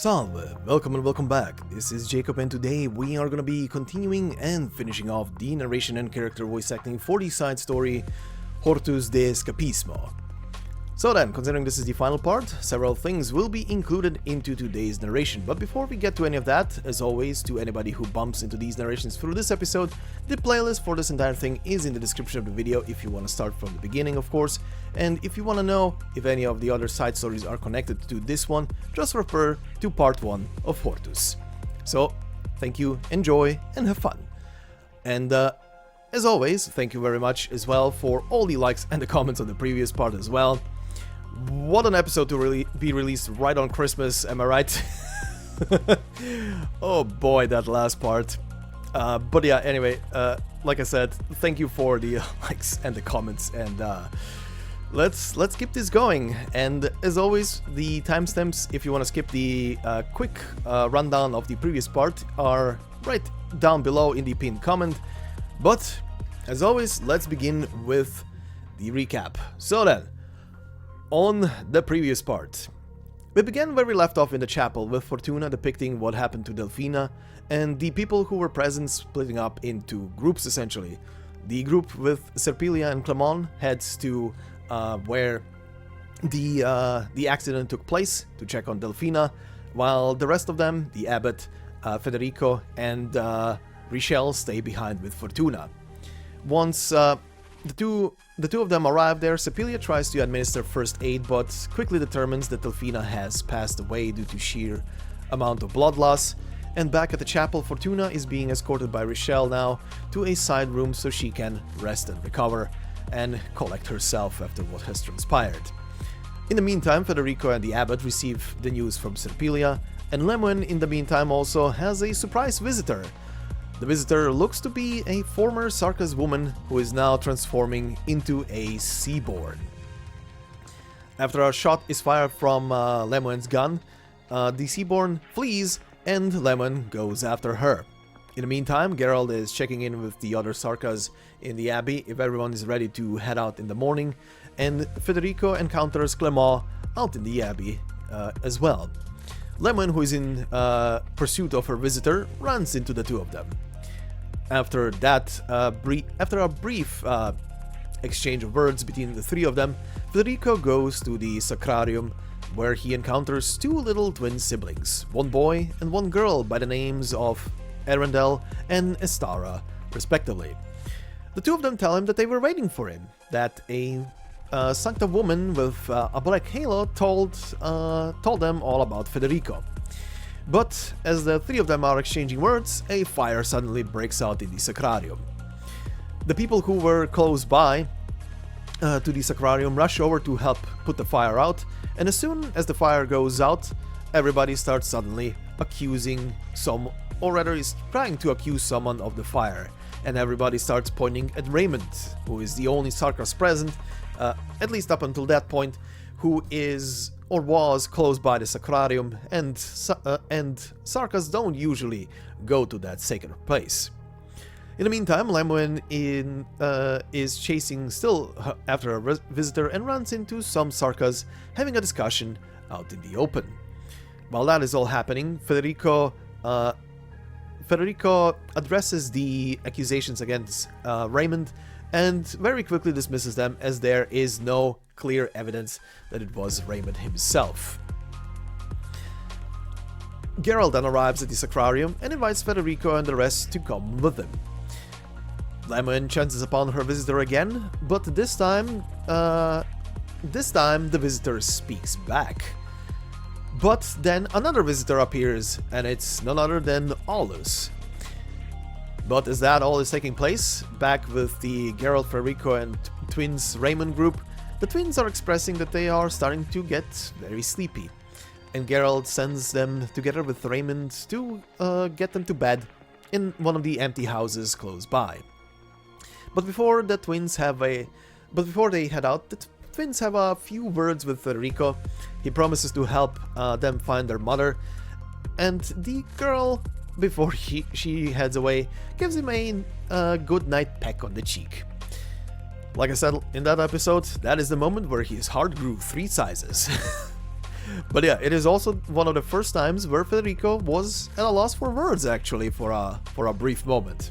Salve, welcome and welcome back. This is Jacob and today we are gonna be continuing and finishing off the narration and character voice acting for the side story HORTUS de Escapismo. So then, considering this is the final part, several things will be included into today's narration, but before we get to any of that, as always, to anybody who bumps into these narrations through this episode, the playlist for this entire thing is in the description of the video if you want to start from the beginning, of course, and if you want to know if any of the other side stories are connected to this one, just refer to part 1 of HORTUS. So, thank you, enjoy, and have fun. And as always, thank you very much as well for all the likes and the comments on the previous part as well. What an episode to really be released right on Christmas, am I right? Oh boy, that last part. But yeah, anyway, like I said, thank you for the likes and the comments, and let's keep this going. And as always, the timestamps, if you want to skip the quick rundown of the previous part, are right down below in the pinned comment. But as always, let's begin with the recap. So then, on the previous part, we began where we left off in the chapel, with Fortuna depicting what happened to Delphina, and the people who were present splitting up into groups essentially. The group with Serpilia and Clement heads to where the accident took place to check on Delphina, while the rest of them, the abbot, Federico, and Richele, stay behind with Fortuna. Once the two of them arrive there, Serpilia tries to administer first aid, but quickly determines that Delphina has passed away due to sheer amount of blood loss. And back at the chapel, Fortuna is being escorted by Richele now to a side room so she can rest and recover and collect herself after what has transpired. In the meantime, Federico and the abbot receive the news from Serpilia, and Lemuen in the meantime also has a surprise visitor. The visitor looks to be a former Sarkaz woman who is now transforming into a seaborn. After a shot is fired from Lemuen's gun, the seaborn flees and Lemuen goes after her. In the meantime, Geralt is checking in with the other Sarkaz in the abbey if everyone is ready to head out in the morning, and Federico encounters Clement out in the abbey as well. Lemuen, who is in pursuit of her visitor, runs into the two of them. After a brief exchange of words between the three of them, Federico goes to the sacrarium, where he encounters two little twin siblings, one boy and one girl by the names of Arendelle and Estara, respectively. The two of them tell him that they were waiting for him, that a Sankta woman with a black halo told them all about Federico. But as the three of them are exchanging words, a fire suddenly breaks out in the sacrarium. The people who were close by to the sacrarium rush over to help put the fire out, and as soon as the fire goes out, everybody starts suddenly accusing or rather is trying to accuse someone of the fire, and everybody starts pointing at Raymond, who is the only Sarkaz present, at least up until that point, who is or was close by the sacrarium, and Sarkaz don't usually go to that sacred place. In the meantime, Lemuen is chasing still after a visitor and runs into some Sarkaz having a discussion out in the open. While that is all happening, Federico addresses the accusations against Raymond and very quickly dismisses them, as there is no clear evidence that it was Raymond himself. Geralt then arrives at the sacrarium and invites Federico and the rest to come with him. Lemuen chances upon her visitor again, but this time the visitor speaks back. But then another visitor appears, and it's none other than Aulus. But as that all is taking place, back with the Geralt, Federico and twins Raymond group, the twins are expressing that they are starting to get very sleepy, and Geralt sends them together with Raymond to get them to bed in one of the empty houses close by. But before they head out, the twins have a few words with Federico. He promises to help them find their mother, and the girl, before she heads away, gives him a good night peck on the cheek. Like I said in that episode, that is the moment where his heart grew 3 sizes. But yeah, it is also one of the first times where Federico was at a loss for words, actually, for a brief moment.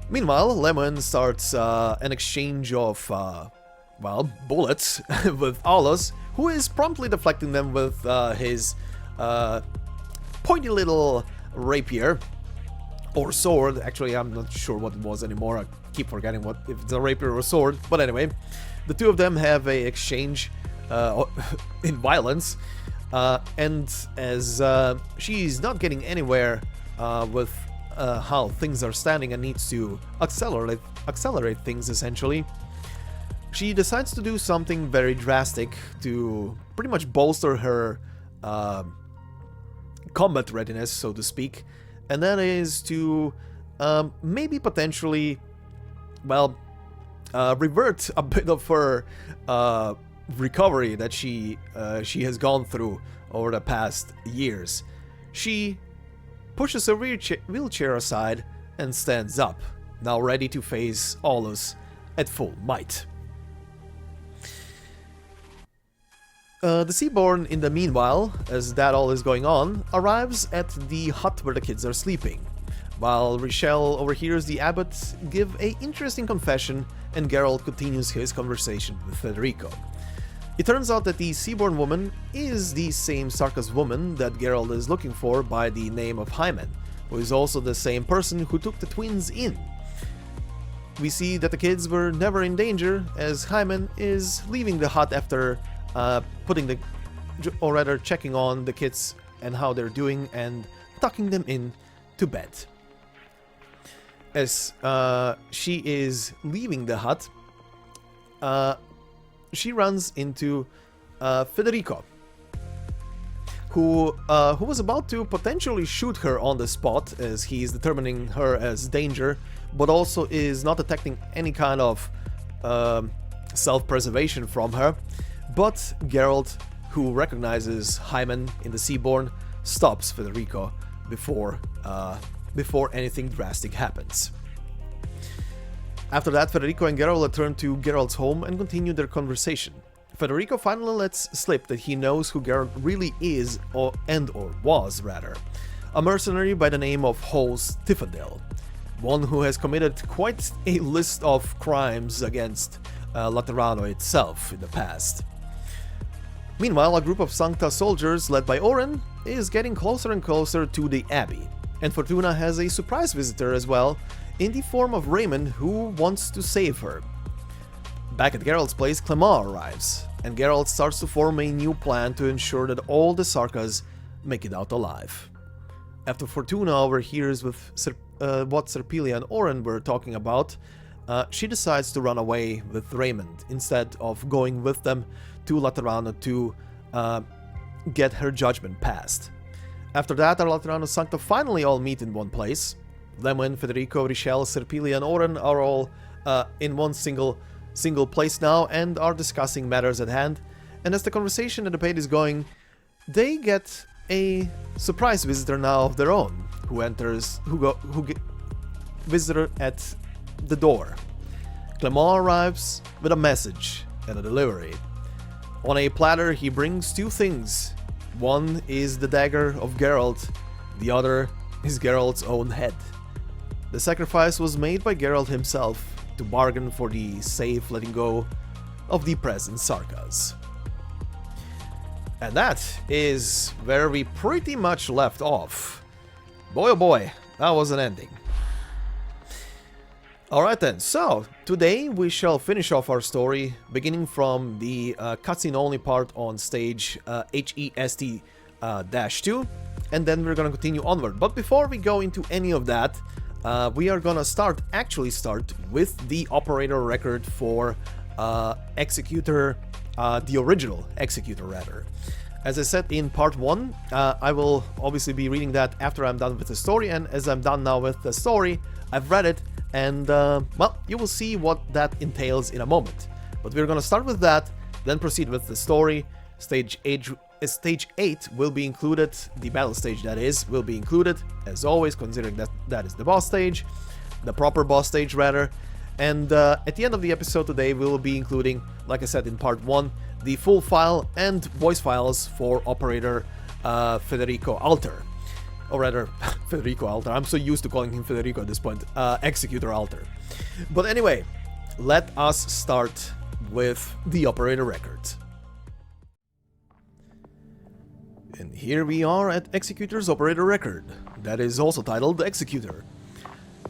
Meanwhile, Lemuen starts an exchange of, well, bullets with Aulus, who is promptly deflecting them with his pointy little rapier, or sword. Actually, I'm not sure what it was anymore. I keep forgetting if it's a rapier or a sword. But anyway, the two of them have a exchange in violence, and as she's not getting anywhere with how things are standing and needs to accelerate things essentially, she decides to do something very drastic to pretty much bolster her combat readiness, so to speak, and that is to maybe potentially, well, revert a bit of her recovery that she has gone through over the past years. She pushes her wheelchair aside and stands up, now ready to face Aulus at full might. The Seaborn, in the meanwhile, as that all is going on, arrives at the hut where the kids are sleeping, while Richele overhears the abbot give a interesting confession and Geralt continues his conversation with Federico. It turns out that the Seaborn woman is the same Sarkaz woman that Geralt is looking for by the name of Hymen, who is also the same person who took the twins in. We see that the kids were never in danger, as Hymen is leaving the hut after checking on the kids and how they're doing and tucking them in to bed. As she is leaving the hut, she runs into Federico, who was about to potentially shoot her on the spot, as he is determining her as danger, but also is not detecting any kind of self-preservation from her. But Geralt, who recognizes Hymen in the Seaborn, stops Federico before anything drastic happens. After that, Federico and Geralt return to Geralt's home and continue their conversation. Federico finally lets slip that he knows who Geralt really is, or was, a mercenary by the name of Host Tiffandale, one who has committed quite a list of crimes against Laterano itself in the past. Meanwhile, a group of Sankta soldiers led by Oren is getting closer and closer to the abbey, and Fortuna has a surprise visitor as well, in the form of Raymond, who wants to save her. Back at Geralt's place, Clement arrives, and Geralt starts to form a new plan to ensure that all the Sarkaz make it out alive. After Fortuna overhears what Serpilia and Oren were talking about, she decides to run away with Raymond instead of going with them to Laterano to get her judgment passed. After that, our Laterano Sankta finally all meet in one place. Lemuen, Federico, Richele, Serpilia, and Oren are all in one single place now and are discussing matters at hand. And as the conversation and debate is going, they get a surprise visitor now of their own, visitor at the door. Clement arrives with a message and a delivery. On a platter, he brings two things. One is the dagger of Geralt, the other is Geralt's own head. The sacrifice was made by Geralt himself to bargain for the safe letting go of the present Sarkaz. And that is where we pretty much left off. Boy oh boy, that was an ending. Alright then, so today we shall finish off our story, beginning from the cutscene only part on stage HEST-2, and then we're gonna continue onward. But before we go into any of that, we are gonna start with the operator record for Executor, the original Executor rather. As I said in part 1, I will obviously be reading that after I'm done with the story, and as I'm done now with the story, I've read it, and well, you will see what that entails in a moment. But we're gonna start with that, then proceed with the story. Stage 8 will be included, the battle stage that is, will be included, as always, considering that that is the boss stage, the proper boss stage rather. And at the end of the episode today, we will be including, like I said in part 1, the full file and voice files for Operator Federico Alter. Or rather, Federico Alter. I'm so used to calling him Federico at this point. Executor Alter. But anyway, let us start with the Operator record. And here we are at Executor's Operator record. That is also titled Executor.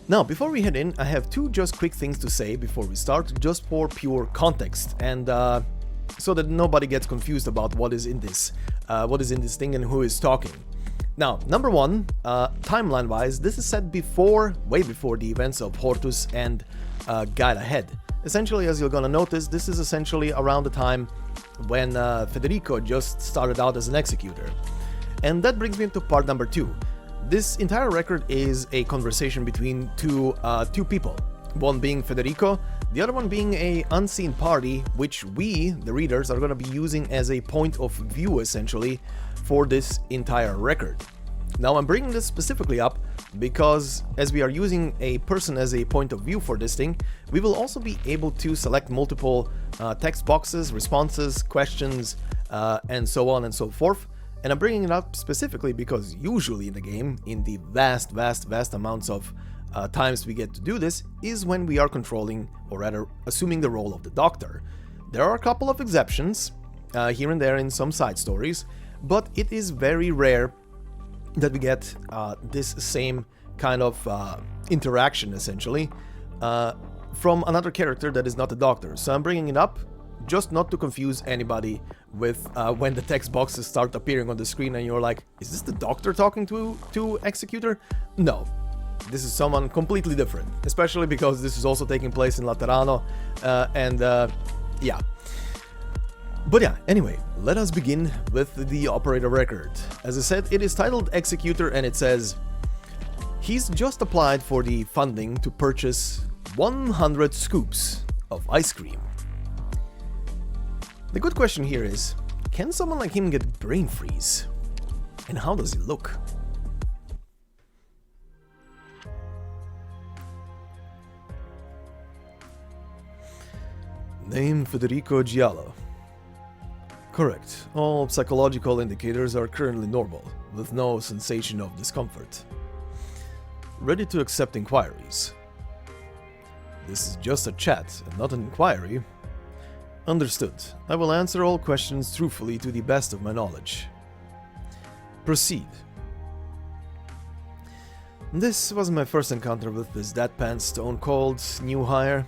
Now, before we head in, I have two just quick things to say before we start, just for pure context, and so that nobody gets confused about what is in this thing and who is talking. Now, number one, timeline-wise, this is set way before the events of HORTUS and Guide Ahead. Essentially, as you're gonna notice, this is essentially around the time when Federico just started out as an executor. And that brings me to part number 2. This entire record is a conversation between two people, one being Federico, the other one being a unseen party, which we, the readers, are going to be using as a point of view, essentially, for this entire record. Now, I'm bringing this specifically up because, as we are using a person as a point of view for this thing, we will also be able to select multiple text boxes, responses, questions, and so on and so forth. And I'm bringing it up specifically because usually in the game, in the vast amounts of times we get to do this, is when we are controlling, or rather assuming the role of the Doctor. There are a couple of exceptions here and there in some side stories, but it is very rare that we get this same kind of interaction, essentially, from another character that is not the Doctor. So I'm bringing it up just not to confuse anybody with when the text boxes start appearing on the screen and you're like, is this the Doctor talking to Executor? No, this is someone completely different, especially because this is also taking place in Laterano, yeah. But yeah, anyway, let us begin with the Operator record. As I said, it is titled Executor and it says, he's just applied for the funding to purchase 100 scoops of ice cream. The good question here is, can someone like him get brain freeze? And how does he look? Name Federico Giallo. Correct. All psychological indicators are currently normal, with no sensation of discomfort. Ready to accept inquiries. This is just a chat and not an inquiry. Understood. I will answer all questions truthfully to the best of my knowledge. Proceed. This was my first encounter with this deadpan stone-cold new hire.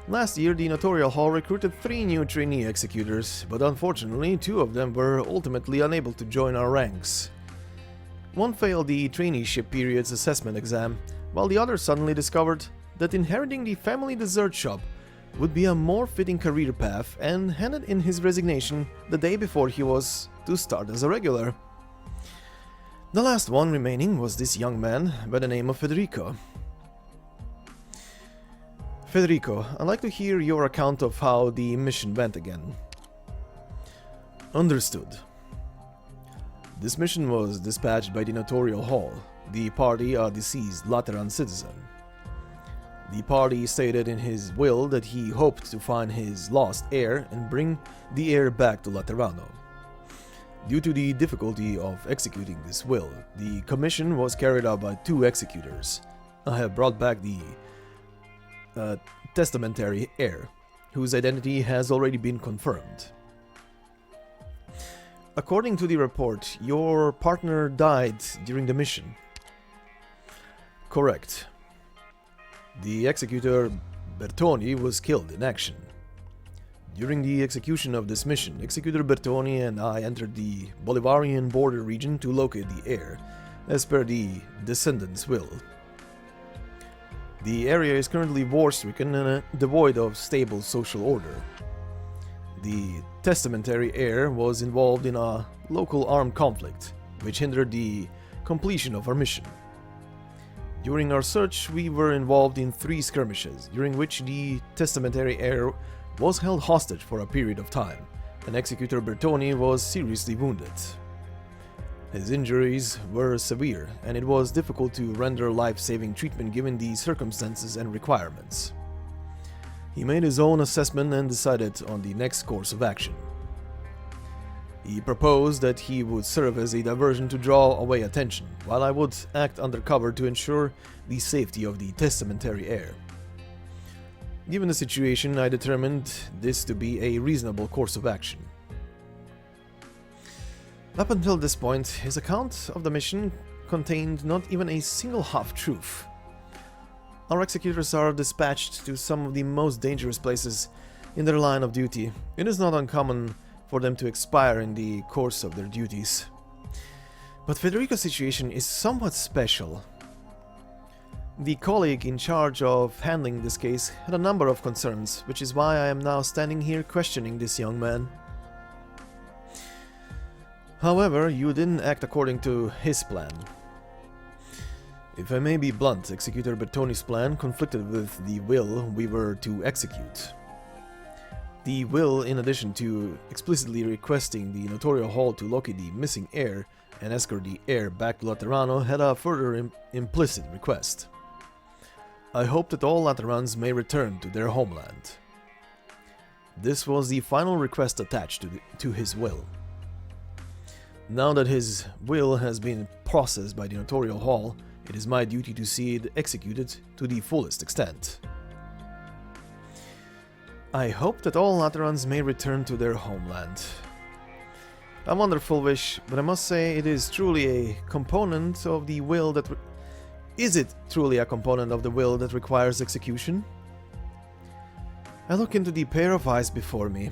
Last year, the Notarial Hall recruited 3 new trainee executors, but unfortunately 2 of them were ultimately unable to join our ranks. One failed the traineeship period's assessment exam, while the other suddenly discovered that inheriting the family dessert shop would be a more fitting career path and handed in his resignation the day before he was to start as a regular. The last one remaining was this young man by the name of Federico. Federico, I'd like to hear your account of how the mission went again. Understood. This mission was dispatched by the Notarial Hall, the party a deceased Lateran citizen. The party stated in his will that he hoped to find his lost heir and bring the heir back to Laterano. Due to the difficulty of executing this will, the commission was carried out by 2 executors. I have brought back the testamentary heir, whose identity has already been confirmed. According to the report, your partner died during the mission. Correct. The executor Bertoni was killed in action. During the execution of this mission, Executor Bertoni and I entered the Bolivarian border region to locate the heir, as per the descendant's will. The area is currently war-stricken and devoid of stable social order. The testamentary heir was involved in a local armed conflict, which hindered the completion of our mission. During our search, we were involved in 3 skirmishes, during which the testamentary heir was held hostage for a period of time, and Executor Bertoni was seriously wounded. His injuries were severe, and it was difficult to render life-saving treatment given the circumstances and requirements. He made his own assessment and decided on the next course of action. He proposed that he would serve as a diversion to draw away attention, while I would act undercover to ensure the safety of the testamentary heir. Given the situation, I determined this to be a reasonable course of action. Up until this point, his account of the mission contained not even a single half-truth. Our executors are dispatched to some of the most dangerous places in their line of duty. It is not uncommon for them to expire in the course of their duties. But Federico's situation is somewhat special. The colleague in charge of handling this case had a number of concerns, which is why I am now standing here questioning this young man. However, you didn't act according to his plan. If I may be blunt, Executor Bertoni's plan conflicted with the will we were to execute. The will, in addition to explicitly requesting the notarial hall to locate the missing heir and escort the heir back to Laterano, had a further implicit request. I hope that all Laterans may return to their homeland. This was the final request attached to his will. Now that his will has been processed by the notarial hall, it is my duty to see it executed to the fullest extent. I hope that all Laterans may return to their homeland. A wonderful wish, but I must say it is truly a component of the will that... Is it truly a component of the will that requires execution? I look into the pair of eyes before me.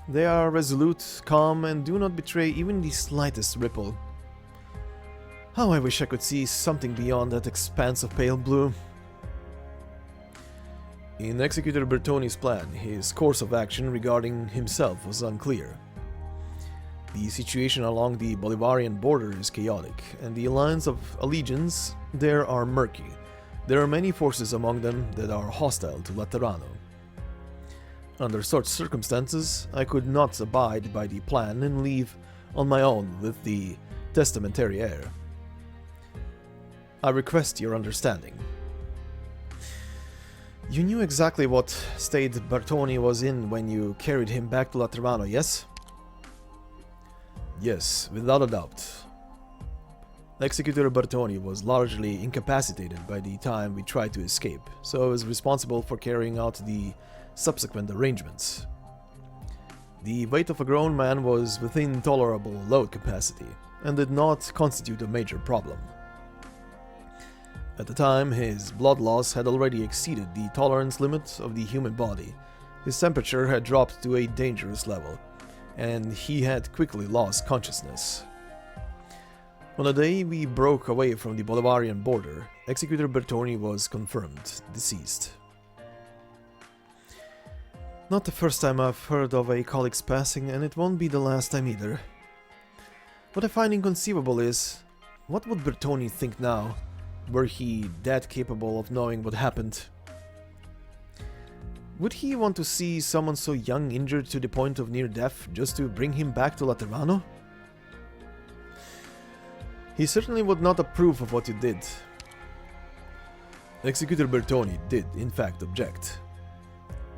They are resolute, calm, and do not betray even the slightest ripple. How I wish I could see something beyond that expanse of pale blue. In Executor Bertoni's plan, his course of action regarding himself was unclear. The situation along the Bolivarian border is chaotic, and the lines of allegiance there are murky. There are many forces among them that are hostile to Laterano. Under such circumstances, I could not abide by the plan and leave on my own with the testamentary heir. I request your understanding. You knew exactly what state Bertoni was in when you carried him back to Laterano, yes? Yes, without a doubt. Executor Bertoni was largely incapacitated by the time we tried to escape, so I was responsible for carrying out the subsequent arrangements. The weight of a grown man was within tolerable load capacity, and did not constitute a major problem. At the time, his blood loss had already exceeded the tolerance limit of the human body. His temperature had dropped to a dangerous level, and he had quickly lost consciousness. On the day we broke away from the Bolivarian border, Executor Bertoni was confirmed deceased. Not the first time I've heard of a colleague's passing, and it won't be the last time either. What I find inconceivable is, what would Bertoni think now, were he that capable of knowing what happened? Would he want to see someone so young injured to the point of near death just to bring him back to Laterano? He certainly would not approve of what you did. Executor Bertoni did, in fact, object.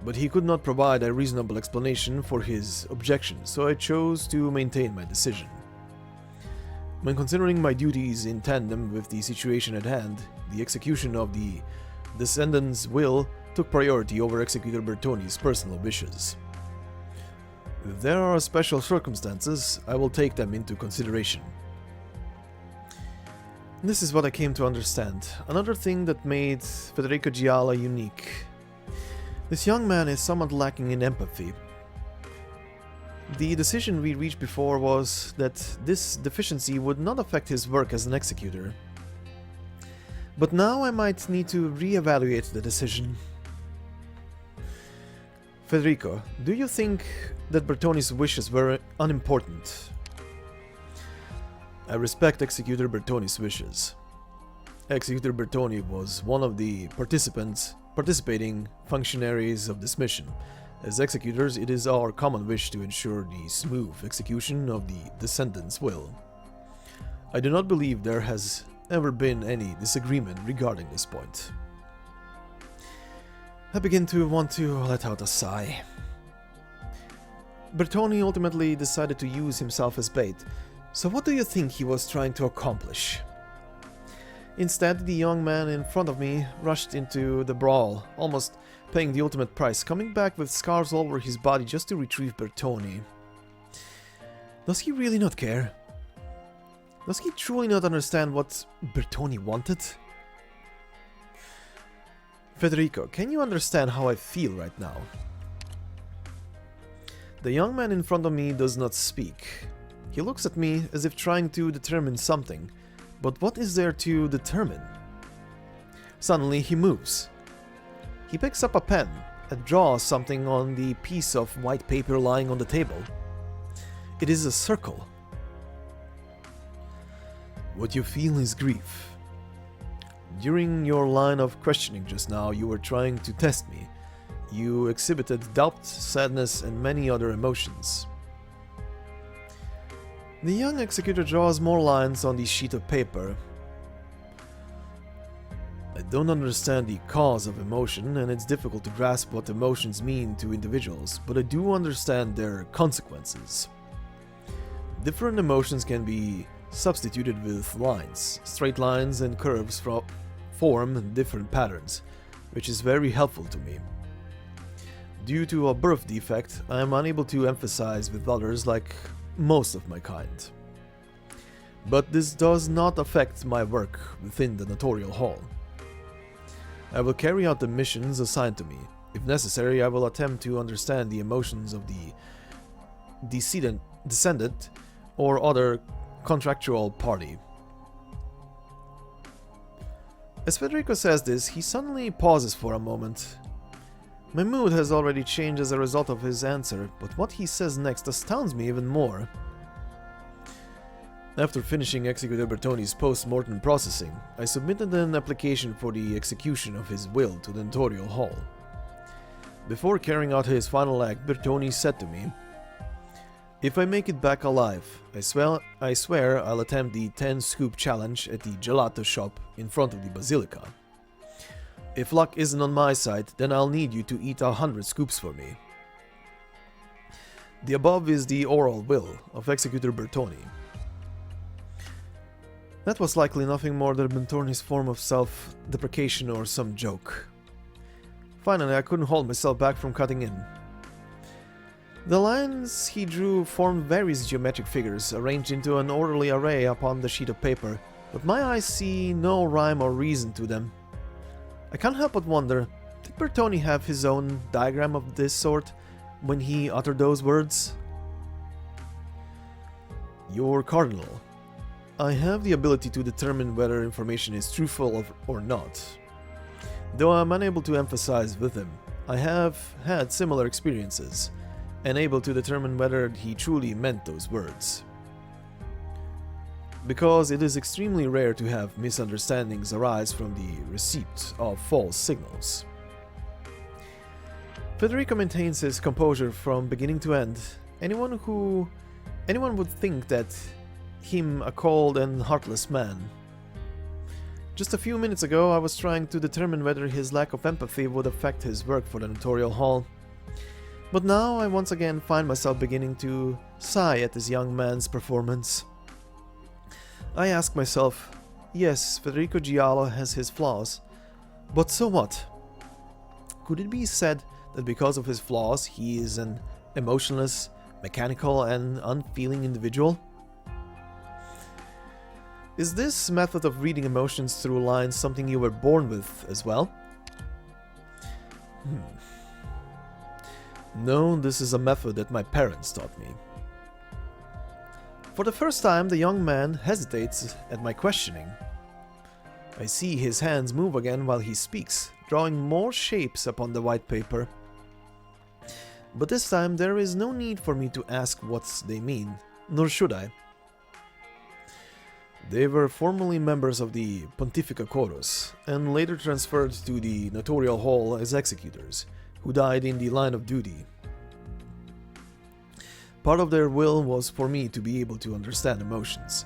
But he could not provide a reasonable explanation for his objection, so I chose to maintain my decision. When considering my duties in tandem with the situation at hand, the execution of the descendant's will took priority over Executor Bertoni's personal wishes. If there are special circumstances, I will take them into consideration. This is what I came to understand. Another thing that made Federico Giala unique. This young man is somewhat lacking in empathy. The decision we reached before was that this deficiency would not affect his work as an executor. But now I might need to re-evaluate the decision. Federico, do you think that Bertoni's wishes were unimportant? I respect Executor Bertoni's wishes. Executor Bertoni was one of the participating functionaries of this mission. As executors, it is our common wish to ensure the smooth execution of the descendant's will. I do not believe there has ever been any disagreement regarding this point. I begin to want to let out a sigh. Bertoni ultimately decided to use himself as bait, so what do you think he was trying to accomplish? Instead, the young man in front of me rushed into the brawl, almost paying the ultimate price, coming back with scars all over his body just to retrieve Bertoni. Does he really not care? Does he truly not understand what Bertoni wanted? Federico, can you understand how I feel right now? The young man in front of me does not speak. He looks at me as if trying to determine something, but what is there to determine? Suddenly he moves. He picks up a pen and draws something on the piece of white paper lying on the table. It is a circle. What you feel is grief. During your line of questioning just now, you were trying to test me. You exhibited doubt, sadness, and many other emotions. The young executor draws more lines on the sheet of paper. I don't understand the cause of emotion, and it's difficult to grasp what emotions mean to individuals, but I do understand their consequences. Different emotions can be substituted with lines. Straight lines and curves form different patterns, which is very helpful to me. Due to a birth defect, I am unable to emphasize with others like most of my kind. But this does not affect my work within the Notarial Hall. I will carry out the missions assigned to me. If necessary, I will attempt to understand the emotions of the descendant or other contractual party. As Federico says this, he suddenly pauses for a moment. My mood has already changed as a result of his answer, but what he says next astounds me even more. After finishing Executor Bertoni's post-mortem processing, I submitted an application for the execution of his will to the Notarial Hall. Before carrying out his final act, Bertoni said to me, "If I make it back alive, I swear I'll attempt the 10-scoop challenge at the gelato shop in front of the Basilica. If luck isn't on my side, then I'll need you to eat 100 scoops for me." The above is the oral will of Executor Bertoni. That was likely nothing more than Bertoni's form of self-deprecation or some joke. Finally, I couldn't hold myself back from cutting in. The lines he drew formed various geometric figures arranged into an orderly array upon the sheet of paper, but my eyes see no rhyme or reason to them. I can't help but wonder, did Bertoni have his own diagram of this sort when he uttered those words? Your Cardinal. I have the ability to determine whether information is truthful or not. Though I'm unable to emphasize with him, I have had similar experiences, and able to determine whether he truly meant those words. Because it is extremely rare to have misunderstandings arise from the receipt of false signals. Federico maintains his composure from beginning to end. Anyone would think that him a cold and heartless man. Just a few minutes ago, I was trying to determine whether his lack of empathy would affect his work for the Notarial Hall. But now I once again find myself beginning to sigh at this young man's performance. I ask myself, yes, Federico Giallo has his flaws, but so what? Could it be said that because of his flaws, he is an emotionless, mechanical, and unfeeling individual? Is this method of reading emotions through lines something you were born with as well? No, this is a method that my parents taught me. For the first time, the young man hesitates at my questioning. I see his hands move again while he speaks, drawing more shapes upon the white paper. But this time there is no need for me to ask what they mean, nor should I. They were formerly members of the Pontifica Chorus, and later transferred to the Notarial Hall as executors, who died in the line of duty. Part of their will was for me to be able to understand emotions,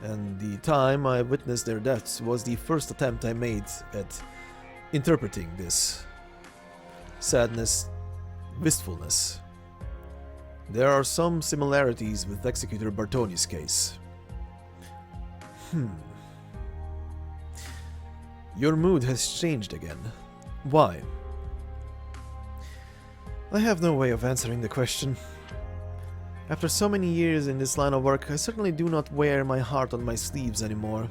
and the time I witnessed their deaths was the first attempt I made at interpreting this. sadness, wistfulness. There are some similarities with Executor Bartoni's case. Your mood has changed again. Why? I have no way of answering the question. After so many years in this line of work, I certainly do not wear my heart on my sleeves anymore.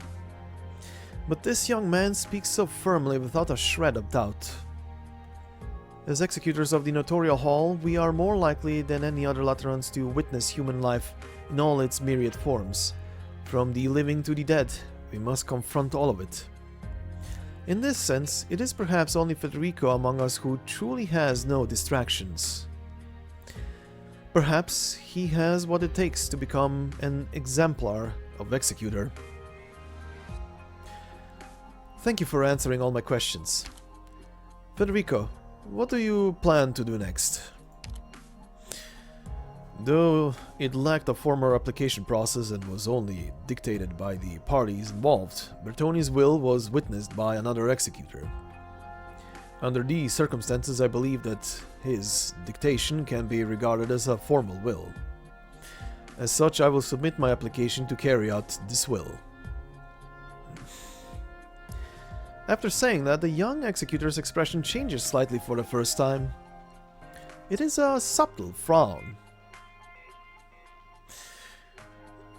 But this young man speaks so firmly without a shred of doubt. As executors of the Notorial Hall, we are more likely than any other Laterans to witness human life in all its myriad forms. From the living to the dead, we must confront all of it. In this sense, it is perhaps only Federico among us who truly has no distractions. Perhaps he has what it takes to become an exemplar of Executor. Thank you for answering all my questions. Federico, what do you plan to do next? Though it lacked a formal application process and was only dictated by the parties involved, Bertoni's will was witnessed by another executor. Under these circumstances, I believe that his dictation can be regarded as a formal will. As such, I will submit my application to carry out this will. After saying that, the young executor's expression changes slightly for the first time. It is a subtle frown.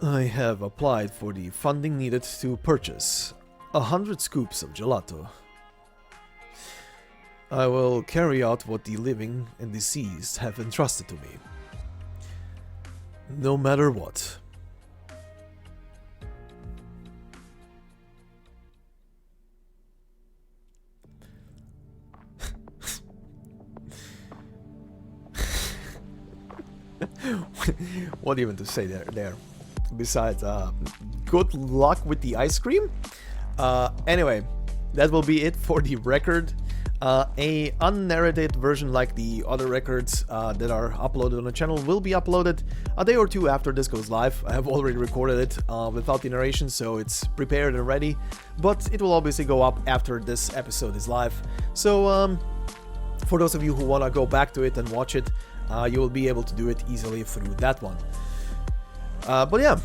I have applied for the funding needed to purchase 100 scoops of gelato. I will carry out what the living and deceased have entrusted to me. No matter what. What even to say there? Besides, good luck with the ice cream. Anyway, that will be it for the record. A unnarrated version like the other records that are uploaded on the channel will be uploaded a day or two after this goes live. I have already recorded it without the narration, so it's prepared and ready, but it will obviously go up after this episode is live. So for those of you who want to go back to it and watch it, you will be able to do it easily through that one. But yeah,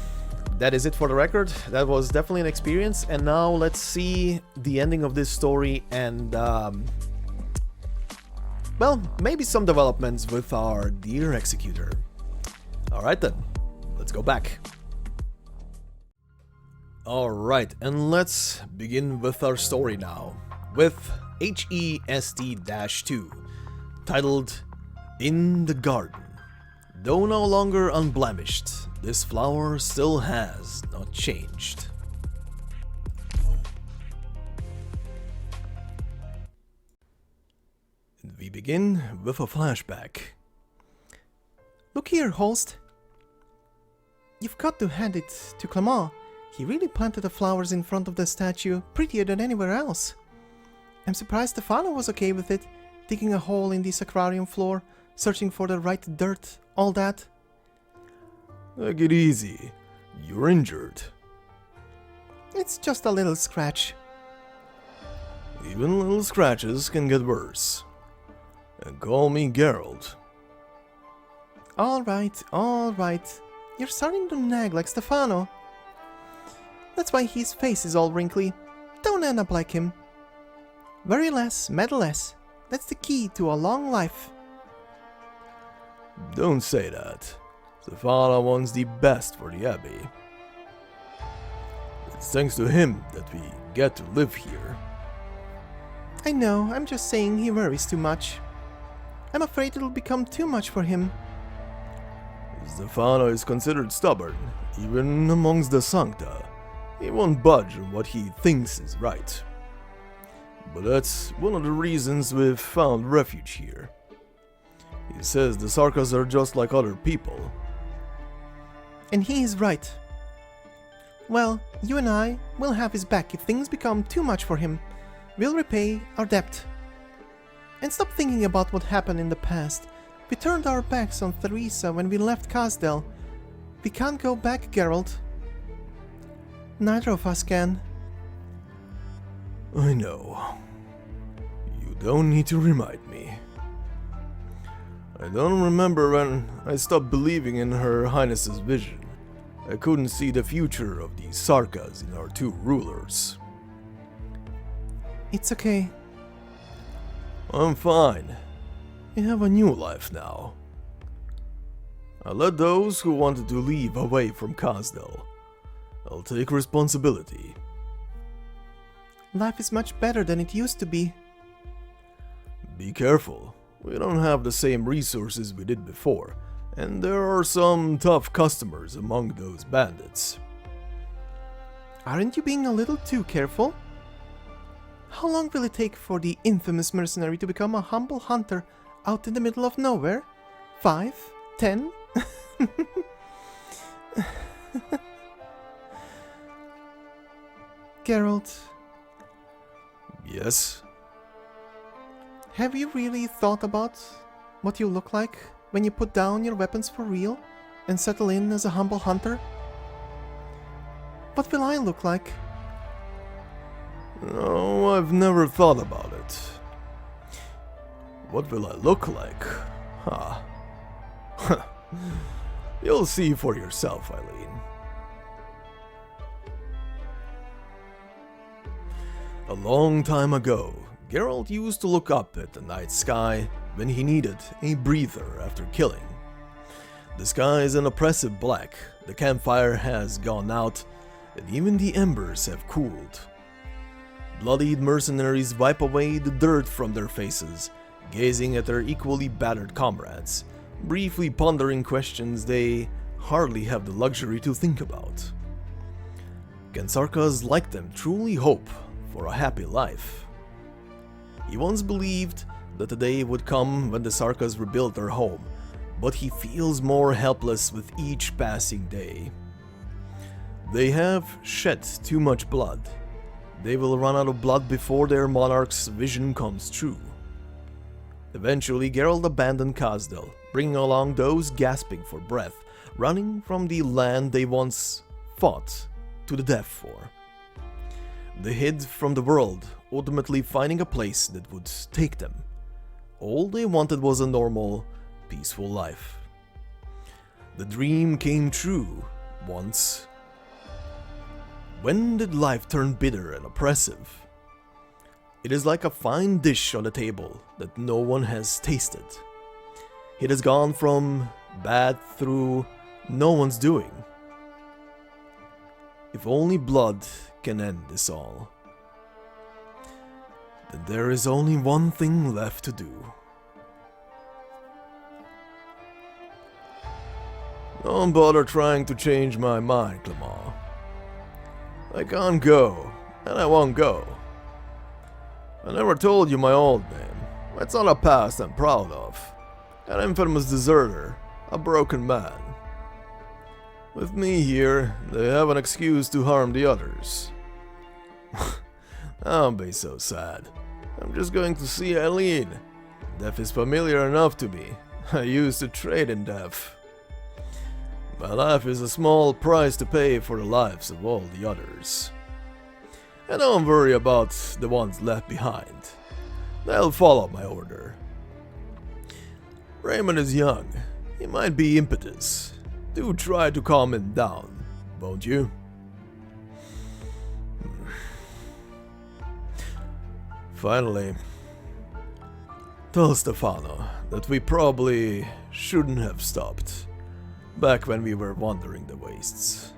that is it for the record. That was definitely an experience, and now let's see the ending of this story and well, maybe some developments with our dear Executor. Alright then, let's go back. Alright, and let's begin with our story now, with HEST-2, titled In the Garden. Though no longer unblemished, this flower still has not changed. We begin with a flashback. Look here, Holst. You've got to hand it to Clement. He really planted the flowers in front of the statue, prettier than anywhere else. I'm surprised Stefano was okay with it, digging a hole in the sacrarium floor, searching for the right dirt, all that. Take it easy. You're injured. It's just a little scratch. Even little scratches can get worse. And call me Geralt. Alright. You're starting to nag like Stefano. That's why his face is all wrinkly. Don't end up like him. Worry less, meddle less. That's the key to a long life. Don't say that. Stefano wants the best for the abbey. It's thanks to him that we get to live here. I know, I'm just saying he worries too much. I'm afraid it'll become too much for him. Stefano is considered stubborn, even amongst the Sankta. He won't budge on what he thinks is right. But that's one of the reasons we've found refuge here. He says the Sarkaz are just like other people. And he is right. Well, you and I will have his back if things become too much for him. We'll repay our debt. And stop thinking about what happened in the past. We turned our backs on Theresa when we left Casdell. We can't go back, Geralt. Neither of us can. I know. You don't need to remind me. I don't remember when I stopped believing in Her Highness's vision. I couldn't see the future of the Sarkaz in our two rulers. It's okay. I'm fine. I have a new life now. I led those who wanted to leave away from Kazdel. I'll take responsibility. Life is much better than it used to be. Be careful. We don't have the same resources we did before, and there are some tough customers among those bandits. Aren't you being a little too careful? How long will it take for the infamous mercenary to become a humble hunter out in the middle of nowhere? 5? 10? Geralt. Yes? Have you really thought about what you look like when you put down your weapons for real and settle in as a humble hunter? What will I look like? No, I've never thought about it. What will I look like? Huh. You'll see for yourself, Eileen. A long time ago, Geralt used to look up at the night sky when he needed a breather after killing. The sky is an oppressive black, the campfire has gone out, and even the embers have cooled. Bloodied mercenaries wipe away the dirt from their faces, gazing at their equally battered comrades, briefly pondering questions they hardly have the luxury to think about. Can Sarkaz like them truly hope for a happy life? He once believed that the day would come when the Sarkaz rebuilt their home, but he feels more helpless with each passing day. They have shed too much blood. They will run out of blood before their monarch's vision comes true. Eventually, Geralt abandoned Kazdel, bringing along those gasping for breath, running from the land they once fought to the death for. They hid from the world, ultimately finding a place that would take them. All they wanted was a normal, peaceful life. The dream came true once. When did life turn bitter and oppressive? It is like a fine dish on the table that no one has tasted. It has gone from bad through no one's doing. If only blood can end this all, then there is only one thing left to do. Don't bother trying to change my mind, Clement. I can't go, and I won't go. I never told you my old name. It's not a past I'm proud of. An infamous deserter, a broken man. With me here, they have an excuse to harm the others. Don't be so sad. I'm just going to see Eileen. Death is familiar enough to me. I used to trade in death. My life is a small price to pay for the lives of all the others. And don't worry about the ones left behind. They'll follow my order. Raymond is young. He might be impetuous. Do try to calm him down, won't you? Finally, tell Stefano that we probably shouldn't have stopped back when we were wandering the wastes.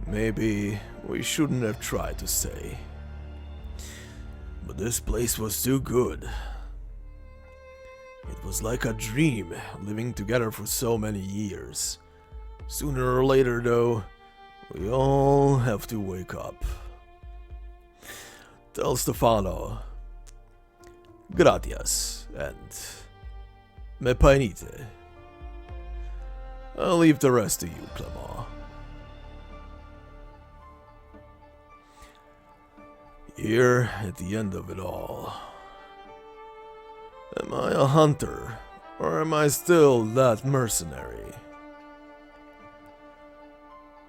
Maybe we shouldn't have tried to stay. But this place was too good. It was like a dream, living together for so many years. Sooner or later, though, we all have to wake up. Tell Stefano, gratias, and me painite. I'll leave the rest to you, Clement. Here, at the end of it all, am I a hunter, or am I still that mercenary?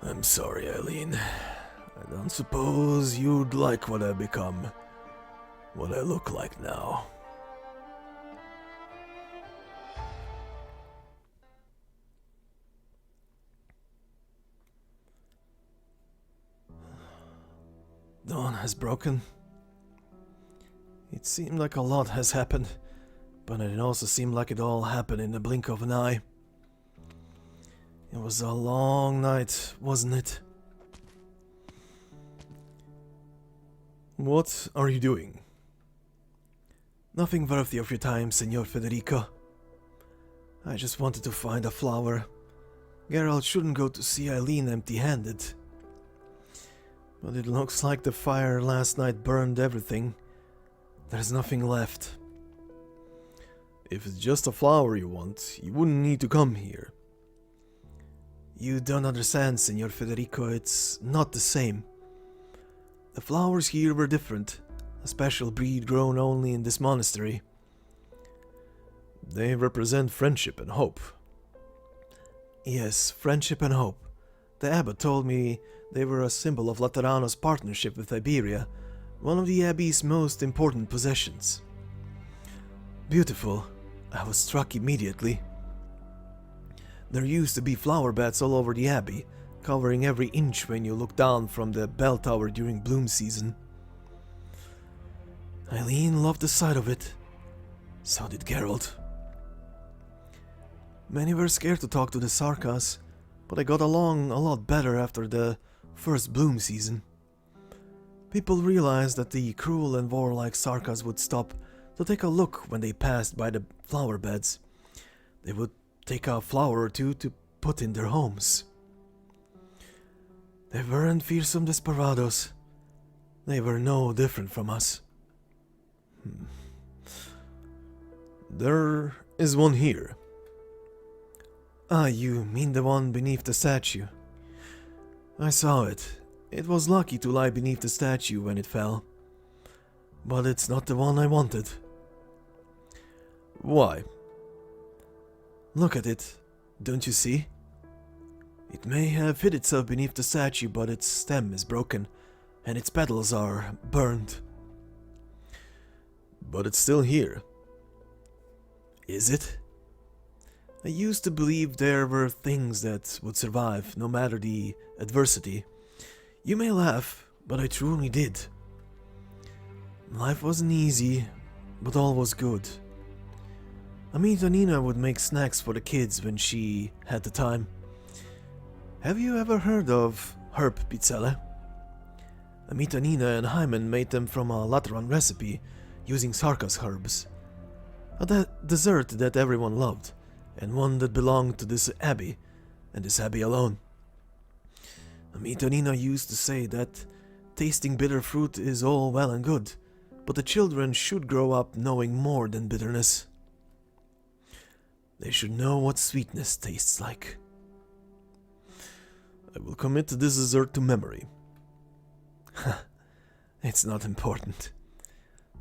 I'm sorry, Eileen. I don't suppose you'd like what I've become, what I look like now. dawn has broken. It seemed like a lot has happened, but it also seemed like it all happened in the blink of an eye. It was a long night, wasn't it? What are you doing? Nothing worthy of your time, Senor Federico. I just wanted to find a flower. Geralt shouldn't go to see Eileen empty-handed. But it looks like the fire last night burned everything. There's nothing left. If it's just a flower you want, you wouldn't need to come here. You don't understand, Senor Federico, it's not the same. The flowers here were different, a special breed grown only in this monastery. They represent friendship and hope. Yes, friendship and hope. The abbot told me they were a symbol of Laterano's partnership with Iberia, one of the abbey's most important possessions. Beautiful. I was struck immediately. There used to be flower beds all over the abbey, covering every inch when you looked down from the bell tower during bloom season. Eileen loved the sight of it. So did Geralt. Many were scared to talk to the Sarkaz, but I got along a lot better after the first bloom season. People realized that the cruel and warlike Sarkaz would stop to take a look when they passed by the flower beds. They would take a flower or two to put in their homes. They weren't fearsome desperados. They were no different from us. There is one here. Ah, you mean the one beneath the statue? I saw it. It was lucky to lie beneath the statue when it fell. But it's not the one I wanted. Why? Look at it. Don't you see? It may have hid itself beneath the statue, but its stem is broken, and its petals are burned. But it's still here. Is it? I used to believe there were things that would survive, no matter the adversity. You may laugh, but I truly did. Life wasn't easy, but all was good. Amita Nina would make snacks for the kids when she had the time. Have you ever heard of herb pizzelle? Amita Nina and Hyman made them from a Lateran recipe using Sarkaz herbs. A dessert that everyone loved, and one that belonged to this abbey, and this abbey alone. Amita Nina used to say that tasting bitter fruit is all well and good, but the children should grow up knowing more than bitterness. They should know what sweetness tastes like. I will commit this dessert to memory. It's not important.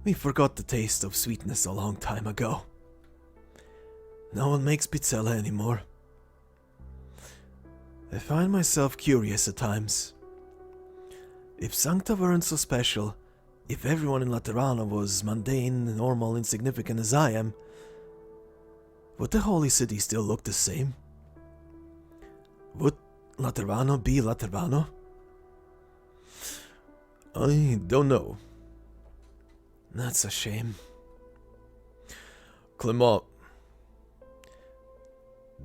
We forgot the taste of sweetness a long time ago. No one makes pizzelle anymore. I find myself curious at times. If Sankta weren't so special, if everyone in Laterano was mundane, normal, insignificant as I am, would the holy city still look the same? Would Laterano be Laterano? I don't know. That's a shame. Clement,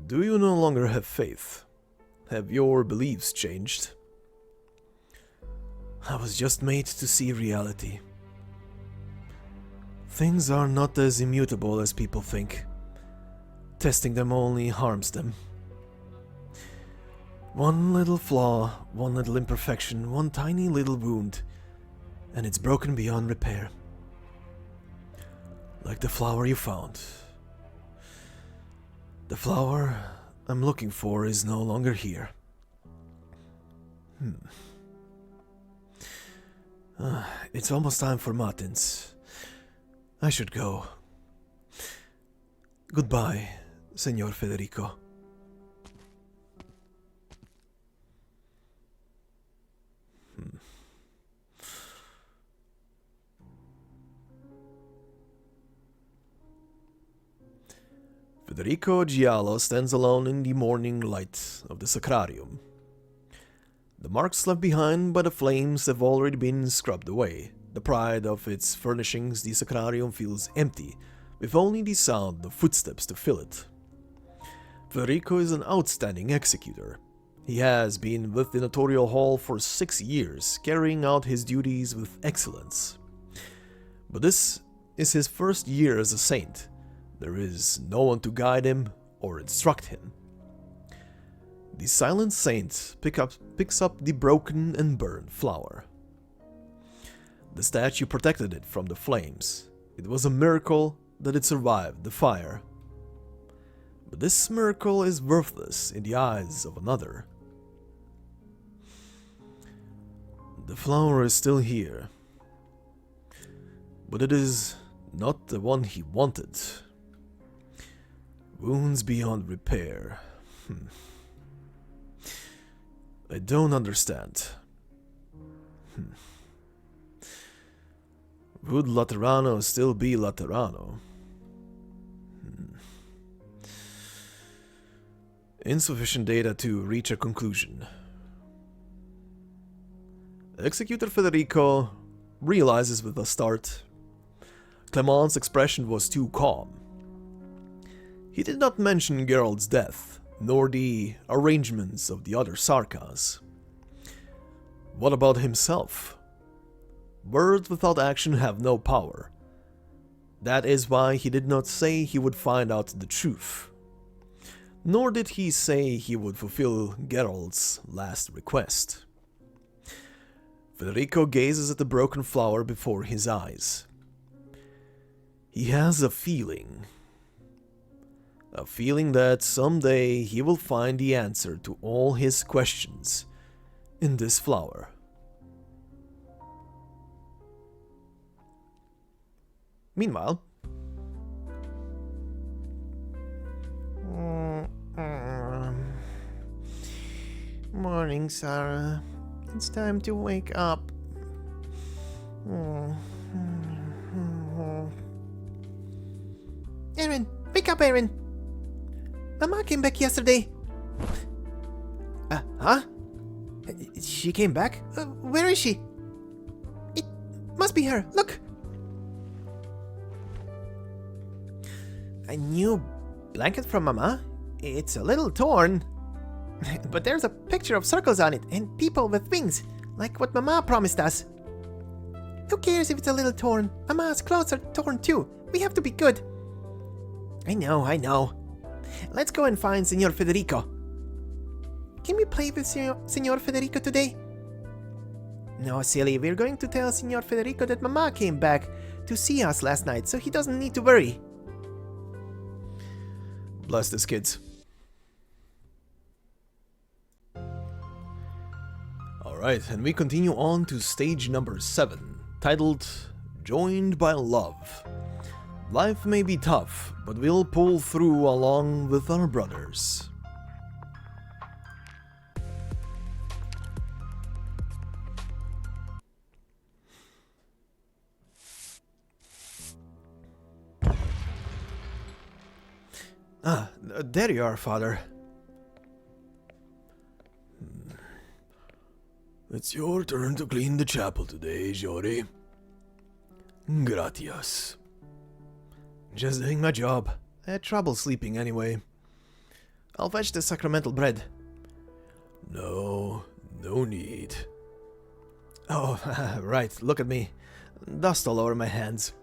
do you no longer have faith? Have your beliefs changed? I was just made to see reality. Things are not as immutable as people think. Testing them only harms them. One little flaw, one little imperfection, one tiny little wound, and it's broken beyond repair. Like the flower you found. The flower I'm looking for is no longer here. It's almost time for matins. I should go. Goodbye, Senor Federico. Federico Giallo stands alone in the morning light of the sacrarium. The marks left behind by the flames have already been scrubbed away. The pride of its furnishings, the sacrarium feels empty, with only the sound of footsteps to fill it. Federico is an outstanding executor. He has been with the notarial hall for 6 years, carrying out his duties with excellence. But this is his first year as a saint. There is no one to guide him or instruct him. The silent saint picks up the broken and burned flower. The statue protected it from the flames. It was a miracle that it survived the fire. But this miracle is worthless in the eyes of another. The flower is still here, but it is not the one he wanted. Wounds beyond repair. I don't understand. Would Laterano still be Laterano? Insufficient data to reach a conclusion. Executor Federico realizes with a start. Clement's expression was too calm. He did not mention Geralt's death, nor the arrangements of the other Sarkaz. What about himself? Words without action have no power. That is why he did not say he would find out the truth. Nor did he say he would fulfill Geralt's last request. Federico gazes at the broken flower before his eyes. He has a feeling that someday he will find the answer to all his questions in this flower. Meanwhile, morning, Sarah. It's time to wake up. Aaron, wake up, Aaron. Mama came back yesterday. Huh? She came back? Where is she? It must be her. Look. A new blanket from Mama? It's a little torn. But there's a picture of circles on it and people with wings, like what Mama promised us. Who cares if it's a little torn? Mama's clothes are torn too. We have to be good. I know. Let's go and find Senor Federico. Can we play with Senor Federico today? No, silly. We're going to tell Senor Federico that Mama came back to see us last night, so he doesn't need to worry. bless this, kids. Alright, and we continue on to stage number 7, titled Joined by Love. Life may be tough, but we'll pull through along with our brothers. Ah, there you are, Father. It's your turn to clean the chapel today, Jori. Gratias. Just doing my job. I had trouble sleeping anyway. I'll fetch the sacramental bread. No need. Oh, right, look at me. Dust all over my hands.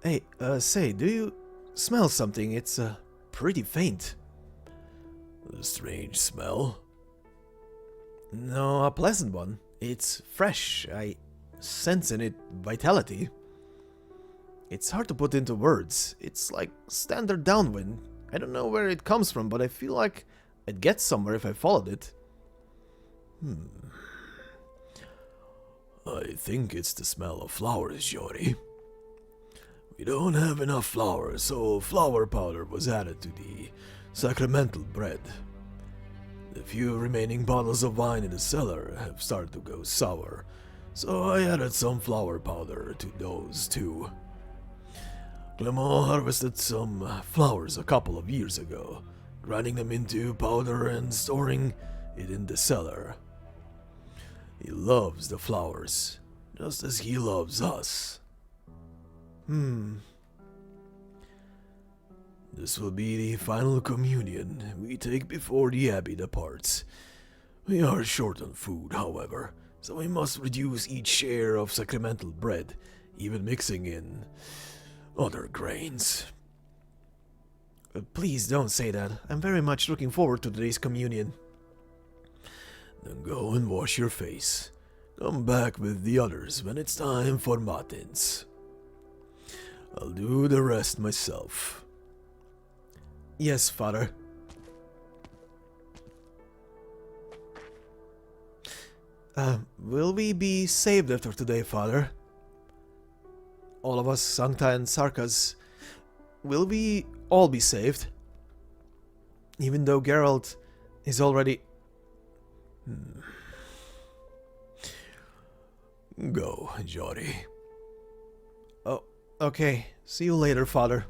Hey, say, do you smell something? It's, pretty faint. A strange smell? No, a pleasant one. It's fresh. I sense in it vitality. It's hard to put into words. It's like standard downwind. I don't know where it comes from, but I feel like I'd get somewhere if I followed it. I think it's the smell of flowers, Jori. We don't have enough flour, so flour powder was added to the sacramental bread. The few remaining bottles of wine in the cellar have started to go sour, so I added some flour powder to those too. Clement harvested some flowers a couple of years ago, grinding them into powder and storing it in the cellar. He loves the flowers, just as he loves us. This will be the final communion we take before the abbey departs. We are short on food, however, so we must reduce each share of sacramental bread, even mixing in other grains. Please don't say that. I'm very much looking forward to today's communion. Then go and wash your face. Come back with the others when it's time for matins. I'll do the rest myself. Yes, Father. Will we be saved after today, Father? All of us, Sankta and Sarkaz, will we all be saved? Even though Geralt is already... Go, Jori. Oh, okay. See you later, Father.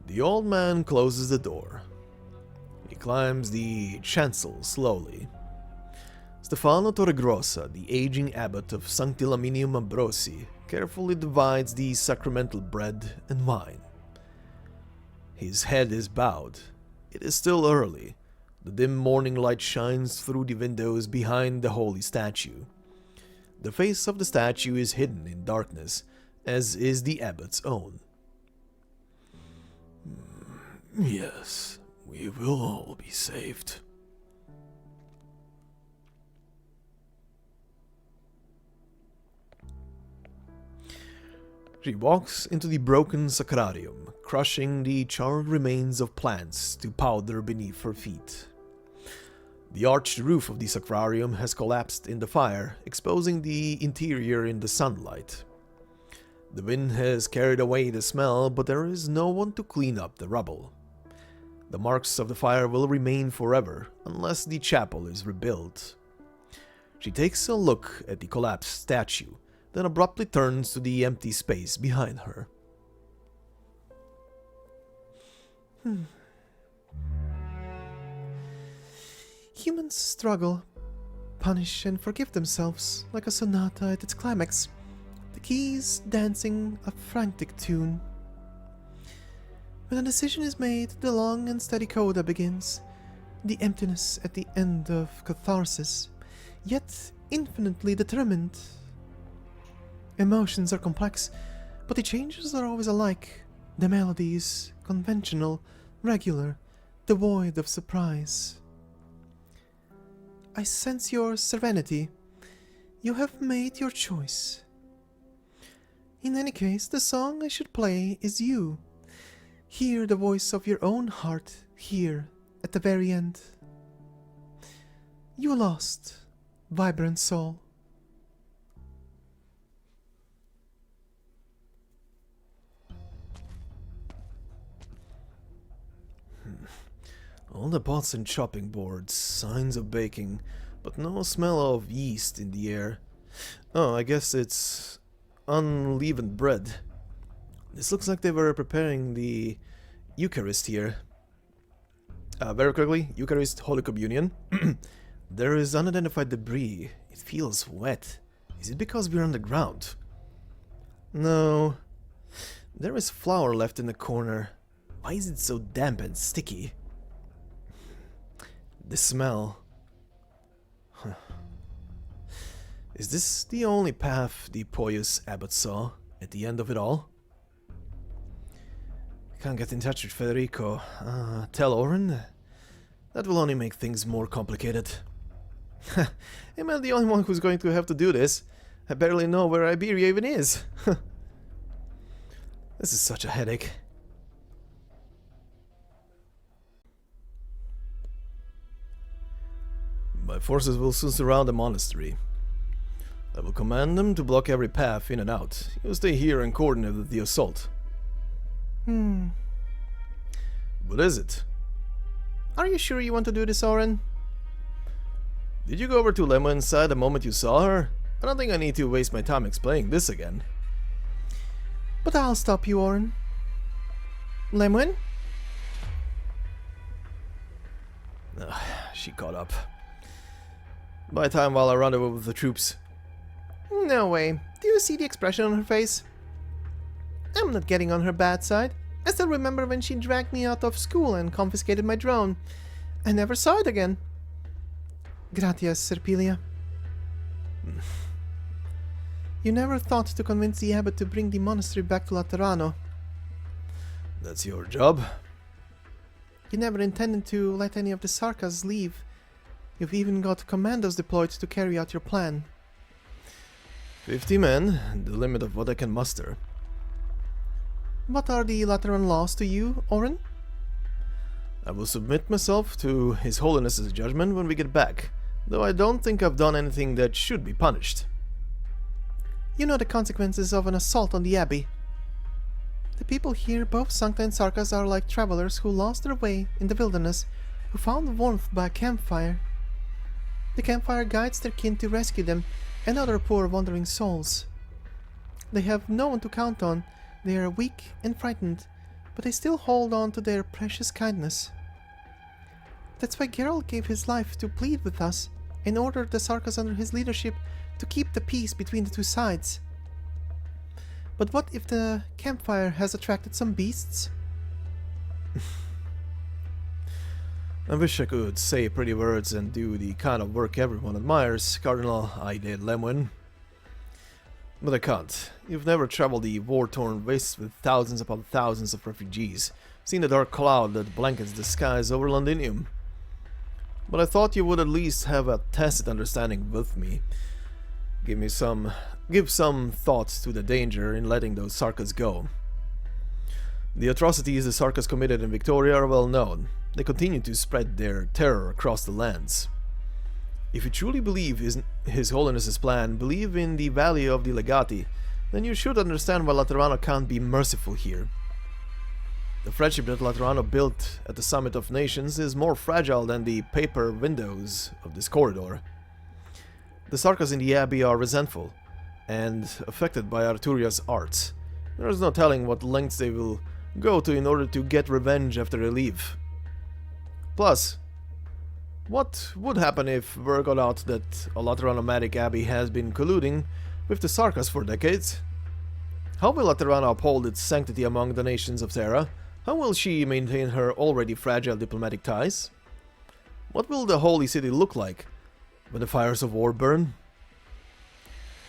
The old man closes the door. He climbs the chancel slowly. Stefano Torregrossa, the aging abbot of Sanctilaminium Ambrosii, carefully divides the sacramental bread and wine. His head is bowed. It is still early. The dim morning light shines through the windows behind the holy statue. The face of the statue is hidden in darkness, as is the abbot's own. Yes, we will all be saved. She walks into the broken sacrarium, crushing the charred remains of plants to powder beneath her feet. The arched roof of the sacrarium has collapsed in the fire, exposing the interior in the sunlight. The wind has carried away the smell, but there is no one to clean up the rubble. The marks of the fire will remain forever, unless the chapel is rebuilt. She takes a look at the collapsed statue, then abruptly turns to the empty space behind her. Humans struggle, punish and forgive themselves like a sonata at its climax, the keys dancing a frantic tune. When a decision is made, the long and steady coda begins, the emptiness at the end of catharsis, yet infinitely determined. Emotions are complex, but the changes are always alike. The melody is conventional, regular, devoid of surprise. I sense your serenity. You have made your choice. In any case, the song I should play is you. Hear the voice of your own heart here at the very end. You lost, vibrant soul. All the pots and chopping boards, signs of baking, but no smell of yeast in the air. Oh, I guess it's unleavened bread. This looks like they were preparing the Eucharist here. Very quickly, Eucharist, Holy Communion. There is unidentified debris. It feels wet. Is it because we're underground? No. There is flour left in the corner. Why is it so damp and sticky? The smell. Huh. Is this the only path the pious abbot saw at the end of it all? Can't get in touch with Federico. Tell Oren? That will only make things more complicated. Am I the only one who's going to have to do this? I barely know where Iberia even is. This is such a headache. My forces will soon surround the monastery. I will command them to block every path in and out. You stay here and coordinate the assault. What is it? Are you sure you want to do this, Oren? Did you go over to Lemuen's side the moment you saw her? I don't think I need to waste my time explaining this again. But I'll stop you, Oren. Lemuen? she caught up. Buy time while I rendezvous with the troops. No way. Do you see the expression on her face? I'm not getting on her bad side. I still remember when she dragged me out of school and confiscated my drone. I never saw it again. Gratias, Serpilia. You never thought to convince the abbot to bring the monastery back to Laterano. That's your job. You never intended to let any of the Sarkaz leave. You've even got commandos deployed to carry out your plan. 50 men, the limit of what I can muster. What are the Lateran laws to you, Oren? I will submit myself to His Holiness's judgment when we get back, though I don't think I've done anything that should be punished. You know the consequences of an assault on the abbey. The people here, both Sankta and Sarkaz, are like travelers who lost their way in the wilderness, who found warmth by a campfire. The campfire guides their kin to rescue them and other poor wandering souls. They have no one to count on, they are weak and frightened, but they still hold on to their precious kindness. That's why Geralt gave his life to plead with us and ordered the Sarkaz under his leadership to keep the peace between the two sides. But what if the campfire has attracted some beasts? I wish I could say pretty words and do the kind of work everyone admires, Cardinal Lemuen. But I can't. You've never traveled the war-torn wastes with thousands upon thousands of refugees, seen the dark cloud that blankets the skies over Londinium. But I thought you would at least have a tacit understanding with me. Give some thought to the danger in letting those Sarkaz go. The atrocities the Sarkaz committed in Victoria are well known. They continue to spread their terror across the lands. If you truly believe His Holiness's plan, believe in the value of the legati, then you should understand why Laterano can't be merciful here. The friendship that Laterano built at the Summit of Nations is more fragile than the paper windows of this corridor. The Sarkaz in the abbey are resentful and affected by Arturia's arts. There is no telling what lengths they will go to in order to get revenge after they leave. Plus, what would happen if word got out that a Laterano-matic abbey has been colluding with the Sarkaz for decades? How will Laterano uphold its sanctity among the nations of Terra? How will she maintain her already fragile diplomatic ties? What will the Holy City look like when the fires of war burn?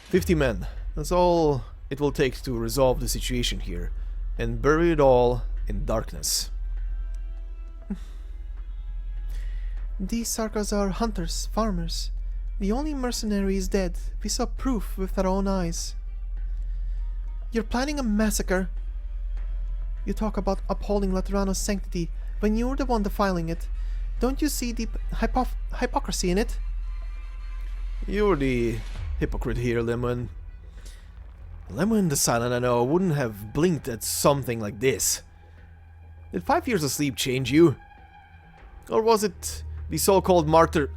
50 men, that's all it will take to resolve the situation here, and bury it all in darkness. These Sarkaz are hunters, farmers. The only mercenary is dead. We saw proof with our own eyes. You're planning a massacre. You talk about upholding Laterano's sanctity when you're the one defiling it. Don't you see the hypocrisy in it? You're the hypocrite here, Lemuen. Lemuen the Silent, I know, wouldn't have blinked at something like this. Did 5 years of sleep change you? Or was it the so-called martyr?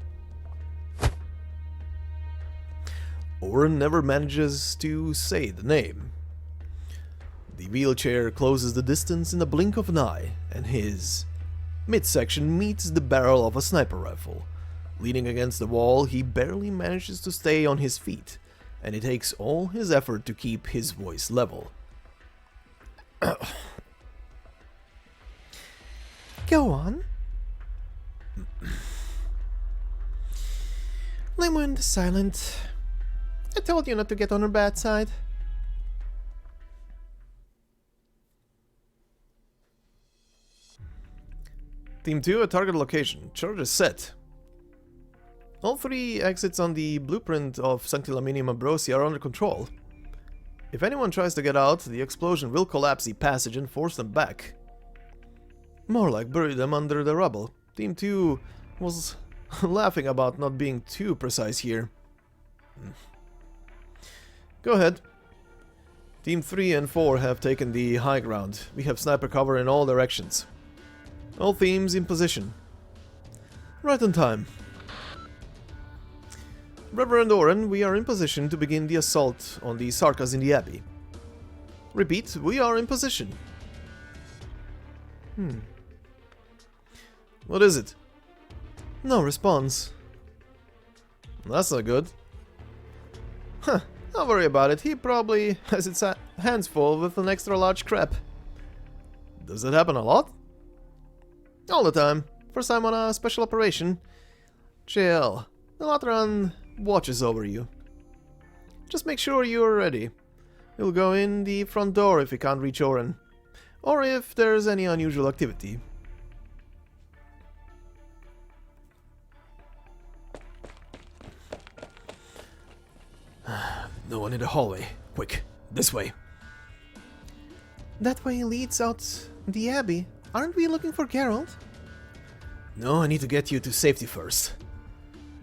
Oren never manages to say the name. The wheelchair closes the distance in the blink of an eye, and his midsection meets the barrel of a sniper rifle. Leaning against the wall, he barely manages to stay on his feet, and it takes all his effort to keep his voice level. Go on. Lemuen the Silent. I told you not to get on her bad side. Team 2 at target location. Charges set. All 3 exits on the blueprint of Sanctilaminium Ambrosii are under control. If anyone tries to get out, the explosion will collapse the passage and force them back. More like bury them under the rubble. Team 2 was laughing about not being too precise here. Go ahead. Team 3 and 4 have taken the high ground. We have sniper cover in all directions. All teams in position. Right on time. Reverend Oren, we are in position to begin the assault on the Sarkaz in the abbey. Repeat, we are in position. What is it? No response. That's not good. Huh, don't worry about it. He probably has its hands full with an extra large crab. Does that happen a lot? All the time. First time on a special operation. Chill. The Lateran watches over you. Just make sure you're ready. He'll go in the front door if he can't reach Oren. Or if there's any unusual activity. No one in the hallway. Quick, this way. That way leads out the abbey. Aren't we looking for Geralt? No, I need to get you to safety first.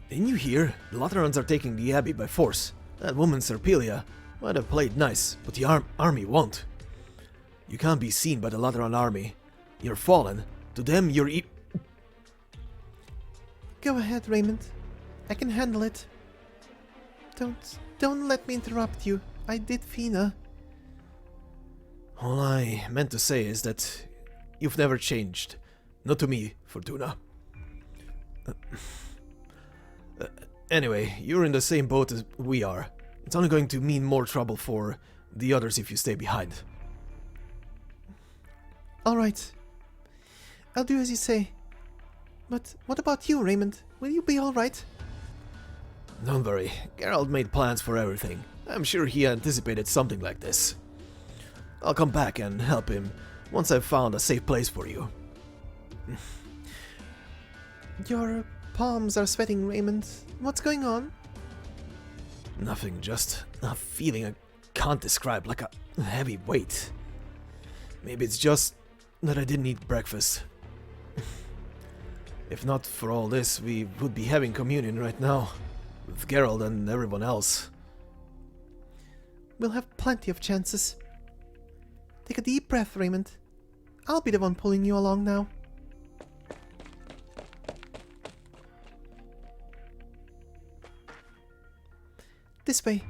Didn't you hear? The Laterans are taking the abbey by force. That woman Serpilia might have played nice, but the army won't. You can't be seen by the Lateran army. You're fallen. To them, you're Go ahead, Raymond. I can handle it. Don't let me interrupt you. I did Fina. All I meant to say is that you've never changed. Not to me, Fortuna. Anyway, you're in the same boat as we are. It's only going to mean more trouble for the others if you stay behind. Alright. I'll do as you say. But what about you, Raymond? Will you be alright? Don't worry, Geralt made plans for everything. I'm sure he anticipated something like this. I'll come back and help him once I've found a safe place for you. Your palms are sweating, Raymond. What's going on? Nothing, just a feeling I can't describe, like a heavy weight. Maybe it's just that I didn't eat breakfast. If not for all this, we would be having communion right now, with Geralt and everyone else. We'll have plenty of chances. Take a deep breath, Raymond. I'll be the one pulling you along now. This way.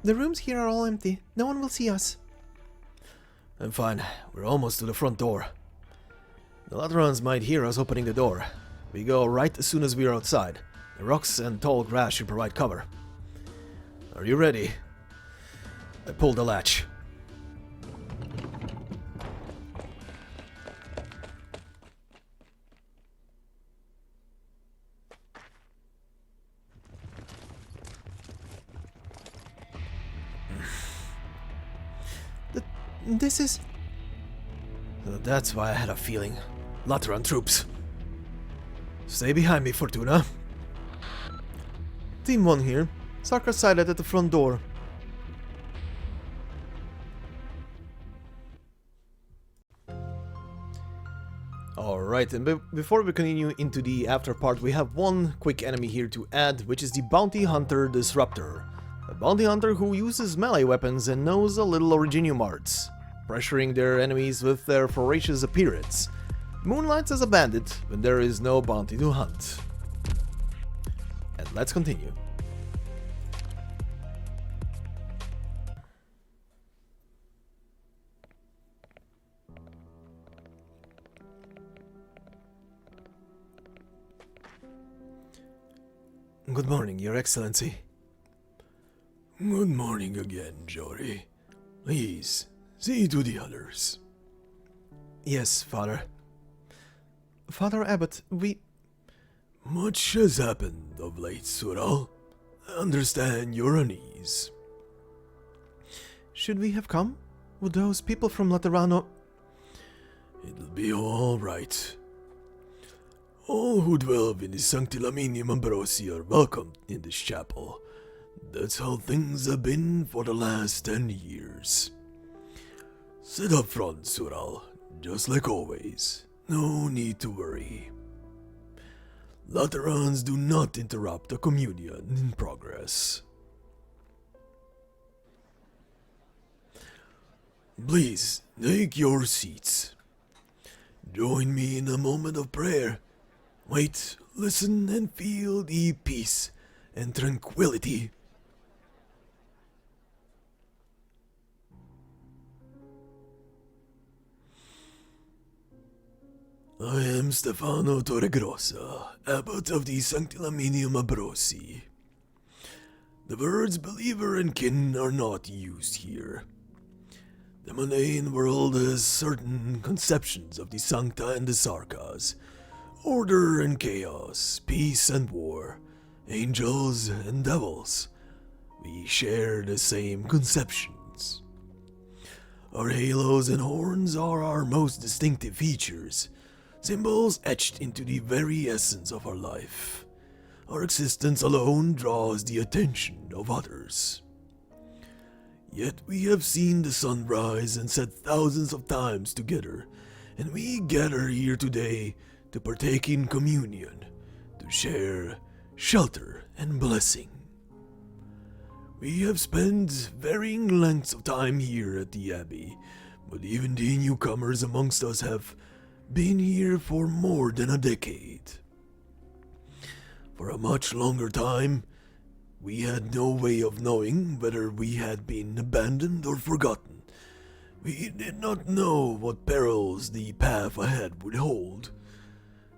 The rooms here are all empty. No one will see us. I'm fine. We're almost to the front door. The Laterans might hear us opening the door. We go right as soon as we're outside. The rocks and tall grass should provide cover. Are you ready? I pulled the latch. This is... That's why I had a feeling. Lateran troops. Stay behind me, Fortuna. Team 1 here. Sarkaz sighted at the front door. Alright, and before we continue into the after part, we have one quick enemy here to add, which is the Bounty Hunter Disruptor. A bounty hunter who uses melee weapons and knows a little Originium arts, pressuring their enemies with their ferocious appearance. Moonlights as a bandit when there is no bounty to hunt. And let's continue. Good morning, Your Excellency. Good morning again, Jory. Please, see to the others. Yes, Father. Father Abbot, we... Much has happened of late, Sural. I understand you're unease. Should we have come? Would those people from Laterano... It'll be all right. All who dwell in the Sanctilaminium Ambrosii are welcome in this chapel. That's how things have been for the last 10 years. Sit up front, Sural, just like always. No need to worry. Laterans do not interrupt the communion in progress. Please, take your seats. Join me in a moment of prayer. Wait, listen, and feel the peace and tranquility. I am Stefano Torregrossa, abbot of the Sanctilaminium Ambrosii. The words believer and kin are not used here. The mundane world has certain conceptions of the Sankta and the Sarkaz, order and chaos, peace and war, angels and devils. We share the same conceptions. Our halos and horns are our most distinctive features, symbols etched into the very essence of our life. Our existence alone draws the attention of others. Yet we have seen the sun rise and set thousands of times together, and we gather here today to partake in communion, to share shelter and blessing. We have spent varying lengths of time here at the abbey, but even the newcomers amongst us have been here for more than a decade. For a much longer time, we had no way of knowing whether we had been abandoned or forgotten. We did not know what perils the path ahead would hold,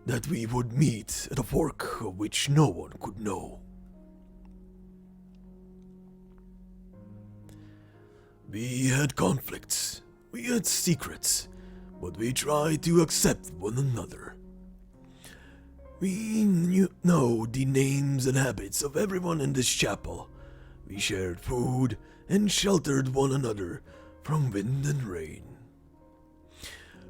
that we would meet at a fork of which no one could know. We had conflicts, we had secrets, but we tried to accept one another. We know the names and habits of everyone in this chapel. We shared food and sheltered one another from wind and rain.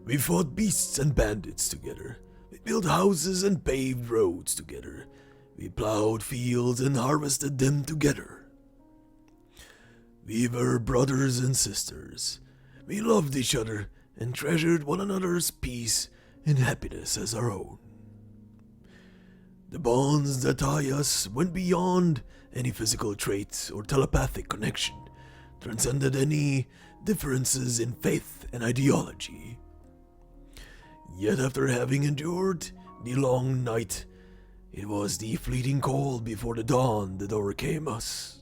We fought beasts and bandits together. We built houses and paved roads together. We plowed fields and harvested them together. We were brothers and sisters. We loved each other and treasured one another's peace and happiness as our own. The bonds that tie us went beyond any physical trait or telepathic connection, transcended any differences in faith and ideology. Yet after having endured the long night, it was the fleeting cold before the dawn that overcame us.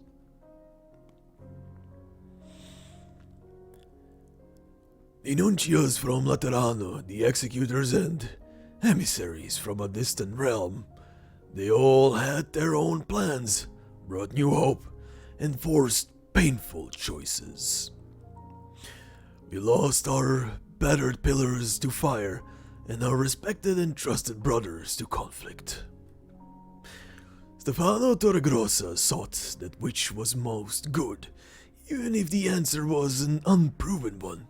The nuncios from Laterano, the executors, and emissaries from a distant realm, they all had their own plans, brought new hope, and forced painful choices. We lost our battered pillars to fire and our respected and trusted brothers to conflict. Stefano Torregrossa sought that which was most good, even if the answer was an unproven one.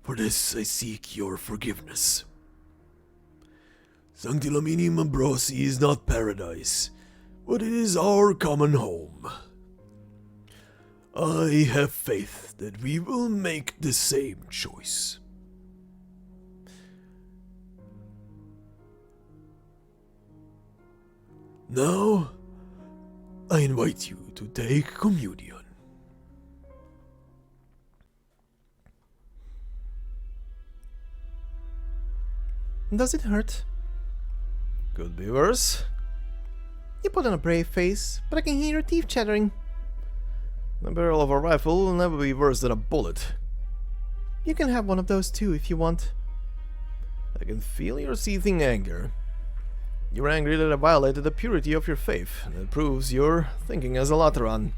For this I seek your forgiveness. Sanctilaminium Ambrosii is not paradise, but it is our common home. I have faith that we will make the same choice. Now, I invite you to take communion. Does it hurt? Could be worse. You put on a brave face, but I can hear your teeth chattering. The barrel of a rifle will never be worse than a bullet. You can have one of those too if you want. I can feel your seething anger. You're angry that I violated the purity of your faith. That proves you're thinking as a Lateran.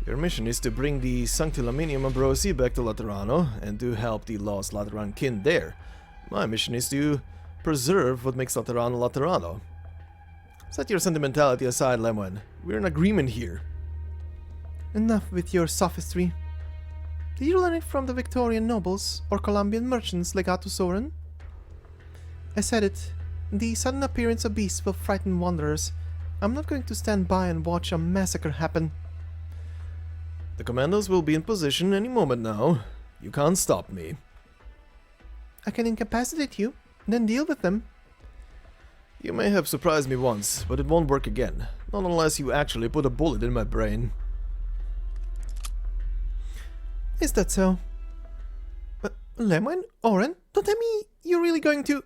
Your mission is to bring the Sanctilaminium Ambrosii back to Laterano and to help the lost Lateran kin there. My mission is to preserve what makes Laterano Laterano. Set your sentimentality aside, Lemuen. We're in agreement here. Enough with your sophistry. Did you learn it from the Victorian nobles or Colombian merchants Legatus Oren? I said it. The sudden appearance of beasts will frighten wanderers. I'm not going to stand by and watch a massacre happen. The commandos will be in position any moment now. You can't stop me. I can incapacitate you, then deal with them. You may have surprised me once, but it won't work again. Not unless you actually put a bullet in my brain. Is that so? Lemuen? Oren? Don't tell me you're really going to...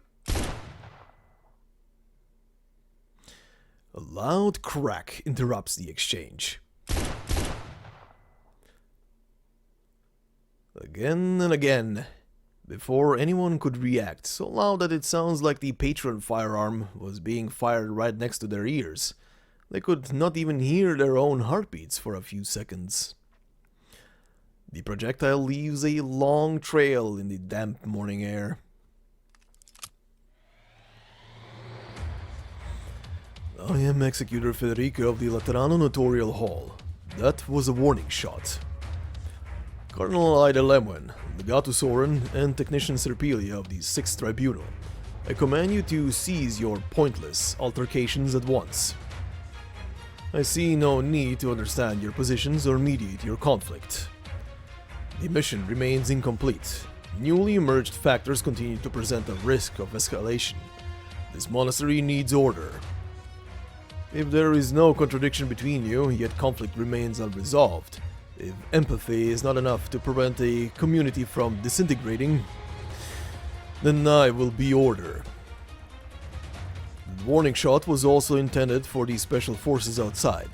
A loud crack interrupts the exchange. Again and again, before anyone could react, so loud that it sounds like the patron firearm was being fired right next to their ears. They could not even hear their own heartbeats for a few seconds. The projectile leaves a long trail in the damp morning air. I am Executor Federico of the Laterano Notarial Hall. That was a warning shot. Cardinal Lemuen, Legatus Oren, and Technician Serpilia of the 6th Tribunal, I command you to cease your pointless altercations at once. I see no need to understand your positions or mediate your conflict. The mission remains incomplete. Newly emerged factors continue to present a risk of escalation. This monastery needs order. If there is no contradiction between you, yet conflict remains unresolved, if empathy is not enough to prevent a community from disintegrating, then I will be order. The warning shot was also intended for the special forces outside.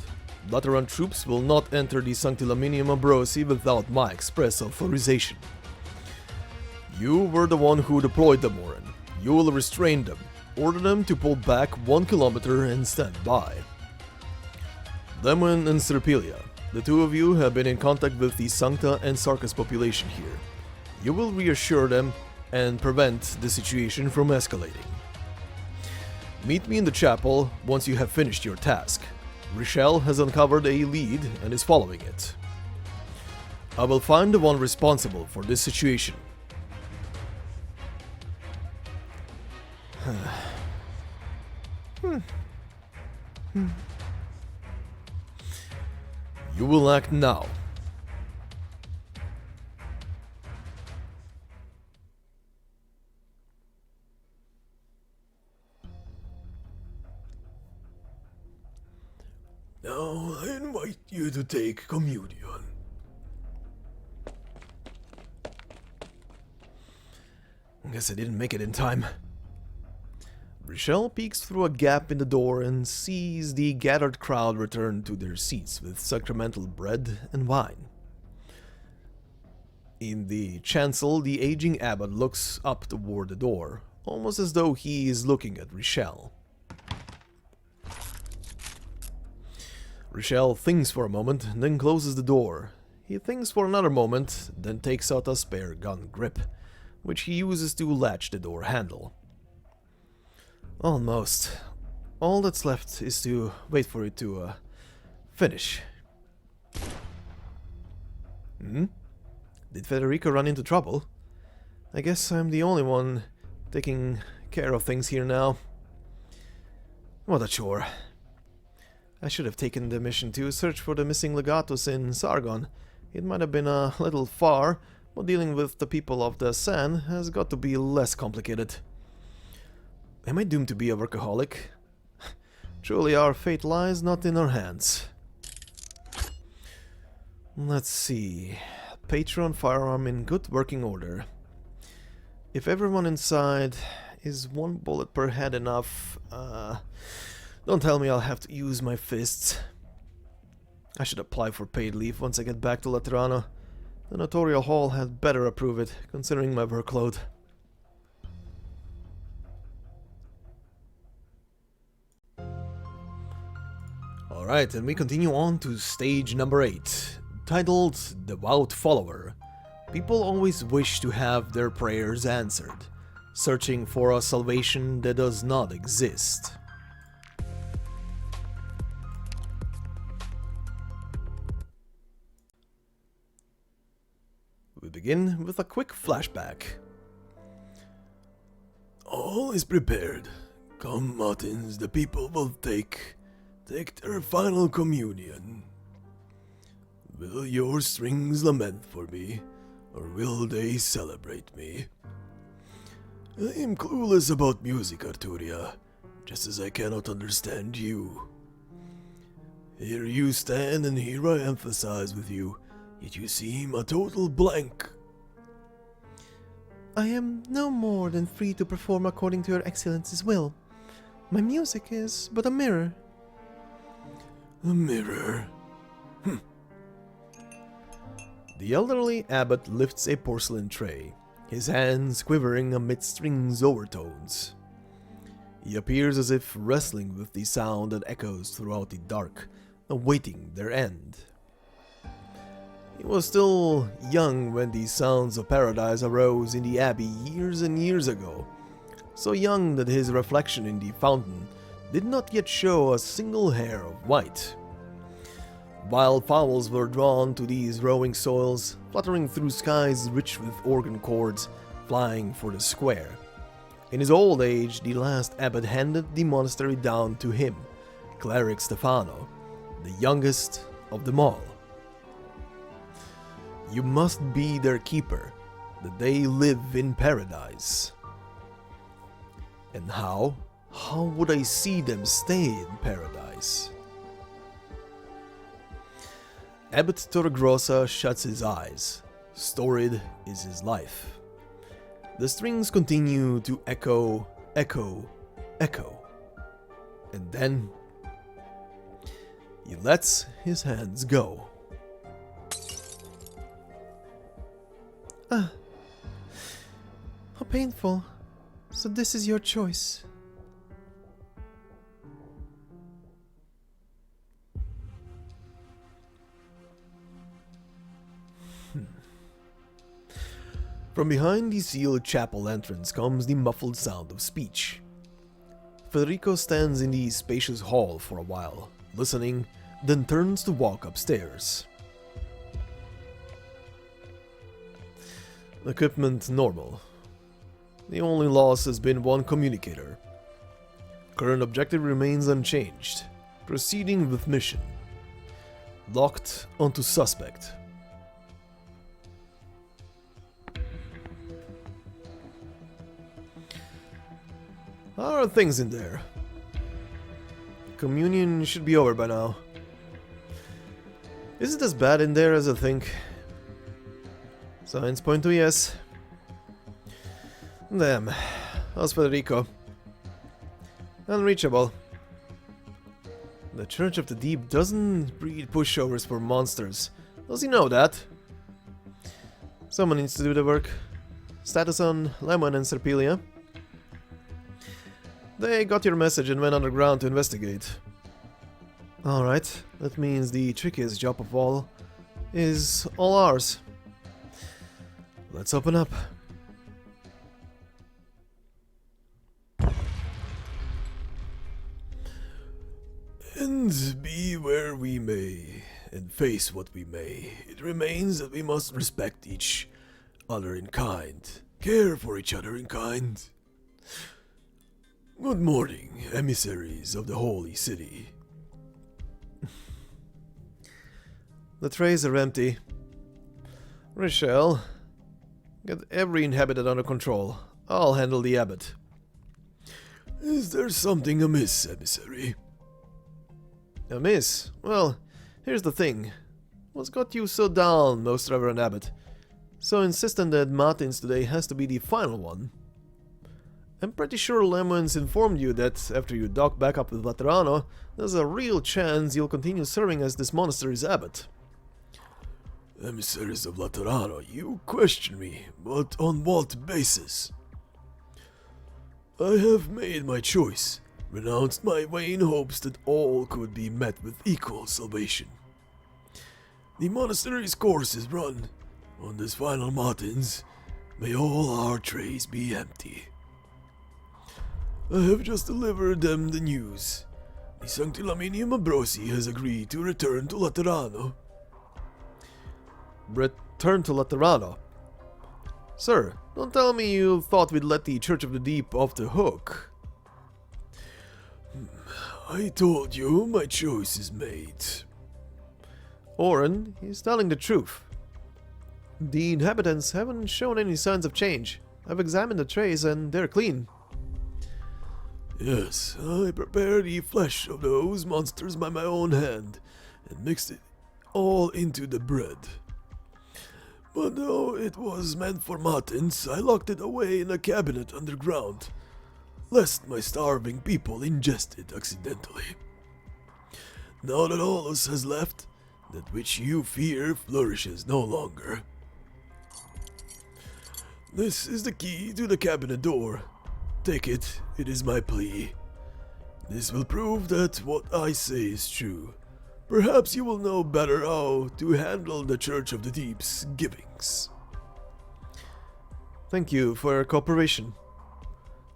Lateran troops will not enter the Sanctilaminium Ambrosii without my express authorization. You were the one who deployed them, Oren. You will restrain them, order them to pull back 1 kilometer and stand by. Lemuen and Serpilia, the two of you have been in contact with the Sankta and Sarkaz population here. You will reassure them and prevent the situation from escalating. Meet me in the chapel once you have finished your task. Richele has uncovered a lead and is following it. I will find the one responsible for this situation. You will act now. Now I invite you to take communion. Guess I didn't make it in time. Richele peeks through a gap in the door and sees the gathered crowd return to their seats with sacramental bread and wine. In the chancel, the aging abbot looks up toward the door, almost as though he is looking at Richele. Richele thinks for a moment, then closes the door. He thinks for another moment, then takes out a spare gun grip, which he uses to latch the door handle. Almost. All that's left is to wait for it to, finish. Did Federico run into trouble? I guess I'm the only one taking care of things here now. What a chore. I should have taken the mission to search for the missing legatus in Sargon. It might have been a little far, but dealing with the people of the San has got to be less complicated. Am I doomed to be a workaholic? Truly, our fate lies not in our hands. Let's see. Patron firearm in good working order. If everyone inside is 1 bullet per head enough, don't tell me I'll have to use my fists. I should apply for paid leave once I get back to Laterano. The Notarial Hall had better approve it, considering my workload. Alright, and we continue on to stage number 8, titled Devout Follower. People always wish to have their prayers answered, searching for a salvation that does not exist. We begin with a quick flashback. All is prepared. Come, Martins, the people will take their final communion. Will your strings lament for me, or will they celebrate me? I am clueless about music, Arturia, just as I cannot understand you. Here you stand, and here I emphasize with you, yet you seem a total blank. I am no more than free to perform according to your Excellency's will. My music is but a mirror. A mirror? The elderly abbot lifts a porcelain tray. his hands quivering amid strings overtones. He appears as if wrestling with the sound that echoes throughout the dark, awaiting their end. He was still young when the sounds of paradise arose in the abbey years and years ago, so young that his reflection in the fountain did not yet show a single hair of white. Wild fowls were drawn to these rowing soils, fluttering through skies rich with organ chords, flying for the square. In his old age, the last abbot handed the monastery down to him, Cleric Stefano, the youngest of them all. You must be their keeper, that they live in paradise. And how? How would I see them stay in paradise? Abbot Torregrossa shuts his eyes. Storied is his life. The strings continue to echo, echo, echo. And then he lets his hands go. Ah, how painful. So this is your choice. From behind the sealed chapel entrance comes the muffled sound of speech. Federico stands in the spacious hall for a while, listening, then turns to walk upstairs. Equipment normal. The only loss has been one communicator. Current objective remains unchanged. Proceeding with mission. Locked onto suspect. How are things in there? Communion should be over by now. Is it as bad in there as I think? Signs point to yes. Damn. How's Federico? Unreachable. The Church of the Deep doesn't breed pushovers for monsters. Does he know that? Someone needs to do the work. Status on Lemuen and Serpilia. They got your message and went underground to investigate. Alright, that means the trickiest job of all is all ours. Let's open up. And be where we may, and face what we may, it remains that we must respect each other in kind, care for each other in kind. Good morning, emissaries of the Holy City. The trays are empty. Richele, get every inhabitant under control. I'll handle the abbot. Is there something amiss, emissary? Amiss? Well, here's the thing. What's got you so down, most reverend abbot? So insistent that Matins today has to be the final one? I'm pretty sure Lemuen's informed you that after you dock back up with Laterano, there's a real chance you'll continue serving as this monastery's abbot. Emissaries of Laterano, you question me, but on what basis? I have made my choice, renounced my vain hopes that all could be met with equal salvation. The monastery's course is run. On this final Matins, may all our trays be empty. I have just delivered them the news. The Sanctilaminium Ambrosii has agreed to return to Laterano. Return to Laterano? Sir, don't tell me you thought we'd let the Church of the Deep off the hook. I told you my choice is made. Oren, he's telling the truth. The inhabitants haven't shown any signs of change. I've examined the trays and they're clean. Yes, I prepared the flesh of those monsters by my own hand, and mixed it all into the bread. But though it was meant for Matins, I locked it away in a cabinet underground, lest my starving people ingest it accidentally. Now that HORTUS has left, that which you fear flourishes no longer. This is the key to the cabinet door. Take it, it is my plea. This will prove that what I say is true. Perhaps you will know better how to handle the Church of the Deep's givings. Thank you for your cooperation.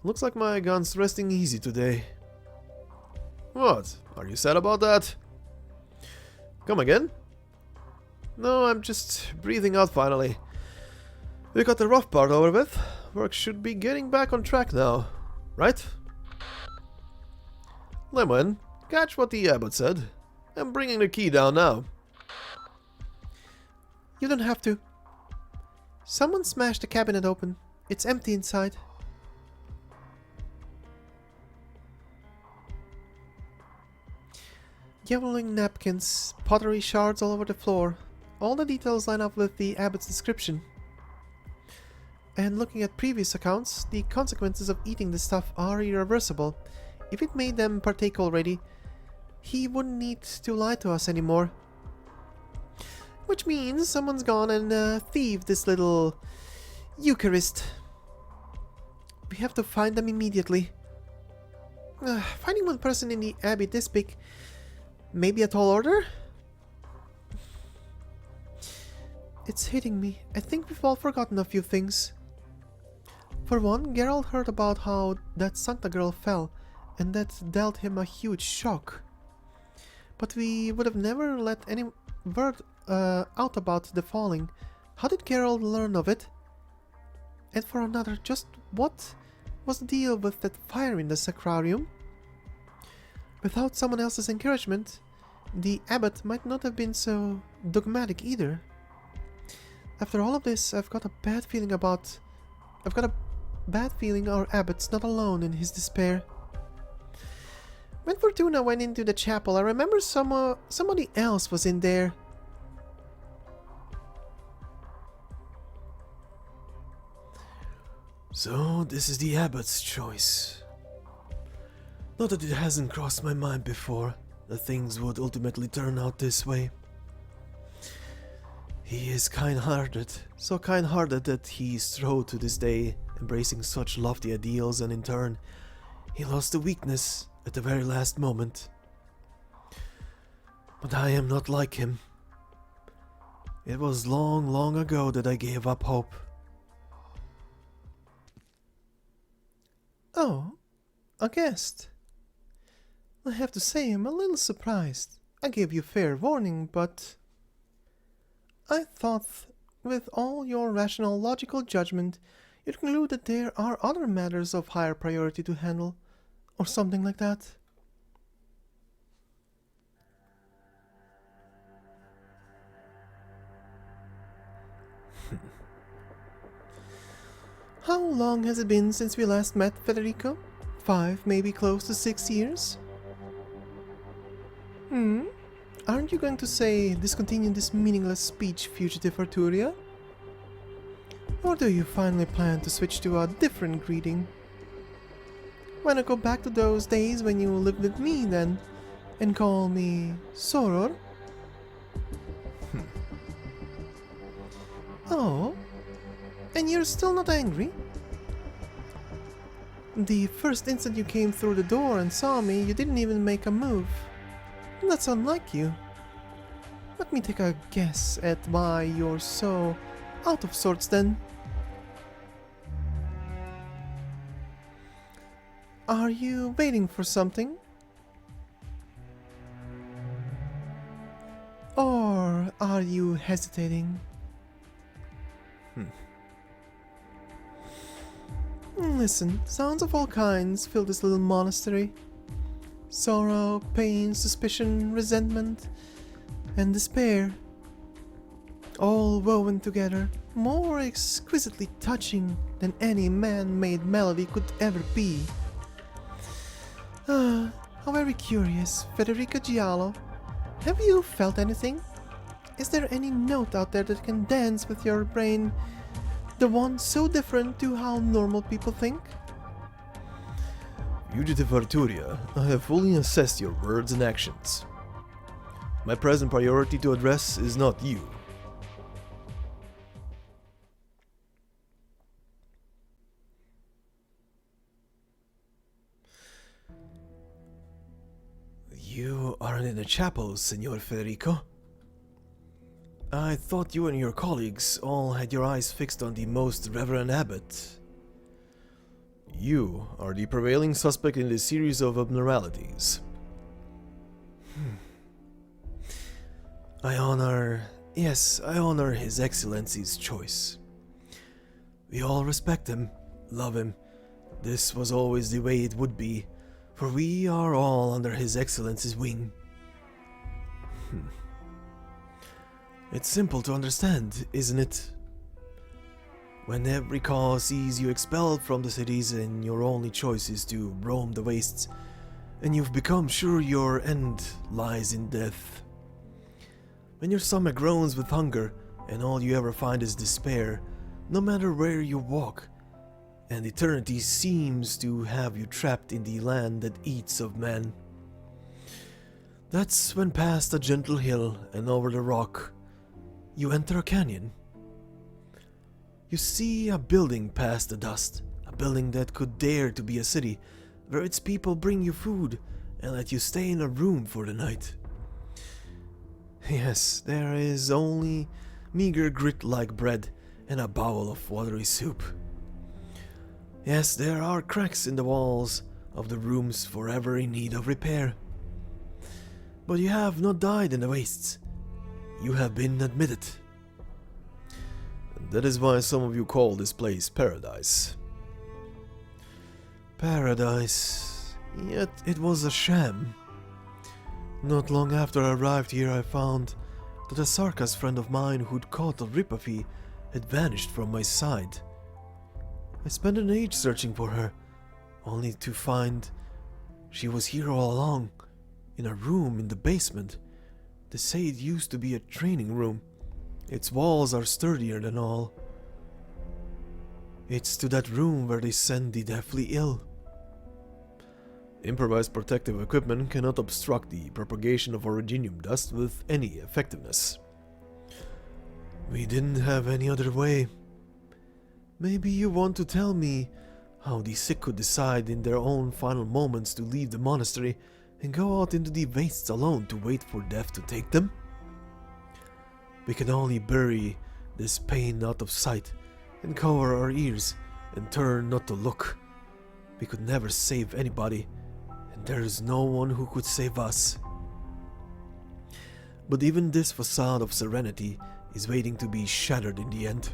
Looks like my gun's resting easy today. What? Are you sad about that? Come again? No, I'm just breathing out finally. We got the rough part over with. Work should be getting back on track now, right? Lemuen, catch what the abbot said. I'm bringing the key down now. You don't have to. Someone smashed the cabinet open. It's empty inside. Yellowing napkins, pottery shards all over the floor. All the details line up with the abbot's description. And looking at previous accounts, the consequences of eating this stuff are irreversible. If it made them partake already, he wouldn't need to lie to us anymore. Which means someone's gone and thieved this little Eucharist. We have to find them immediately. Finding one person in the abbey this big, maybe a tall order? It's hitting me. I think we've all forgotten a few things. For one, Geralt heard about how that Sankta girl fell, and that dealt him a huge shock. But we would have never let any word out about the falling. How did Geralt learn of it? And for another, just what was the deal with that fire in the sacrarium? Without someone else's encouragement, the abbot might not have been so dogmatic either. After all of this, I've got a bad feeling our abbot's not alone in his despair. When Fortuna went into the chapel, I remember somebody else was in there. So, this is the abbot's choice. Not that it hasn't crossed my mind before, that things would ultimately turn out this way. He is kind-hearted, so kind-hearted that he strode to this day, embracing such lofty ideals, and in turn, he lost the weakness at the very last moment. But I am not like him. It was long, long ago that I gave up hope. Oh, a guest. I have to say I'm a little surprised. I gave you fair warning, but I thought with all your rational, logical judgment, you'd conclude that there are other matters of higher priority to handle, or something like that. How long has it been since we last met, Federico? 5, maybe close to 6 years? Aren't you going to say discontinue this meaningless speech, fugitive Arturia? Or do you finally plan to switch to a different greeting? Why not go back to those days when you lived with me then, and call me Soror? Oh, and you're still not angry? The first instant you came through the door and saw me, you didn't even make a move. That's unlike you. Let me take a guess at why you're so out of sorts then. Are you waiting for something? Or are you hesitating? Listen, sounds of all kinds fill this little monastery. Sorrow, pain, suspicion, resentment, and despair. All woven together, more exquisitely touching than any man-made melody could ever be. How very curious, Federico Giallo. Have you felt anything? Is there any note out there that can dance with your brain? The one so different to how normal people think? Fugitive Arturia, I have fully assessed your words and actions. My present priority to address is not you. aren't in the chapel, Signor Federico. I thought you and your colleagues all had your eyes fixed on the most reverend abbot. You are the prevailing suspect in this series of abnormalities. I honor His Excellency's choice. We all respect him, love him. This was always the way it would be, for we are all under His Excellency's wing. It's simple to understand, isn't it? When every cause sees you expelled from the cities and your only choice is to roam the wastes, and you've become sure your end lies in death. When your stomach groans with hunger and all you ever find is despair, no matter where you walk, and eternity seems to have you trapped in the land that eats of men. That's when past a gentle hill and over the rock, you enter a canyon. You see a building past the dust, a building that could dare to be a city, where its people bring you food and let you stay in a room for the night. Yes, there is only meager grit-like bread and a bowl of watery soup. Yes, there are cracks in the walls of the rooms forever in need of repair. But you have not died in the wastes. You have been admitted. And that is why some of you call this place paradise. Paradise. Yet it was a sham. Not long after I arrived here, I found that a Sarkaz friend of mine who'd caught a ripafy had vanished from my side. I spent an age searching for her, only to find she was here all along, in a room in the basement. They say it used to be a training room. Its walls are sturdier than all. It's to that room where they send the deathly ill. Improvised protective equipment cannot obstruct the propagation of originium dust with any effectiveness. We didn't have any other way. Maybe you want to tell me how the sick could decide in their own final moments to leave the monastery and go out into the wastes alone to wait for death to take them? We can only bury this pain out of sight and cover our ears and turn not to look. We could never save anybody, and there is no one who could save us. But even this facade of serenity is waiting to be shattered in the end.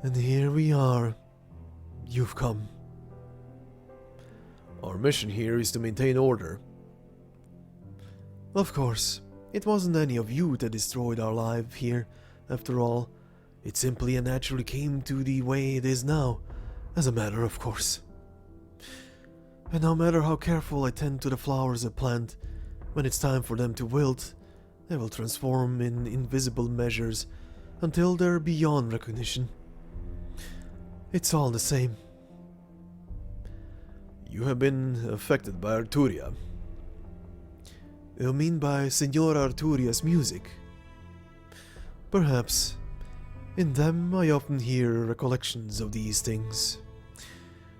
And here we are. You've come. Our mission here is to maintain order. Of course, it wasn't any of you that destroyed our life here, after all. It simply and naturally came to the way it is now, as a matter of course. And no matter how careful I tend to the flowers I plant, when it's time for them to wilt, they will transform in invisible measures until they're beyond recognition. It's all the same. You have been affected by Arturia. You mean by Signor Arturia's music? Perhaps. In them I often hear recollections of these things.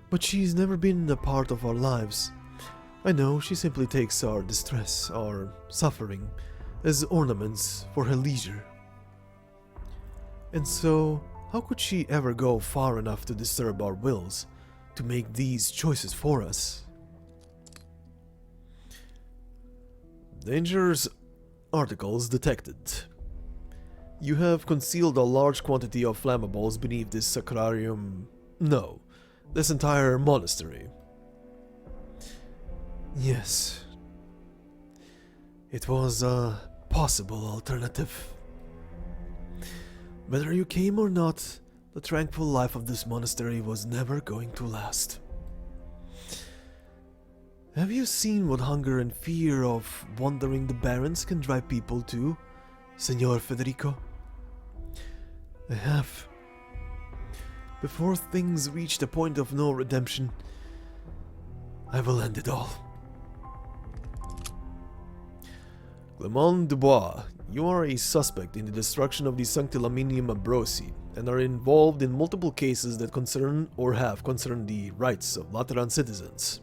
But she's never been a part of our lives. I know she simply takes our distress, our suffering, as ornaments for her leisure. And so, how could she ever go far enough to disturb our wills, to make these choices for us? Dangerous articles detected. You have concealed a large quantity of flammables beneath this sacrarium. No, this entire monastery. Yes. It was a possible alternative. Whether you came or not, the tranquil life of this monastery was never going to last. Have you seen what hunger and fear of wandering the barrens can drive people to, Signor Federico? I have. Before things reach the point of no redemption, I will end it all. Clement Dubois, you are a suspect in the destruction of the Sanctilaminium Ambrosii and are involved in multiple cases that concern or have concerned the rights of Lateran citizens.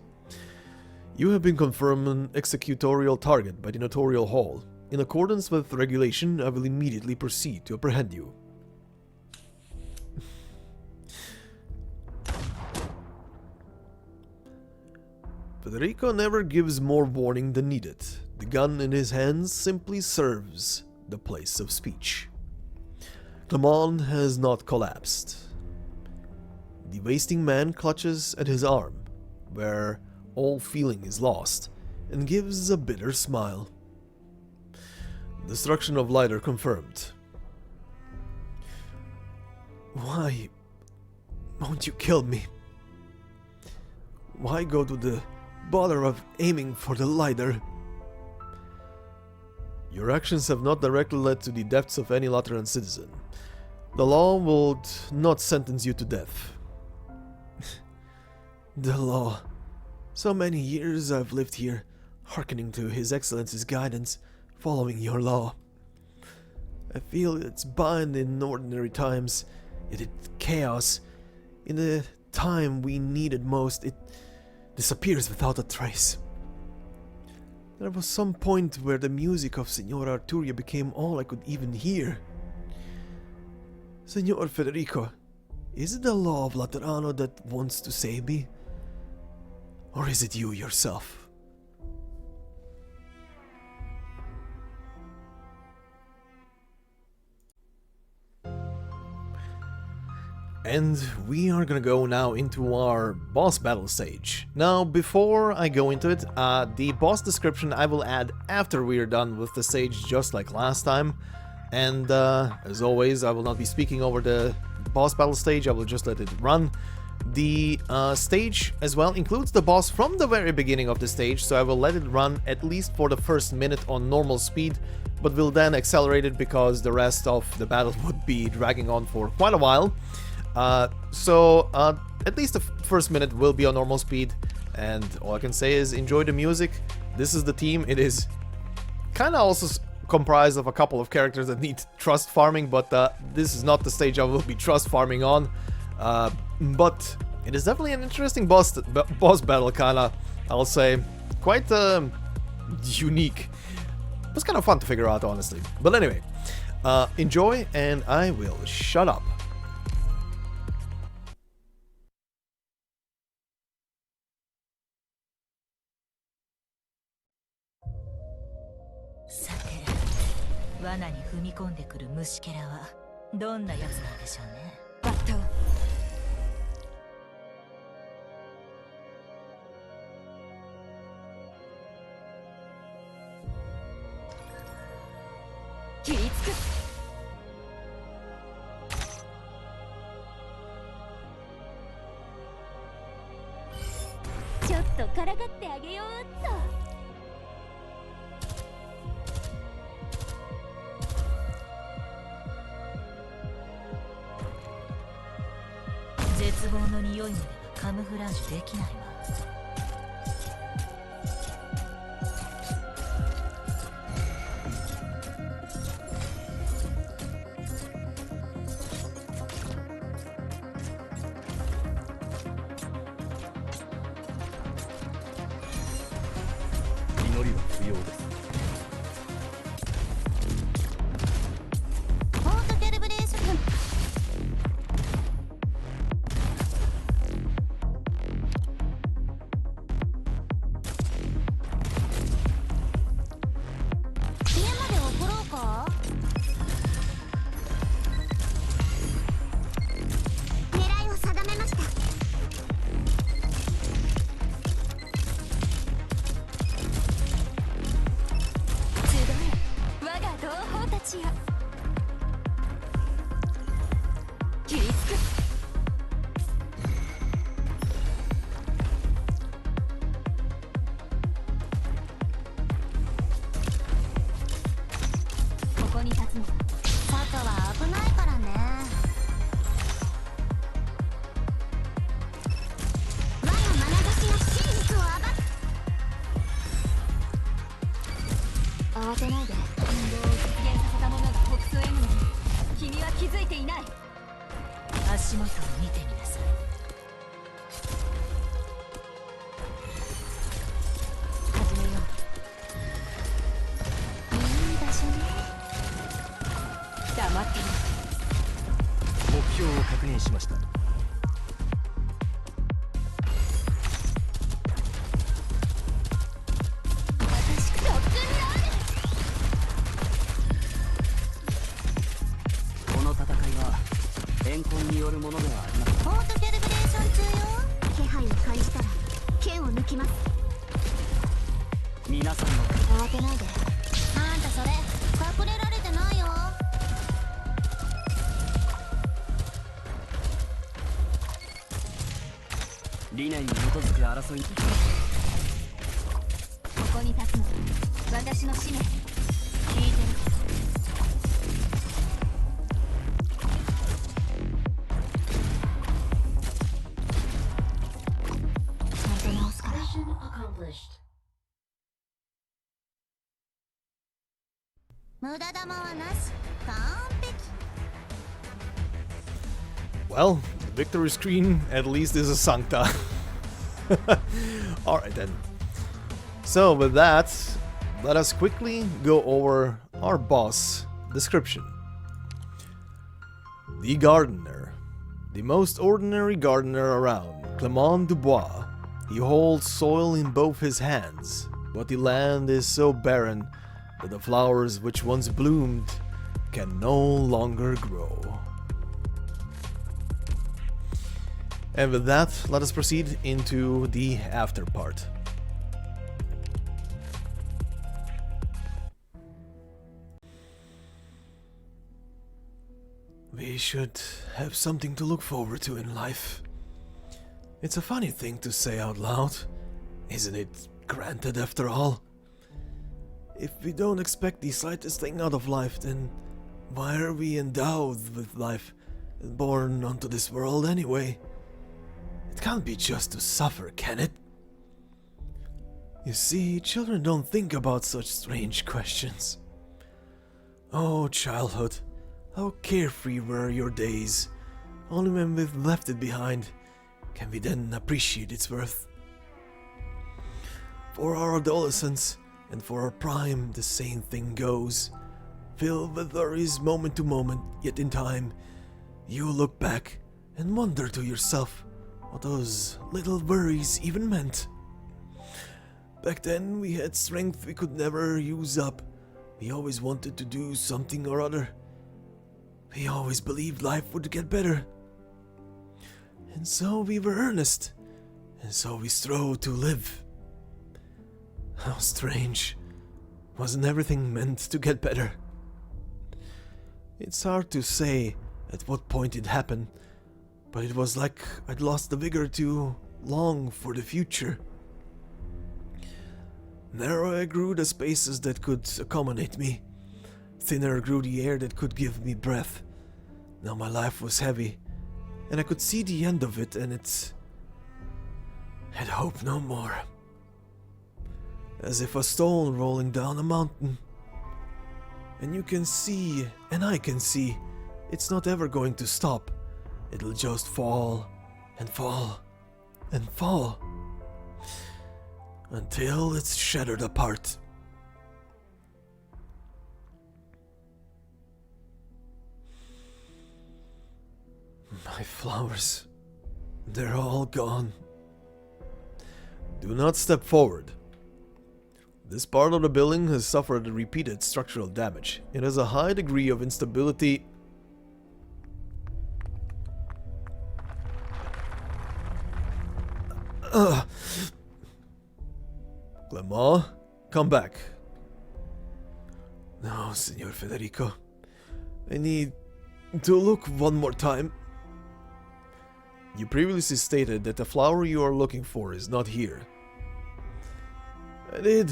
You have been confirmed an executorial target by the Notarial Hall. In accordance with regulation, I will immediately proceed to apprehend you. Federico never gives more warning than needed. The gun in his hands simply serves the place of speech. Clement has not collapsed. The wasting man clutches at his arm, where all feeling is lost, and gives a bitter smile. Destruction of lighter confirmed. Why won't you kill me? Why go to the bother of aiming for the lighter? Your actions have not directly led to the deaths of any Lateran citizen. The law would not sentence you to death. The law. So many years I've lived here, hearkening to His Excellency's guidance, following your law. I feel it's bound in ordinary times, yet it's chaos. In the time we need it most, it disappears without a trace. There was some point where the music of Signora Arturia became all I could even hear. Signor Federico, is it the law of Laterano that wants to save me? Or is it you yourself? And we are gonna go now into our boss battle stage. Now, before I go into it, the boss description I will add after we are done with the stage, just like last time. And as always, I will not be speaking over the boss battle stage, I will just let it run. The stage as well includes the boss from the very beginning of the stage, so I will let it run at least for the first minute on normal speed, but will then accelerate it because the rest of the battle would be dragging on for quite a while. So at least the first minute will be on normal speed, and all I can say is enjoy the music. This is the team. It is kind of also comprised of a couple of characters that need trust farming, but this is not the stage I will be trust farming on. But it is definitely an interesting boss battle, kinda, I'll say. Quite unique. It was kind of fun to figure out, honestly. But anyway, enjoy, and I will shut up. Sate, 罠に踏み込んでくる虫けらはどんなやつなんでしょうね。バット。切りつく。ちょっとからかってあげようっと。絶望の匂いまではカムフラージュできないわ。祈りは不要です。ホートテルブレーション。慌てないで。運動を実現させた者が北総へのに君は気づいていない。足元を見てみなさい。黙っている。目標を確認しました。この戦いは怨恨によるものではありません。オートキャリブレーション中よ。気配を感じたら剣を抜きます。皆さんの慌てないで。あんたそれ隠れられてないよ。理念に基づく争い。ここに立つの私の使命。聞いてる。ちゃんと直すから。無駄玉はなし。完璧。 Well, the victory screen at least is a Sankta. Alright then. So with that, let us quickly go over our boss description. The gardener. The most ordinary gardener around, Clément Dubois. He holds soil in both his hands, but the land is so barren that the flowers which once bloomed can no longer grow. And with that, let us proceed into the after part. We should have something to look forward to in life. It's a funny thing to say out loud, isn't it? Granted, after all. If we don't expect the slightest thing out of life, then why are we endowed with life and born onto this world anyway? It can't be just to suffer, can it? You see, children don't think about such strange questions. Oh, childhood, how carefree were your days. Only when we've left it behind can we then appreciate its worth. For our adolescence and for our prime, the same thing goes. Filled with worries moment to moment, yet in time, you look back and wonder to yourself what those little worries even meant. Back then, we had strength we could never use up. We always wanted to do something or other. We always believed life would get better. And so we were earnest, and so we strove to live. How strange. Wasn't everything meant to get better? It's hard to say at what point it happened, but it was like I'd lost the vigor to long for the future. Narrower grew the spaces that could accommodate me. Thinner grew the air that could give me breath. Now my life was heavy, and I could see the end of it, and it had hope no more. As if a stone rolling down a mountain. And you can see, and I can see, it's not ever going to stop. It'll just fall, and fall, and fall. Until it's shattered apart. My flowers, they're all gone. Do not step forward. This part of the building has suffered repeated structural damage. It has a high degree of instability. Clément, come back. No, Signor Federico. I need to look one more time. You previously stated that the flower you are looking for is not here. I did.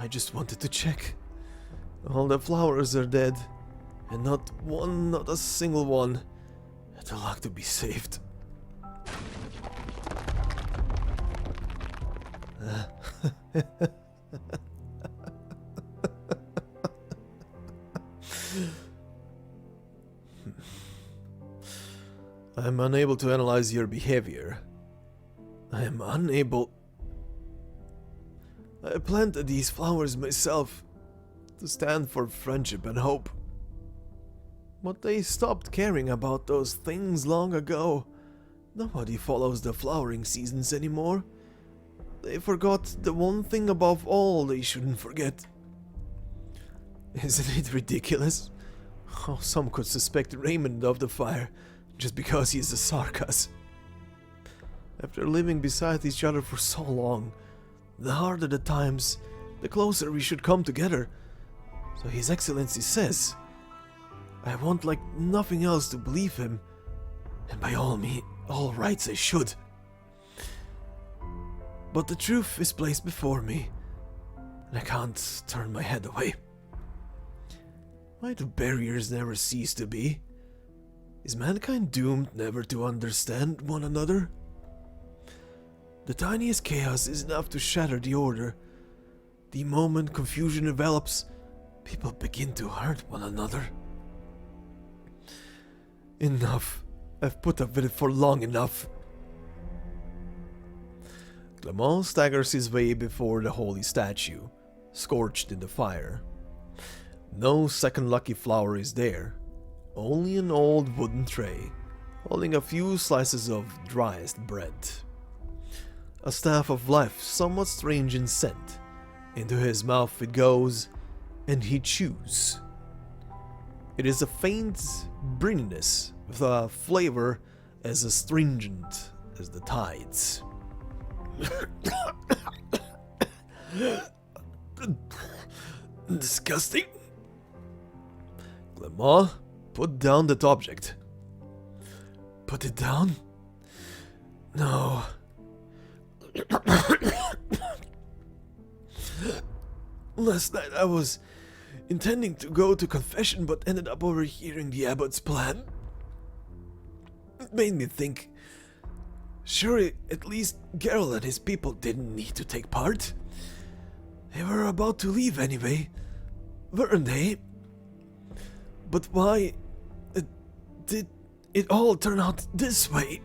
I just wanted to check. All the flowers are dead, and not a single one had the luck to be saved. I'm unable to analyze your behavior. I am unable. I planted these flowers myself to stand for friendship and hope. But they stopped caring about those things long ago. Nobody follows the flowering seasons anymore. They forgot the one thing above all they shouldn't forget. Isn't it ridiculous? How some could suspect Raymond of the fire just because he is a Sarkaz. After living beside each other for so long, the harder the times, the closer we should come together. So His Excellency says, I want like nothing else to believe him, and by all rights I should. But the truth is placed before me, and I can't turn my head away. Why do barriers never cease to be? Is mankind doomed never to understand one another? The tiniest chaos is enough to shatter the order. The moment confusion develops, people begin to hurt one another. Enough. I've put up with it for long enough. Clement staggers his way before the holy statue, scorched in the fire. No second lucky flower is there, only an old wooden tray, holding a few slices of driest bread. A staff of life somewhat strange in scent. Into his mouth it goes, and he chews. It is a faint brininess with a flavor as astringent as the tides. Disgusting. Clement, put down that object. Put it down? No. Last night I was intending to go to confession but ended up overhearing the abbot's plan. It made me think, surely at least Geralt and his people didn't need to take part. They were about to leave anyway, weren't they? But why did it all turn out this way?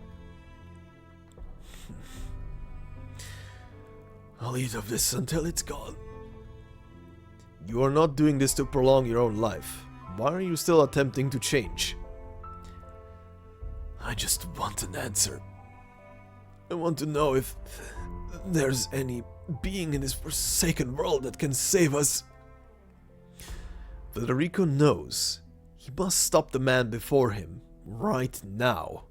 I'll eat of this until it's gone. You are not doing this to prolong your own life. Why are you still attempting to change? I just want an answer. I want to know if there's any being in this forsaken world that can save us. Federico knows he must stop the man before him right now.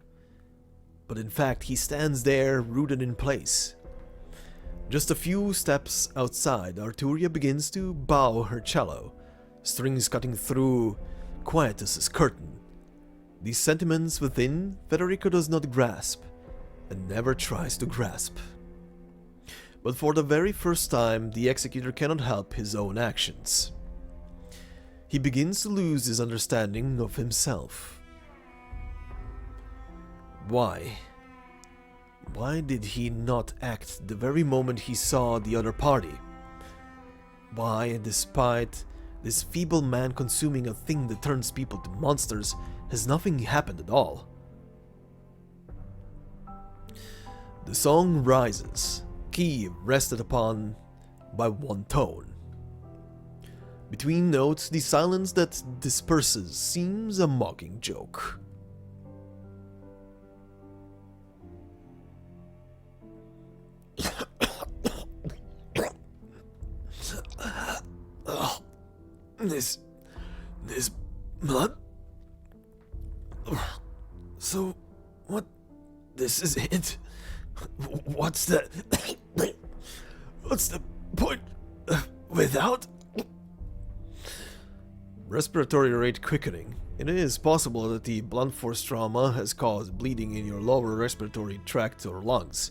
But in fact, he stands there rooted in place. Just a few steps outside, Arturia begins to bow her cello, strings cutting through Quietus's curtain. These sentiments within, Federico does not grasp, and never tries to grasp. But for the very first time, the Executor cannot help his own actions. He begins to lose his understanding of himself. Why? Why did he not act the very moment he saw the other party? Why, despite this feeble man consuming a thing that turns people to monsters, has nothing happened at all? The song rises, key rested upon by one tone. Between notes, the silence that disperses seems a mocking joke. This blood? So, what? This is it? What's the point without? Respiratory rate quickening. It is possible that the blunt force trauma has caused bleeding in your lower respiratory tract or lungs.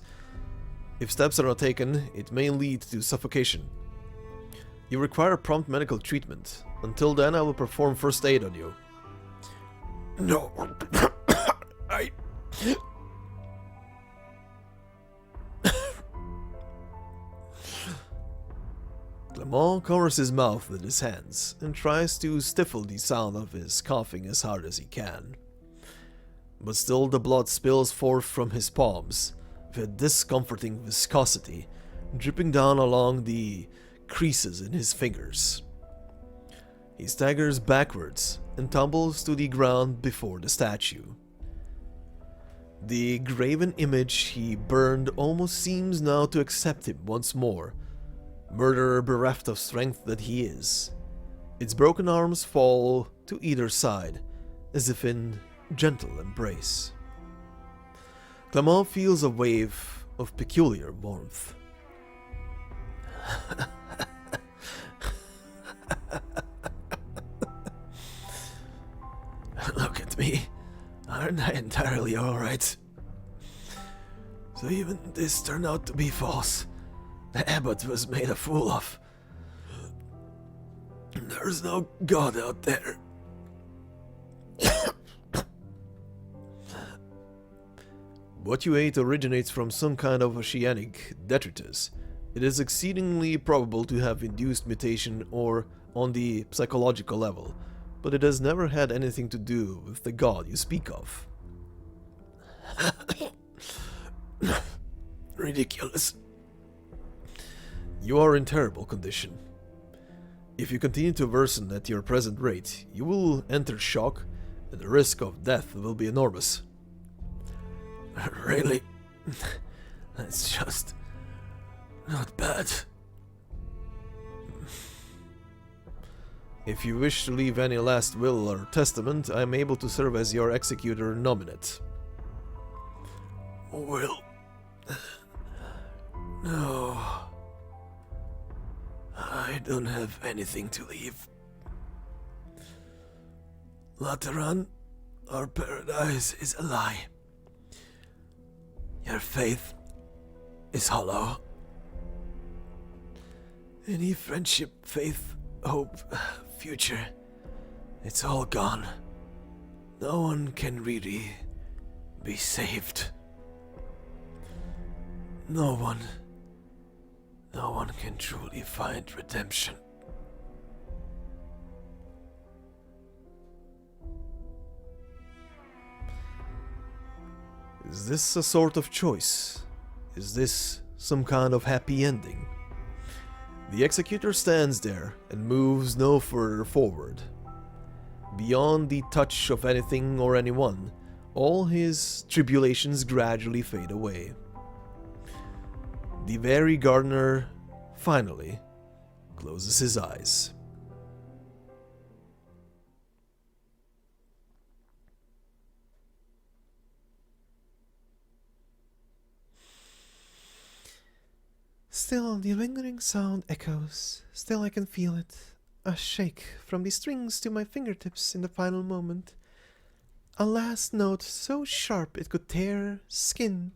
If steps are not taken, it may lead to suffocation. You require prompt medical treatment. Until then, I will perform first aid on you. No. Clement covers his mouth with his hands and tries to stifle the sound of his coughing as hard as he can. But still the blood spills forth from his palms with a discomforting viscosity, dripping down along the creases in his fingers. He staggers backwards and tumbles to the ground before the statue. The graven image he burned almost seems now to accept him once more, murderer bereft of strength that he is. Its broken arms fall to either side, as if in gentle embrace. Clement feels a wave of peculiar warmth. Look at me. Aren't I entirely alright? So even this turned out to be false. The abbot was made a fool of. There's no god out there. What you ate originates from some kind of oceanic detritus. It is exceedingly probable to have induced mutation or on the psychological level, but it has never had anything to do with the god you speak of. Ridiculous. You are in terrible condition. If you continue to worsen at your present rate, you will enter shock, and the risk of death will be enormous. Really? That's just not bad. If you wish to leave any last will or testament, I am able to serve as your executor nominate. Will? No. I don't have anything to leave. Lateran, our paradise is a lie. Your faith is hollow. Any friendship, faith, hope, future, it's all gone. No one can really be saved. No one can truly find redemption. Is this a sort of choice? Is this some kind of happy ending? The executor stands there and moves no further forward. Beyond the touch of anything or anyone, all his tribulations gradually fade away. The very gardener finally closes his eyes. Still, the lingering sound echoes. Still I can feel it. A shake from the strings to my fingertips in the final moment. A last note so sharp it could tear skin.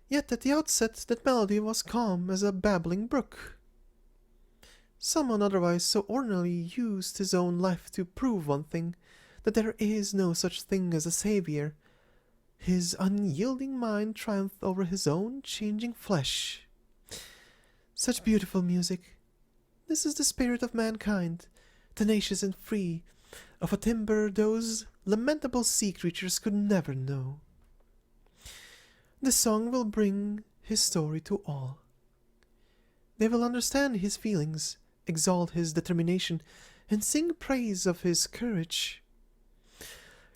Yet at the outset that melody was calm as a babbling brook. Someone otherwise so ordinarily used his own life to prove one thing, that there is no such thing as a savior. His unyielding mind triumphed over his own changing flesh. Such beautiful music. This is the spirit of mankind, tenacious and free, of a timber those lamentable sea creatures could never know. The song will bring his story to all. They will understand his feelings, exalt his determination, and sing praise of his courage.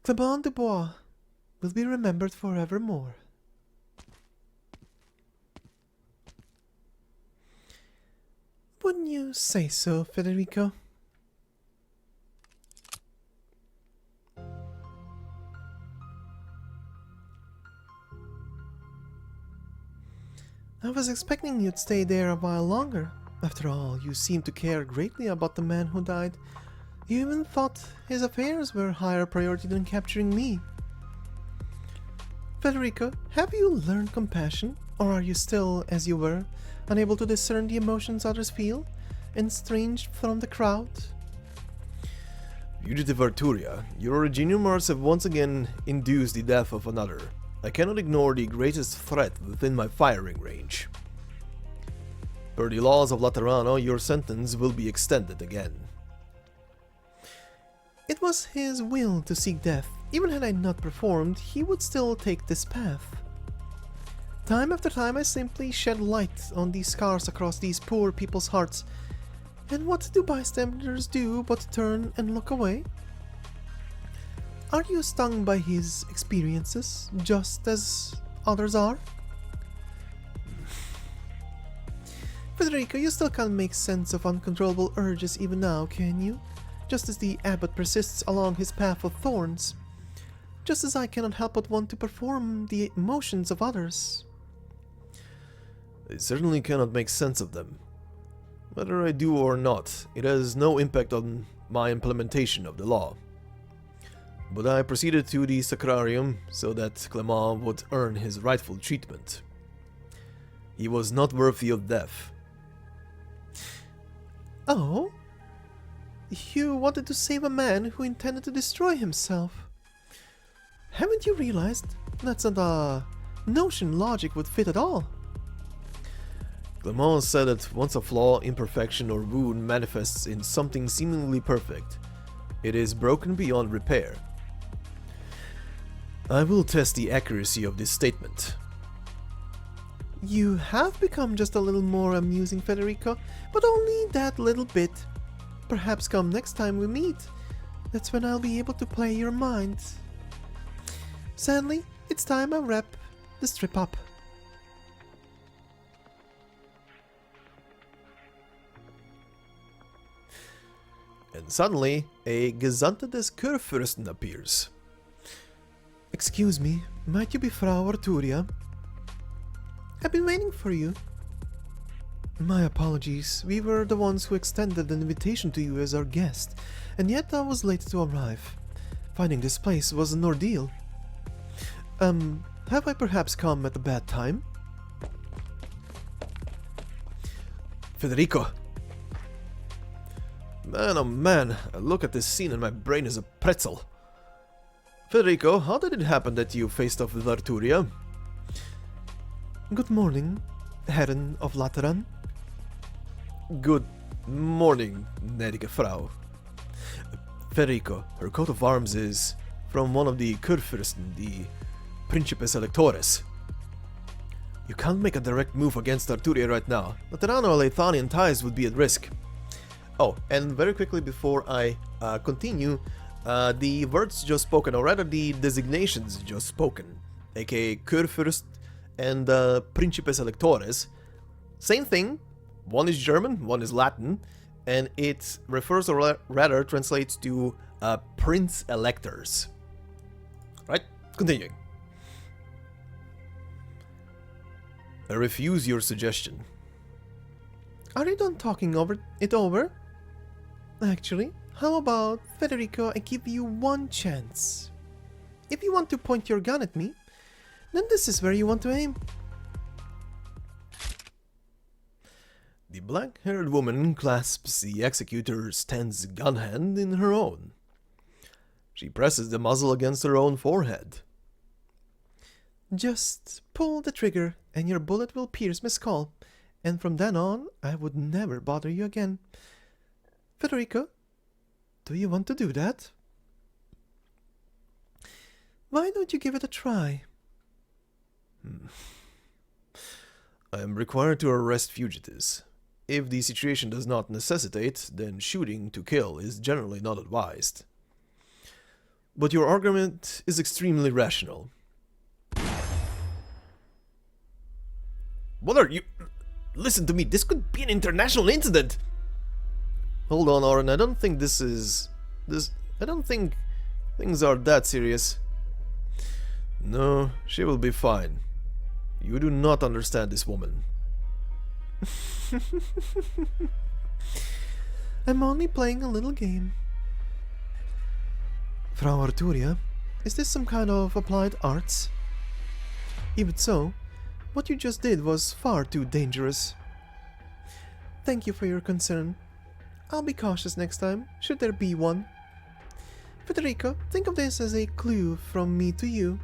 Clement de Bois will be remembered forevermore. Wouldn't you say so, Federico? I was expecting you'd stay there a while longer. After all, you seem to care greatly about the man who died. You even thought his affairs were higher priority than capturing me. Federico, have you learned compassion? Or are you still, as you were, unable to discern the emotions others feel, estranged from the crowd? Fugitive Arturia, your Originiumars have once again induced the death of another. I cannot ignore the greatest threat within my firing range. Per the laws of Laterano, your sentence will be extended again. It was his will to seek death. Even had I not performed, he would still take this path. Time after time I simply shed light on these scars across these poor people's hearts, And what do bystanders do but turn and look away? Are you stung by his experiences, just as others are? Federico, you still can't make sense of uncontrollable urges even now, can you? Just as the abbot persists along his path of thorns. Just as I cannot help but want to perform the emotions of others. I certainly cannot make sense of them. Whether I do or not, it has no impact on my implementation of the law. But I proceeded to the sacrarium so that Clement would earn his rightful treatment. He was not worthy of death. Oh? You wanted to save a man who intended to destroy himself. Haven't you realized that's not a notion logic would fit at all? Clement said that once a flaw, imperfection, or wound manifests in something seemingly perfect, it is broken beyond repair. I will test the accuracy of this statement. You have become just a little more amusing, Federico, but only that little bit. Perhaps come next time we meet. That's when I'll be able to play your mind. Sadly, it's time I wrap the strip up. And suddenly, a Gesandte des Kurfürsten appears. Excuse me, might you be Frau Arturia? I've been waiting for you. My apologies, we were the ones who extended an invitation to you as our guest, and yet I was late to arrive. Finding this place was an ordeal. Have I perhaps come at a bad time? Federico! Man, oh man, I look at this scene and my brain is a pretzel. Federico, how did it happen that you faced off with Arturia? Good morning, Herren of Lateran. Good morning, gnädige Frau. Federico, her coat of arms is from one of the Kurfürsten, the Principes Electores. You can't make a direct move against Arturia right now. Laterano or Lathanian ties would be at risk. Oh, and very quickly before I continue, the words just spoken, or rather the designations just spoken, aka Kurfürst and Principes Electores, same thing. One is German, one is Latin, and it refers, or rather translates to Prince Electors. Right? Continuing. I refuse your suggestion. Are you done talking it over? Actually, how about, Federico, I give you one chance. If you want to point your gun at me, then this is where you want to aim. The black-haired woman clasps the Executor's tense gun hand in her own. She presses the muzzle against her own forehead. Just pull the trigger and your bullet will pierce my skull, and from then on I would never bother you again. Federico, do you want to do that? Why don't you give it a try? I am required to arrest fugitives. If the situation does not necessitate, then shooting to kill is generally not advised. But your argument is extremely rational. What are you... Listen to me, this could be an international incident! Hold on, Oren, I don't think I don't think things are that serious. No, she will be fine. You do not understand this woman. I'm only playing a little game. Frau Arturia, is this some kind of applied arts? Even so, what you just did was far too dangerous. Thank you for your concern. I'll be cautious next time, should there be one. Federico, think of this as a clue from me to you.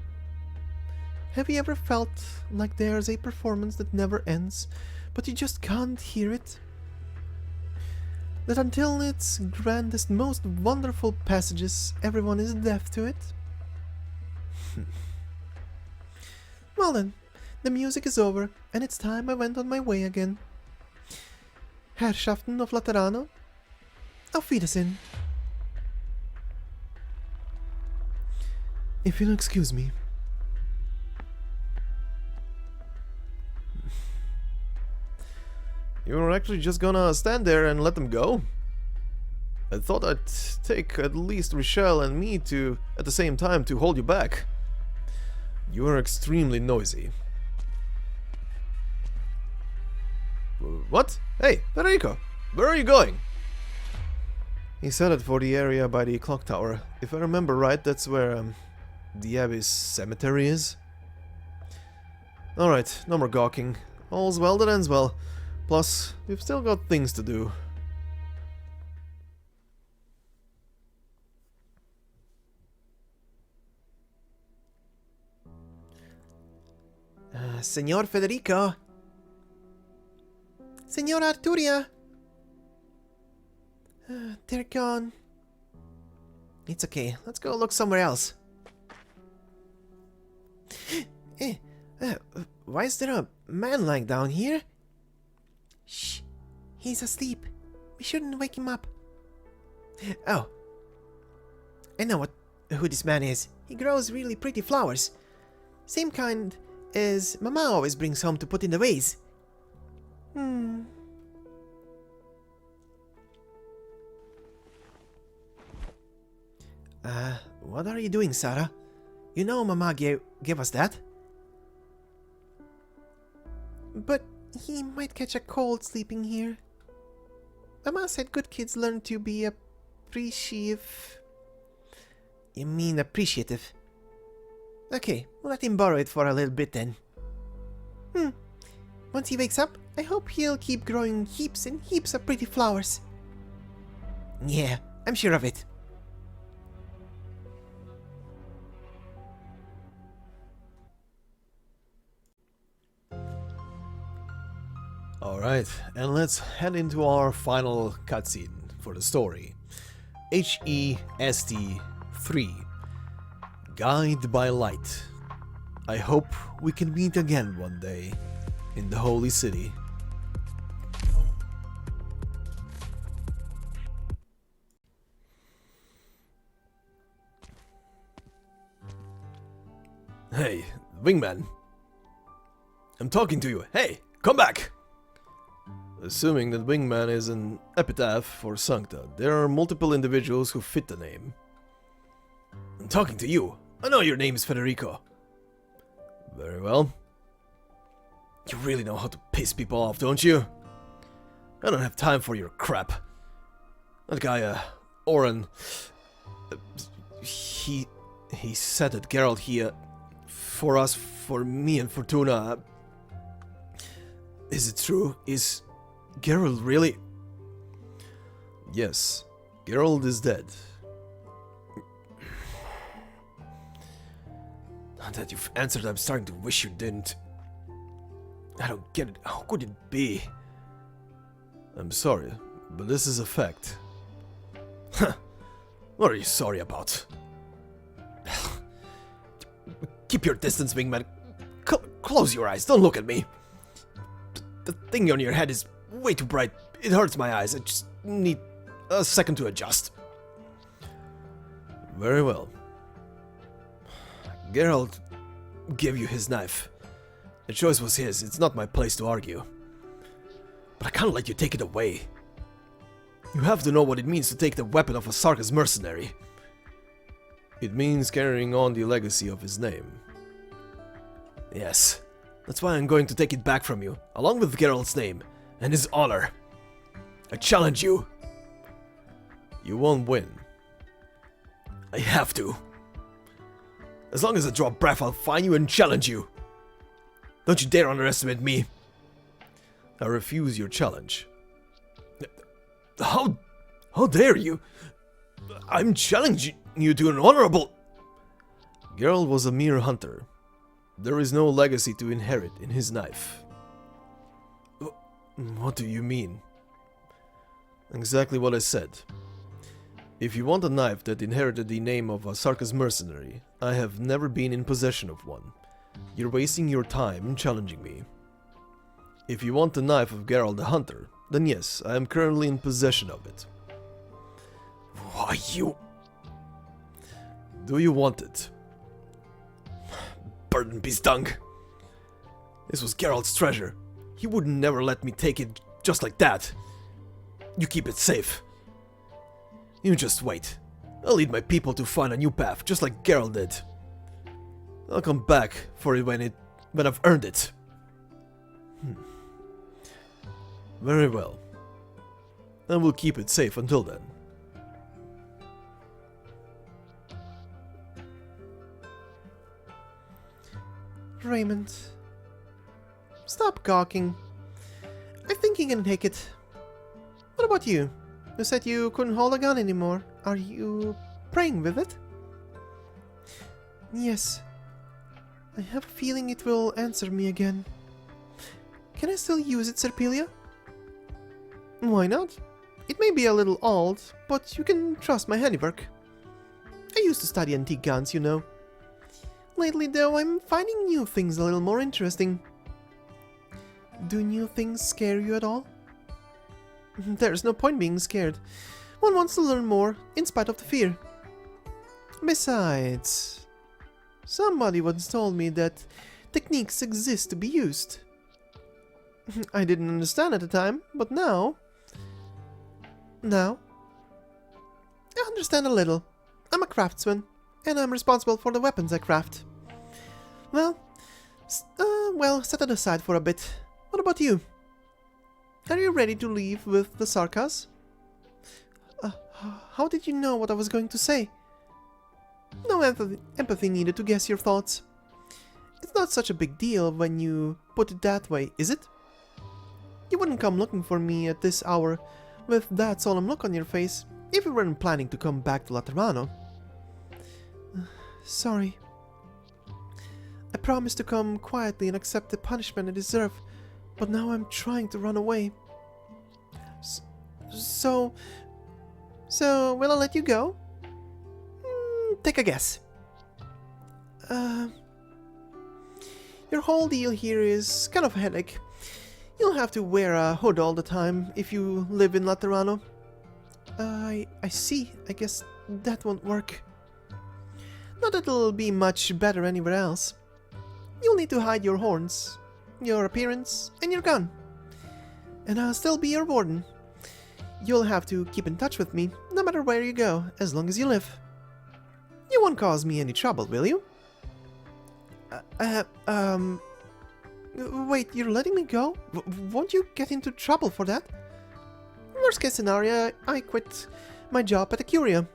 Have you ever felt like there's a performance that never ends, but you just can't hear it? That until its grandest, most wonderful passages, everyone is deaf to it? Well then, the music is over, and it's time I went on my way again. Herrschaften of Laterano, Auf Wiedersehen. If you'll excuse me. You were actually just gonna stand there and let them go? I thought I'd take at least Richele and me to, at the same time, to hold you back. You are extremely noisy. What? Hey, Federico, where are you going? He's headed for the area by the clock tower. If I remember right, that's where the abbey's cemetery is. Alright, no more gawking. All's well that ends well. Plus, we've still got things to do. Senor Federico. Senor Arturia. They're gone. It's okay. Let's go look somewhere else. Why is there a man lying down here? Shh. He's asleep. We shouldn't wake him up. Oh. I know who this man is. He grows really pretty flowers. Same kind as Mama always brings home to put in the vase. What are you doing, Sarah? You know Mama gave us that. But he might catch a cold sleeping here. Mama said good kids learn to be appreciative. You mean appreciative? Okay, we'll let him borrow it for a little bit then. Once he wakes up, I hope he'll keep growing heaps and heaps of pretty flowers. Yeah, I'm sure of it. Alright, and let's head into our final cutscene for the story. HEST 3. Guide by Light. I hope we can meet again one day in the Holy City. Hey, Wingman. I'm talking to you. Hey, come back! Assuming that Wingman is an epitaph for Sankta, there are multiple individuals who fit the name. I'm talking to you. I know your name is Federico. Very well. You really know how to piss people off, don't you? I don't have time for your crap. That guy, Oren... He said that Geralt here... For me and Fortuna... Is it true? Is Geralt really... Yes, Geralt is dead. Now that you've answered, I'm starting to wish you didn't. I don't get it. How could it be? I'm sorry, but this is a fact. What are you sorry about? Keep your distance, Wingman. Close your eyes, don't look at me. The thing on your head is way too bright. It hurts my eyes. I just need a second to adjust. Very well. Geralt gave you his knife. The choice was his. It's not my place to argue. But I can't let you take it away. You have to know what it means to take the weapon of a Sarkaz mercenary. It means carrying on the legacy of his name. Yes. That's why I'm going to take it back from you, along with Geralt's name and his honor. I challenge you. You won't win. I have to. As long as I draw breath, I'll find you and challenge you. Don't you dare underestimate me. I refuse your challenge. How dare you? I'm challenging you to an honorable... Geralt was a mere hunter. There is no legacy to inherit in his knife. What do you mean? Exactly what I said. If you want a knife that inherited the name of a Sarkaz mercenary, I have never been in possession of one. You're wasting your time challenging me. If you want the knife of Geralt the Hunter, then yes, I am currently in possession of it. Why, you... Do you want it? Burden be stung. This was Geralt's treasure. He would never let me take it just like that. You keep it safe. You just wait. I'll lead my people to find a new path, just like Geralt did. I'll come back for it when I've earned it. Very well. And we'll keep it safe until then. Raymond, stop gawking. I think you can take it. What about you? You said you couldn't hold a gun anymore. Are you praying with it? Yes. I have a feeling it will answer me again. Can I still use it, Serpilia? Why not? It may be a little old, but you can trust my handiwork. I used to study antique guns, you know. Lately, though, I'm finding new things a little more interesting. Do new things scare you at all? There's no point being scared. One wants to learn more, in spite of the fear. Besides, somebody once told me that techniques exist to be used. I didn't understand at the time, but now... I understand a little. I'm a craftsman, and I'm responsible for the weapons I craft. Well, set it aside for a bit. What about you? Are you ready to leave with the Sarkaz? How did you know what I was going to say? No empathy needed to guess your thoughts. It's not such a big deal when you put it that way, is it? You wouldn't come looking for me at this hour with that solemn look on your face if you weren't planning to come back to Laterano. Sorry. I promised to come quietly and accept the punishment I deserve, but now I'm trying to run away. So will I let you go? Take a guess. Your whole deal here is kind of a headache. You'll have to wear a hood all the time if you live in Laterano. I see. I guess that won't work. Not that it'll be much better anywhere else. You'll need to hide your horns, your appearance, and your gun. And I'll still be your warden. You'll have to keep in touch with me, no matter where you go, as long as you live. You won't cause me any trouble, will you? Wait, you're letting me go? Won't you get into trouble for that? Worst case scenario, I quit my job at Arturia.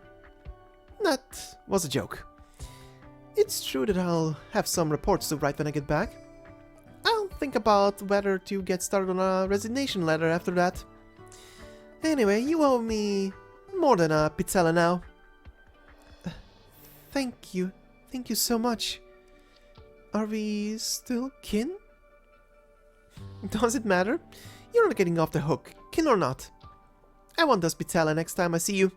That was a joke. It's true that I'll have some reports to write when I get back. I'll think about whether to get started on a resignation letter after that. Anyway, you owe me more than a pizzella now. Thank you. Thank you so much. Are we still kin? Does it matter? You're not getting off the hook, kin or not. I want those pizzella next time I see you.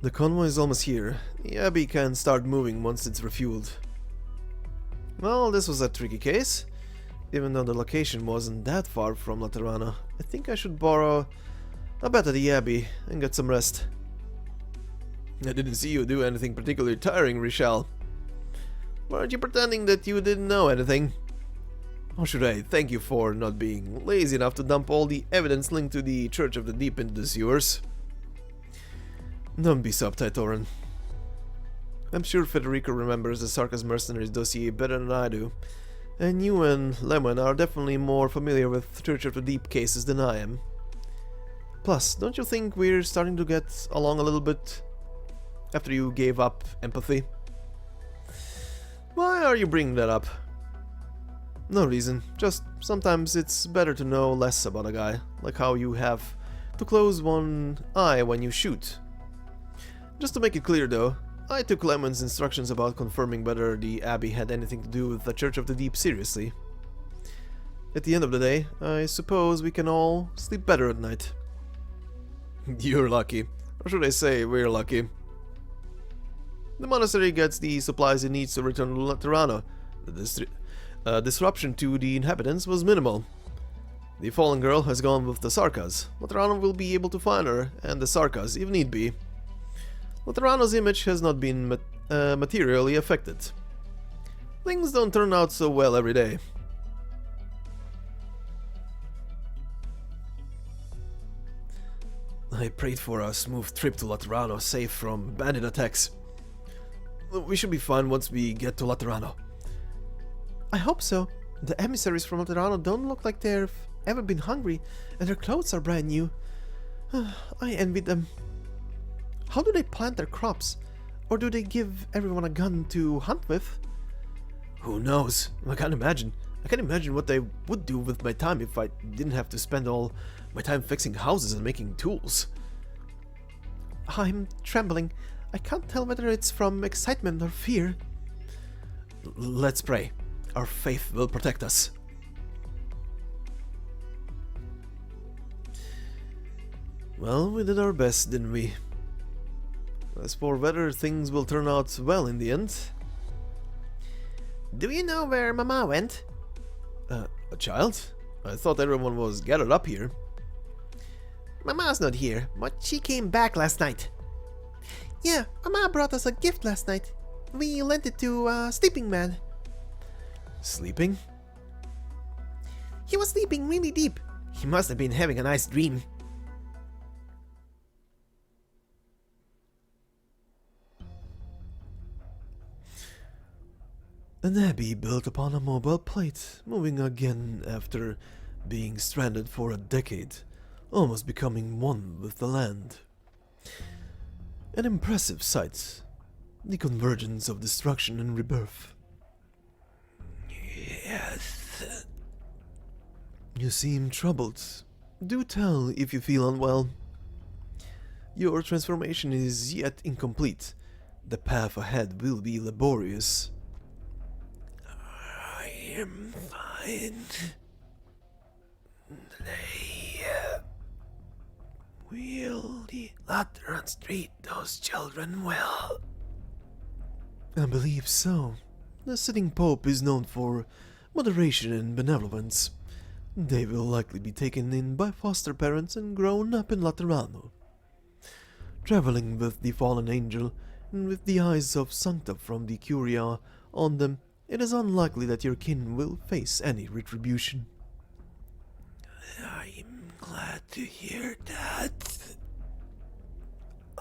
The convoy is almost here. The abbey can start moving once it's refueled. Well, this was a tricky case. Even though the location wasn't that far from Laterano, I think I should borrow a bed at the abbey and get some rest. I didn't see you do anything particularly tiring, Richele. Weren't you pretending that you didn't know anything? Or should I thank you for not being lazy enough to dump all the evidence linked to the Church of the Deep into the sewers? Don't be so uptight, Oren. I'm sure Federico remembers the Sarkaz mercenaries dossier better than I do, and you and Lemuen are definitely more familiar with Church of the Deep cases than I am. Plus, don't you think we're starting to get along a little bit after you gave up empathy? Why are you bringing that up? No reason, just sometimes it's better to know less about a guy, like how you have to close one eye when you shoot. Just to make it clear though, I took Lemon's instructions about confirming whether the abbey had anything to do with the Church of the Deep seriously. At the end of the day, I suppose we can all sleep better at night. You're lucky. Or should I say, we're lucky. The monastery gets the supplies it needs to return to Laterano. Disruption to the inhabitants was minimal. The fallen girl has gone with the Sarkaz. Laterano will be able to find her, and the Sarkaz, if need be. Laterano's image has not been materially affected. Things don't turn out so well every day. I prayed for a smooth trip to Laterano, safe from bandit attacks. We should be fine once we get to Laterano. I hope so. The emissaries from Laterano don't look like they've ever been hungry, and their clothes are brand new. I envy them. How do they plant their crops? Or do they give everyone a gun to hunt with? Who knows? I can't imagine. I can't imagine what they would do with my time if I didn't have to spend all my time fixing houses and making tools. I'm trembling. I can't tell whether it's from excitement or fear. Let's pray. Our faith will protect us. Well, we did our best, didn't we? As for whether things will turn out well in the end... Do you know where Mama went? A child? I thought everyone was gathered up here. Mama's not here, but she came back last night. Yeah, Mama brought us a gift last night. We lent it to a sleeping man. Sleeping? He was sleeping really deep. He must have been having a nice dream. An abbey built upon a mobile plate, moving again after being stranded for a decade, almost becoming one with the land. An impressive sight, the convergence of destruction and rebirth. Yes. You seem troubled. Do tell if you feel unwell. Your transformation is yet incomplete. The path ahead will be laborious. I am fine. Will the Laterans treat those children well? I believe so. The sitting pope is known for moderation and benevolence. They will likely be taken in by foster parents and grown up in Laterano. Traveling with the fallen angel and with the eyes of Sankta from the Curia on them, it is unlikely that your kin will face any retribution. I'm glad to hear that.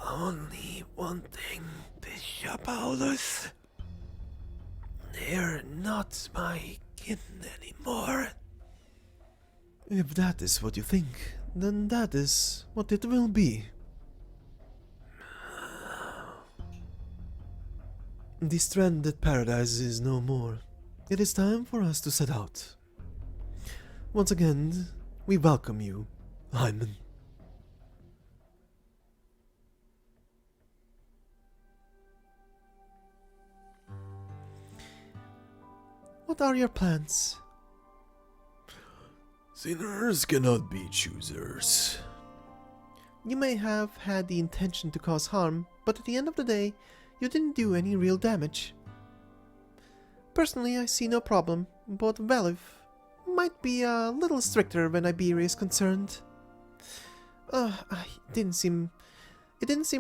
Only one thing, Bishop HORTUS. They're not my kin anymore. If that is what you think, then that is what it will be. The stranded paradise is no more. It is time for us to set out. Once again, we welcome you, Hyman. What are your plans? Sinners cannot be choosers. You may have had the intention to cause harm, but at the end of the day, you didn't do any real damage. Personally, I see no problem, but Valif might be a little stricter when Iberia is concerned. It didn't seem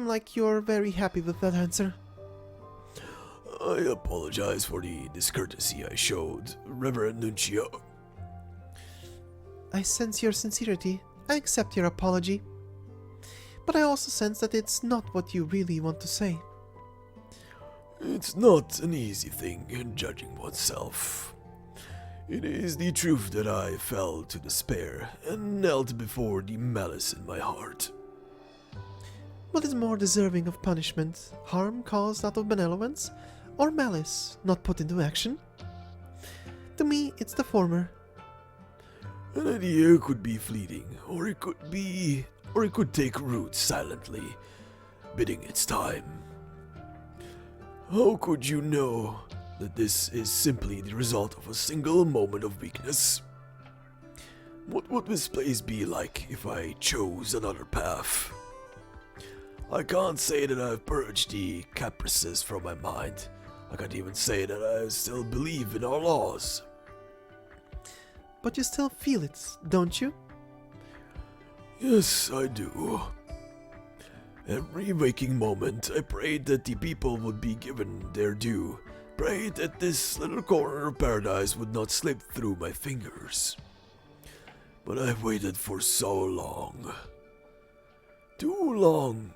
like you're very happy with that answer. I apologize for the discourtesy I showed, Reverend Nuncio. I sense your sincerity. I accept your apology. But I also sense that it's not what you really want to say. It's not an easy thing in judging oneself. It is the truth that I fell to despair and knelt before the malice in my heart. What is more deserving of punishment? Harm caused out of benevolence, or malice not put into action? To me, it's the former. An idea could be fleeting, or it could take root silently, biding its time. How could you know that this is simply the result of a single moment of weakness? What would this place be like if I chose another path? I can't say that I've purged the caprices from my mind. I can't even say that I still believe in our laws. but you still feel it, don't you? Yes, I do. Every waking moment, I prayed that the people would be given their due. Prayed that this little corner of paradise would not slip through my fingers. But I've waited for so long. Too long.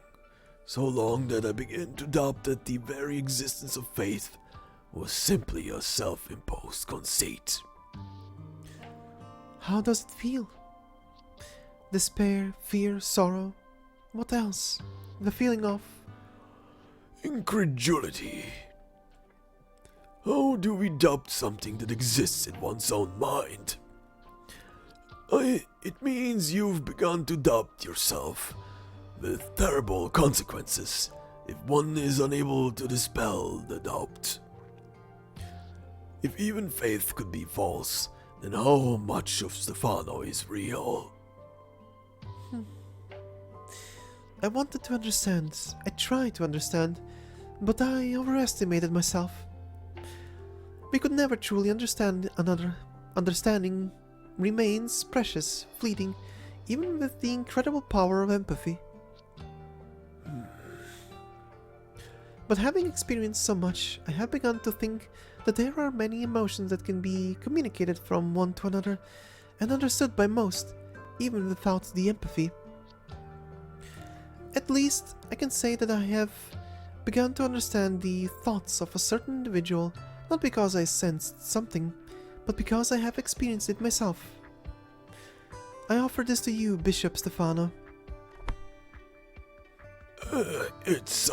So long that I began to doubt that the very existence of faith was simply a self-imposed conceit. How does it feel? Despair, fear, sorrow. What else? The feeling of... Incredulity. How do we doubt something that exists in one's own mind? It means you've begun to doubt yourself, with terrible consequences if one is unable to dispel the doubt. If even faith could be false, then how much of Stefano is real? I wanted to understand. I tried to understand, but I overestimated myself. We could never truly understand another. Understanding remains precious, fleeting, even with the incredible power of empathy. But having experienced so much, I have begun to think that there are many emotions that can be communicated from one to another and understood by most, even without the empathy. At least, I can say that I have begun to understand the thoughts of a certain individual, not because I sensed something, but because I have experienced it myself. I offer this to you, Bishop Stefano. It's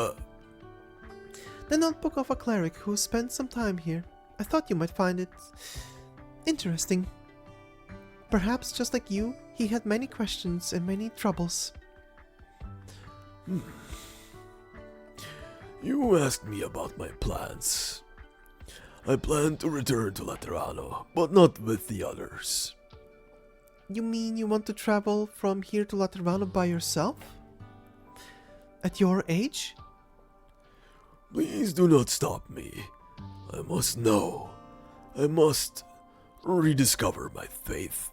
The notebook of a cleric who spent some time here. I thought you might find it interesting. Perhaps just like you, he had many questions and many troubles. You asked me about my plans. I plan to return to Laterano, but not with the others. You mean you want to travel from here to Laterano by yourself? At your age? Please do not stop me. I must know. I must rediscover my faith.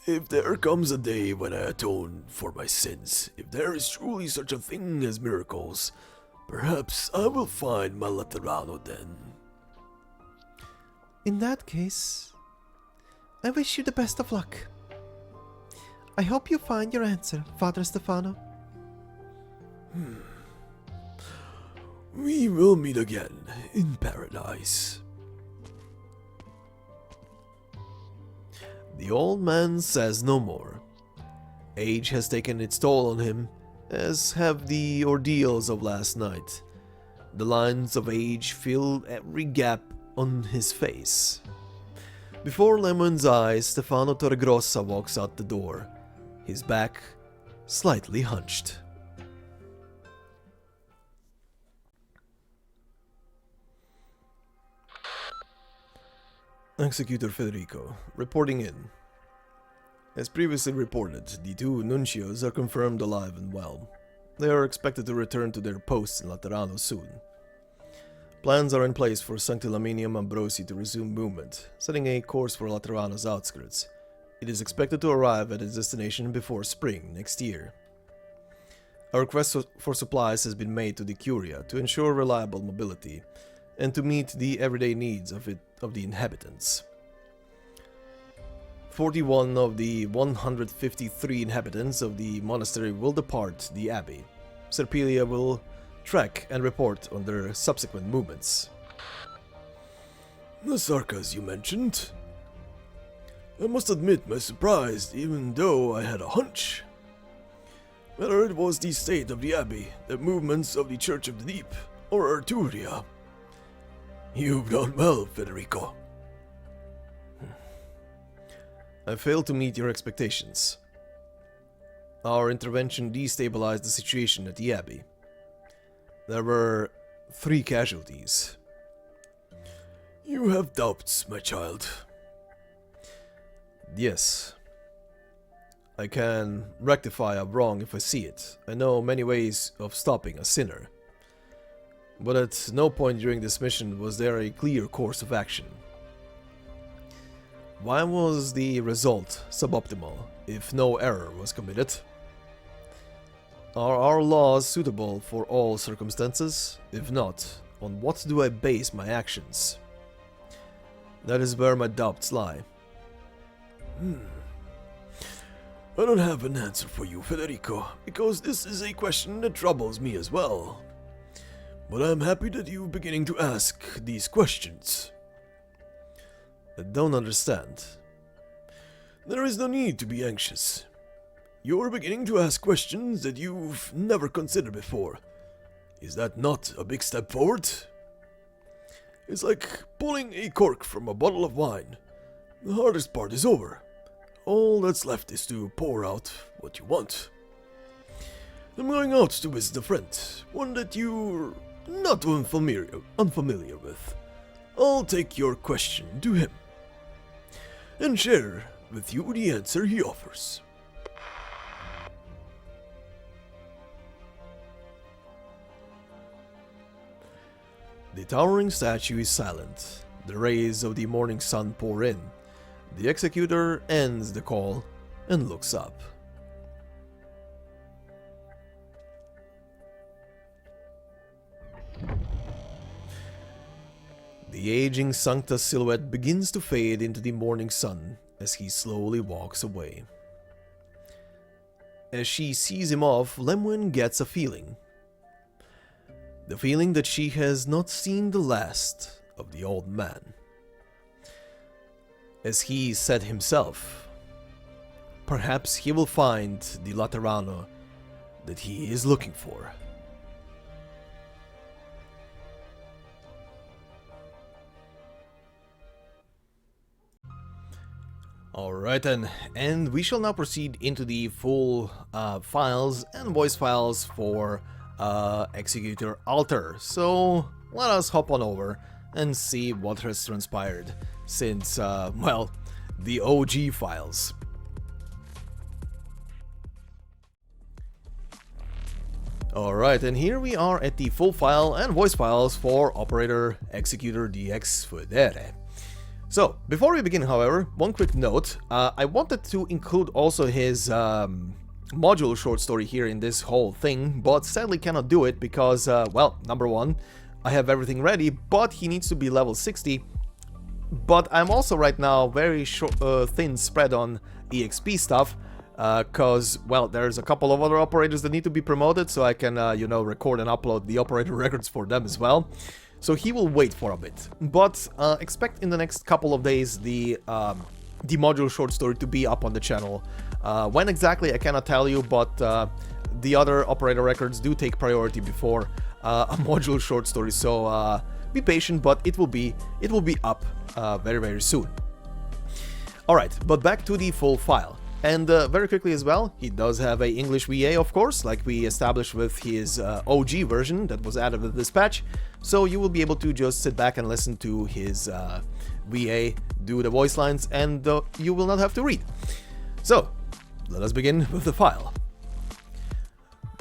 If there comes a day when I atone for my sins, if there is truly such a thing as miracles, perhaps I will find my Laterano then. In that case, I wish you the best of luck. I hope you find your answer, Father Stefano. We will meet again in paradise. The old man says no more. Age has taken its toll on him, as have the ordeals of last night. The lines of age fill every gap on his face. Before Lemon's eyes, Stefano Torregrossa walks out the door, his back slightly hunched. Executor Federico, reporting in. As previously reported, the two nuncios are confirmed alive and well. They are expected to return to their posts in Laterano soon. Plans are in place for Sanctilaminium Ambrosii to resume movement, setting a course for Laterano's outskirts. It is expected to arrive at its destination before spring next year. A request for supplies has been made to the Curia to ensure reliable mobility and to meet the everyday needs of the inhabitants. 41 of the 153 inhabitants of the monastery will depart the abbey. Serpilia will track and report on their subsequent movements. The Sarkaz you mentioned. I must admit my surprise, even though I had a hunch. Whether it was the state of the abbey, the movements of the Church of the Deep, or Arturia. You've done well, Federico. I failed to meet your expectations. Our intervention destabilized the situation at the abbey. There were 3 casualties. You have doubts, my child. Yes. I can rectify a wrong if I see it. I know many ways of stopping a sinner. But at no point during this mission was there a clear course of action. Why was the result suboptimal if no error was committed? Are our laws suitable for all circumstances? If not, on what do I base my actions? That is where my doubts lie. I don't have an answer for you, Federico, because this is a question that troubles me as well. But I'm happy that you're beginning to ask these questions. I don't understand. There is no need to be anxious. You're beginning to ask questions that you've never considered before. Is that not a big step forward? It's like pulling a cork from a bottle of wine. The hardest part is over. All that's left is to pour out what you want. I'm going out to visit a friend, one that you're not unfamiliar with. I'll take your question to him and share with you the answer he offers. The towering statue is silent. The rays of the morning sun pour in. The Executor ends the call and looks up. The aging Sankta silhouette begins to fade into the morning sun as he slowly walks away. As she sees him off, Lemuen gets a feeling. The feeling that she has not seen the last of the old man. As he said himself, perhaps he will find the Laterano that he is looking for. Alright then, and we shall now proceed into the full files and voice files for Executor Alter. So let us hop on over and see what has transpired since, well, the OG files. Alright, and here we are at the full file and voice files for Operator Executor DX Federe. So, before we begin, however, one quick note. I wanted to include also his module short story here in this whole thing, but sadly cannot do it because, well, number one, I have everything ready, but he needs to be level 60. But I'm also right now very thin spread on EXP stuff, because, well, there's a couple of other operators that need to be promoted, so I can, you know, record and upload the operator records for them as well. So he will wait for a bit, but expect in the next couple of days the module short story to be up on the channel. When exactly I cannot tell you, but the other operator records do take priority before a module short story. So be patient, but it will be up very, very soon. All right, but back to the full file. And very quickly as well, he does have a English VA, of course, like we established with his OG version that was added with this patch. So you will be able to just sit back and listen to his VA do the voice lines, and you will not have to read. So, let us begin with the file.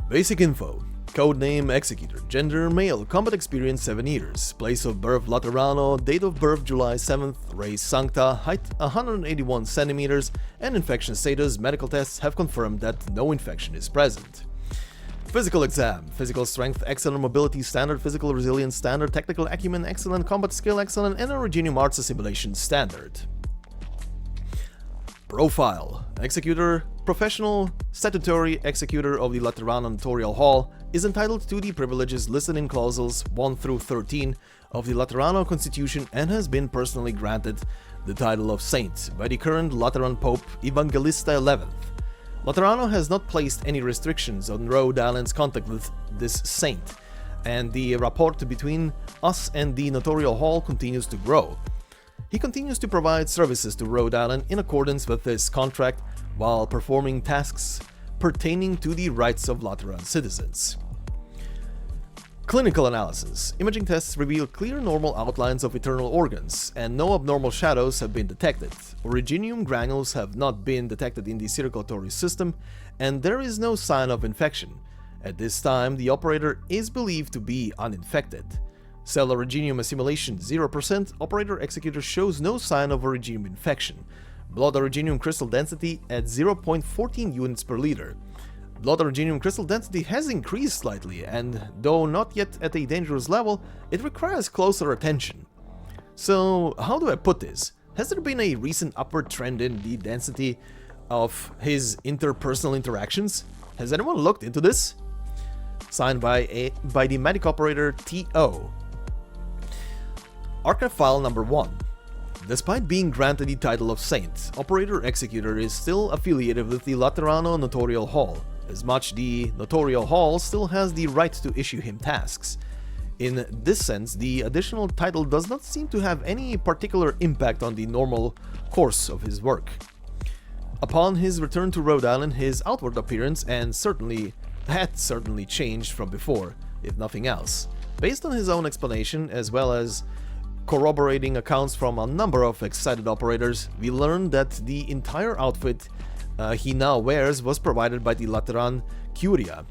Basic info. Codename Executor, gender male, combat experience 7 years, place of birth Laterano, date of birth July 7th, race Sankta, height 181 centimeters, and infection status. Medical tests have confirmed that no infection is present. Physical exam, physical strength, excellent mobility, standard, physical resilience, standard, technical acumen, excellent, combat skill, excellent, and Originium Arts Assimilation, standard. Profile. Executor, professional, statutory executor of the Laterano Notarial Hall, is entitled to the privileges listed in clauses 1 through 13 of the Laterano Constitution and has been personally granted the title of Saint by the current Lateran Pope Evangelista XI. Laterano has not placed any restrictions on Rhode Island's contact with this saint, and the rapport between us and the Notarial Hall continues to grow. He continues to provide services to Rhode Island in accordance with his contract while performing tasks pertaining to the rights of Lateran citizens. Clinical analysis. Imaging tests reveal clear normal outlines of internal organs, and no abnormal shadows have been detected. Originium granules have not been detected in the circulatory system, and there is no sign of infection. At this time, the operator is believed to be uninfected. Cellular Regenium assimilation 0%, Operator Executor shows no sign of a Regenium infection. Blood Regenium crystal density at 0.14 units per liter. Blood Regenium crystal density has increased slightly, and though not yet at a dangerous level, it requires closer attention. So, how do I put this? Has there been a recent upward trend in the density of his interpersonal interactions? Has anyone looked into this? Signed by the medic operator T.O. Archive file number 1. Despite being granted the title of Saint, Operator Executor is still affiliated with the Laterano Notarial Hall, as much the Notarial Hall still has the right to issue him tasks. In this sense, the additional title does not seem to have any particular impact on the normal course of his work. Upon his return to Rhode Island, his outward appearance had certainly changed from before, if nothing else. Based on his own explanation, as well as corroborating accounts from a number of excited operators, we learned that the entire outfit he now wears was provided by the Lateran Curia,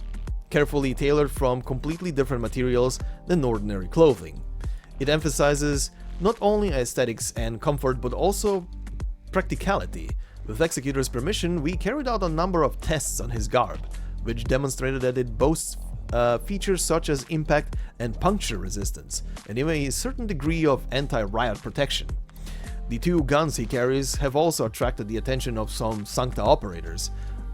carefully tailored from completely different materials than ordinary clothing. It emphasizes not only aesthetics and comfort, but also practicality. With Executor's permission, we carried out a number of tests on his garb, which demonstrated that it boasts features such as impact and puncture resistance, and even a certain degree of anti-riot protection. The 2 guns he carries have also attracted the attention of some Sankta operators.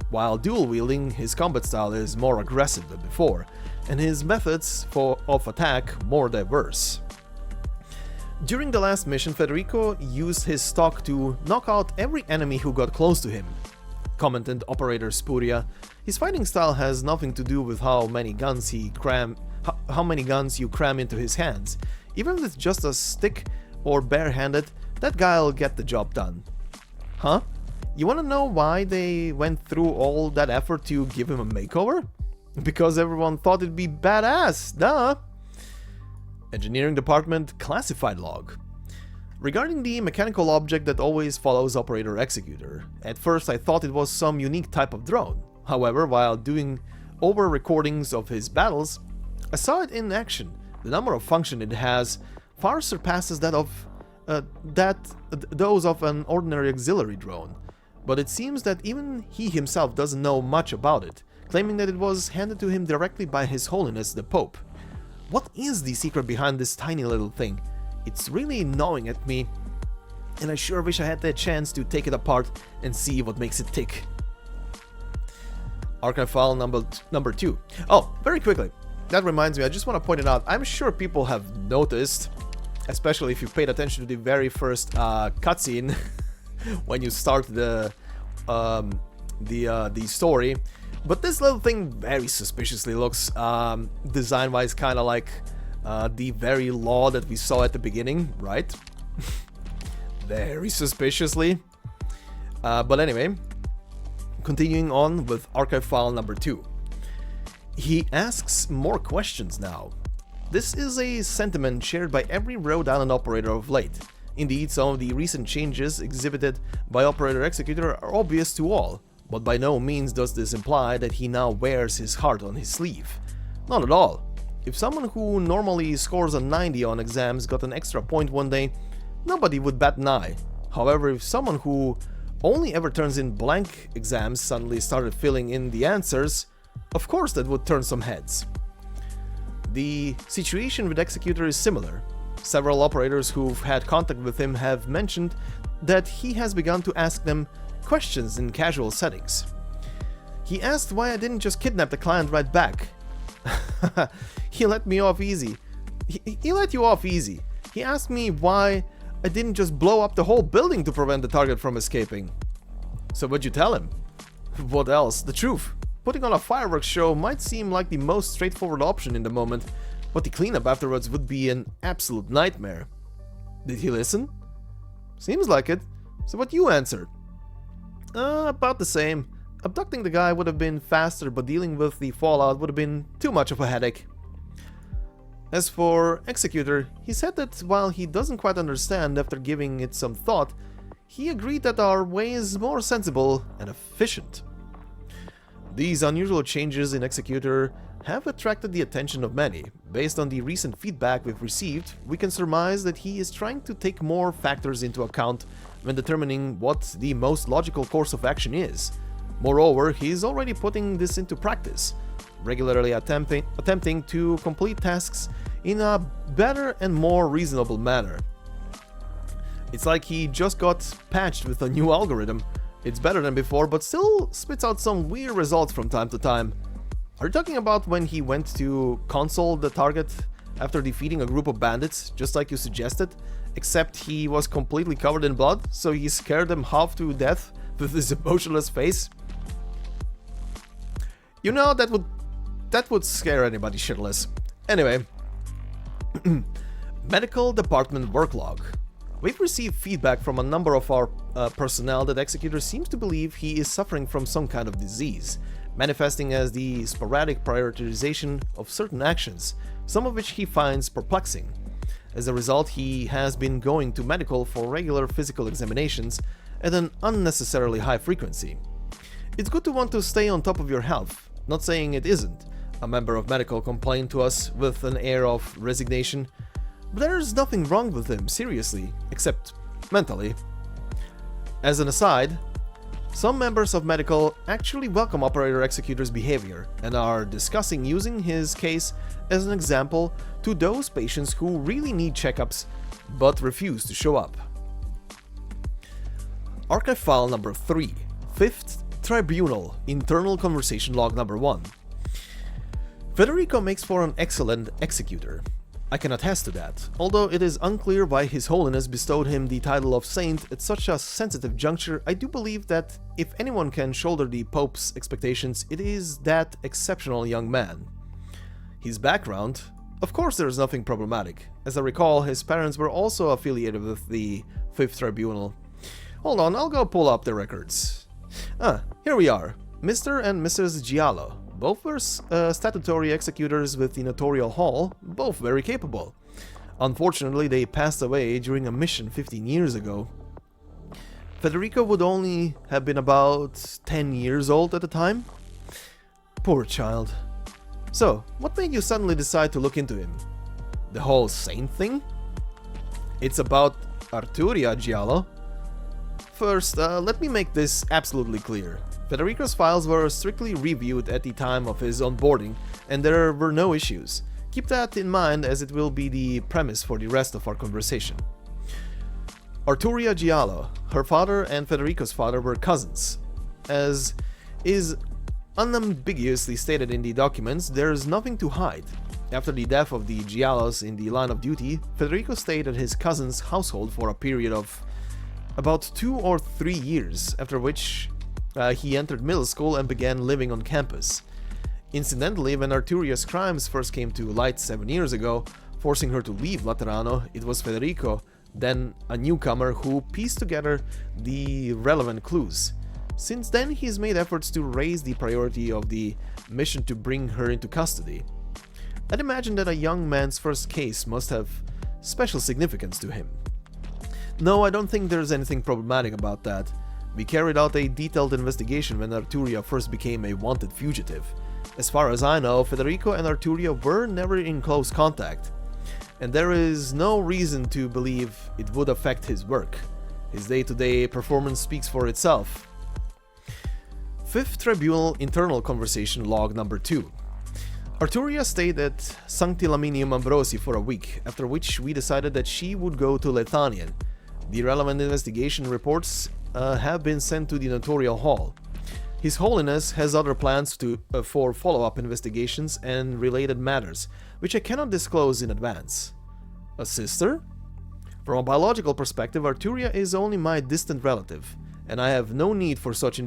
While dual-wielding, his combat style is more aggressive than before, and his methods of attack more diverse. During the last mission, Federico used his stock to knock out every enemy who got close to him. Commented Operator Spuria, his fighting style has nothing to do with how many guns you cram into his hands. Even with just a stick or barehanded, that guy'll get the job done. Huh? You wanna know why they went through all that effort to give him a makeover? Because everyone thought it'd be badass, duh! Engineering Department Classified Log. Regarding the mechanical object that always follows Operator Executor, at first I thought it was some unique type of drone. However, while doing over recordings of his battles, I saw it in action. The number of functions it has far surpasses that of those of an ordinary auxiliary drone. But it seems that even he himself doesn't know much about it, claiming that it was handed to him directly by His Holiness the Pope. What is the secret behind this tiny little thing? It's really gnawing at me, and I sure wish I had the chance to take it apart and see what makes it tick. Archive file number 2. Oh, very quickly, that reminds me, I just want to point it out. I'm sure people have noticed, especially if you paid attention to the very first cutscene when you start the story. But this little thing very suspiciously looks, design-wise, kind of like the very law that we saw at the beginning, right? Very suspiciously. But anyway, continuing on with archive file number 2. He asks more questions now. This is a sentiment shared by every Rhode Island operator of late. Indeed, some of the recent changes exhibited by Operator Executor are obvious to all, but by no means does this imply that he now wears his heart on his sleeve. Not at all. If someone who normally scores a 90 on exams got an extra point one day, nobody would bat an eye. However, if someone who only ever turns in blank exams suddenly started filling in the answers, of course that would turn some heads. The situation with Executor is similar. Several operators who've had contact with him have mentioned that he has begun to ask them questions in casual settings. He asked why I didn't just kidnap the client right back. He let me off easy. He let you off easy. He asked me why I didn't just blow up the whole building to prevent the target from escaping. So what'd you tell him? What else? The truth. Putting on a fireworks show might seem like the most straightforward option in the moment, but the cleanup afterwards would be an absolute nightmare. Did he listen? Seems like it. So what you answered? About the same. Abducting the guy would have been faster, but dealing with the fallout would have been too much of a headache. As for Executor, he said that while he doesn't quite understand after giving it some thought, he agreed that our way is more sensible and efficient. These unusual changes in Executor have attracted the attention of many. Based on the recent feedback we've received, we can surmise that he is trying to take more factors into account when determining what the most logical course of action is. Moreover, he is already putting this into practice, regularly attempting to complete tasks in a better and more reasonable manner. It's like he just got patched with a new algorithm. It's better than before, but still spits out some weird results from time to time. Are you talking about when he went to console the target after defeating a group of bandits, just like you suggested, except he was completely covered in blood, so he scared them half to death with his emotionless face? You know, that would scare anybody shitless. Anyway, medical department work log. We've received feedback from a number of our personnel that Executor seems to believe he is suffering from some kind of disease, manifesting as the sporadic prioritization of certain actions, some of which he finds perplexing. As a result, he has been going to medical for regular physical examinations at an unnecessarily high frequency. It's good to want to stay on top of your health, not saying it isn't, a member of medical complained to us with an air of resignation. But there's nothing wrong with him, seriously, except mentally. As an aside, some members of medical actually welcome Operator Executor's behavior and are discussing using his case as an example to those patients who really need checkups but refuse to show up. Archive file number 3, 5th Tribunal, internal conversation log number 1. Federico makes for an excellent executor. I can attest to that, although it is unclear why His Holiness bestowed him the title of Saint at such a sensitive juncture. I do believe that if anyone can shoulder the Pope's expectations, it is that exceptional young man. His background? Of course there is nothing problematic. As I recall, his parents were also affiliated with the 5th Tribunal. Hold on, I'll go pull up the records. Here we are. Mr. and Mrs. Giallo. Both were statutory executors with the Notarial Hall, both very capable. Unfortunately, they passed away during a mission 15 years ago. Federico would only have been about 10 years old at the time. Poor child. So, what made you suddenly decide to look into him? The whole saint thing? It's about Arturia, Giallo. First, let me make this absolutely clear. Federico's files were strictly reviewed at the time of his onboarding, and there were no issues. Keep that in mind as it will be the premise for the rest of our conversation. Arturia Giallo, her father and Federico's father were cousins. As is unambiguously stated in the documents, there is nothing to hide. After the death of the Giallos in the line of duty, Federico stayed at his cousin's household for a period of about 2 or 3 years, after which he entered middle school and began living on campus. Incidentally, when Arturia's crimes first came to light 7 years ago, forcing her to leave Laterano, it was Federico, then a newcomer, who pieced together the relevant clues. Since then, he's made efforts to raise the priority of the mission to bring her into custody. I'd imagine that a young man's first case must have special significance to him. No, I don't think there's anything problematic about that. We carried out a detailed investigation when Arturia first became a wanted fugitive. As far as I know, Federico and Arturia were never in close contact, and there is no reason to believe it would affect his work. His day-to-day performance speaks for itself. 5th Tribunal internal conversation log number 2. Arturia stayed at Sanctilaminium Ambrosii for a week, after which we decided that she would go to Lethanian. The relevant investigation reports have been sent to the Notarial Hall. His Holiness has other plans for follow-up investigations and related matters, which I cannot disclose in advance. A sister? From a biological perspective, Arturia is only my distant relative, and I have no need for such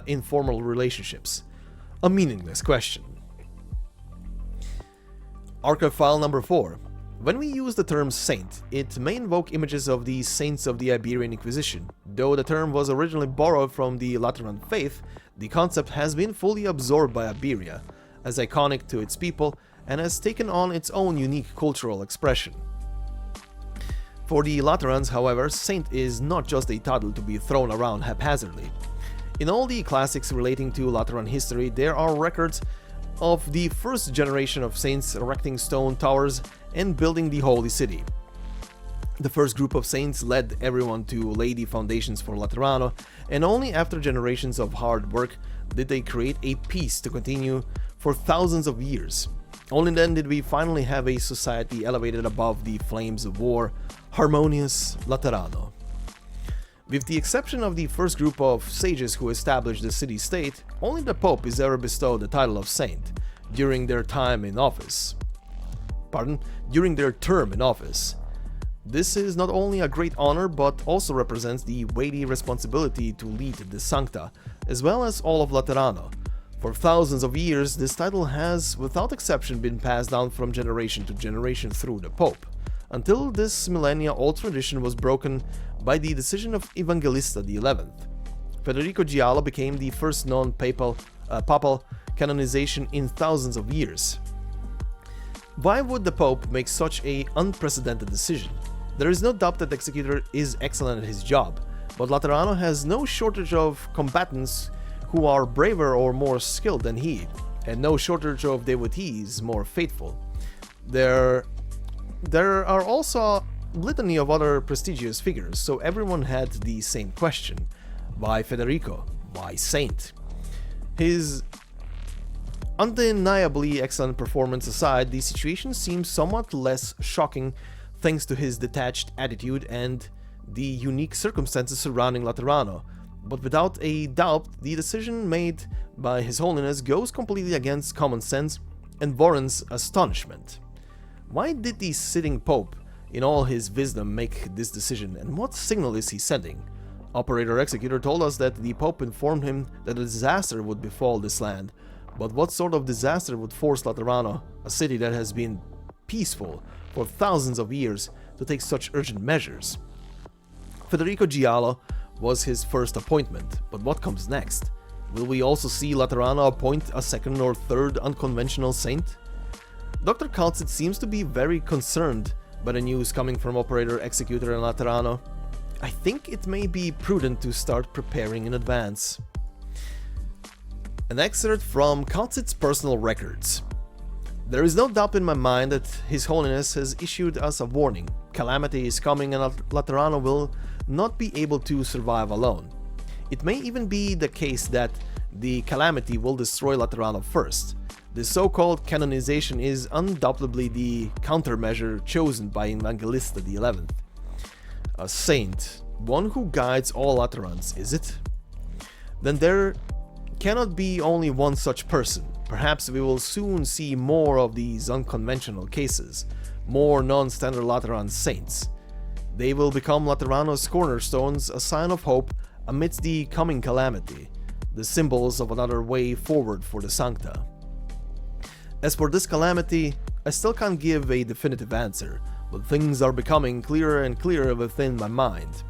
informal relationships. A meaningless question. Archive file number 4. When we use the term saint, it may invoke images of the saints of the Iberian Inquisition. Though the term was originally borrowed from the Lateran faith, the concept has been fully absorbed by Iberia, as iconic to its people, and has taken on its own unique cultural expression. For the Laterans, however, saint is not just a title to be thrown around haphazardly. In all the classics relating to Lateran history, there are records of the first generation of saints erecting stone towers and building the holy city. The first group of saints led everyone to lay the foundations for Laterano, and only after generations of hard work did they create a peace to continue for thousands of years. Only then did we finally have a society elevated above the flames of war, harmonious Laterano. With the exception of the first group of sages who established the city-state, only the Pope is ever bestowed the title of saint during their time in office. During their term in office. This is not only a great honor, but also represents the weighty responsibility to lead the Sankta, as well as all of Laterano. For thousands of years, this title has, without exception, been passed down from generation to generation through the Pope, until this millennia-old tradition was broken by the decision of Evangelista XI. Federico Giallo became the first non-papal papal canonization in thousands of years. Why would the Pope make such an unprecedented decision? There is no doubt that Executor is excellent at his job, but Laterano has no shortage of combatants who are braver or more skilled than he, and no shortage of devotees more faithful. There are also a litany of other prestigious figures, so everyone had the same question. Why Federico? Why Saint? His undeniably excellent performance aside, the situation seems somewhat less shocking thanks to his detached attitude and the unique circumstances surrounding Laterano. But without a doubt, the decision made by His Holiness goes completely against common sense and warrants astonishment. Why did the sitting Pope, in all his wisdom, make this decision, and what signal is he sending? Operator Executor told us that the Pope informed him that a disaster would befall this land, but what sort of disaster would force Laterano, a city that has been peaceful for thousands of years, to take such urgent measures? Federico Giallo was his first appointment, but what comes next? Will we also see Laterano appoint a second or third unconventional saint? Dr. Kaltsit seems to be very concerned by the news coming from Operator Executor and Laterano. I think it may be prudent to start preparing in advance. An excerpt from Kaltsit's personal records. There is no doubt in my mind that His Holiness has issued us a warning. Calamity is coming and Laterano will not be able to survive alone. It may even be the case that the calamity will destroy Laterano first. The so-called canonization is undoubtedly the countermeasure chosen by Evangelista XI. A saint, one who guides all Laterans, is it? Then there cannot be only one such person. Perhaps we will soon see more of these unconventional cases, more non-standard Lateran saints. They will become Laterano's cornerstones, a sign of hope amidst the coming calamity, the symbols of another way forward for the Sankta. As for this calamity, I still can't give a definitive answer, but things are becoming clearer and clearer within my mind.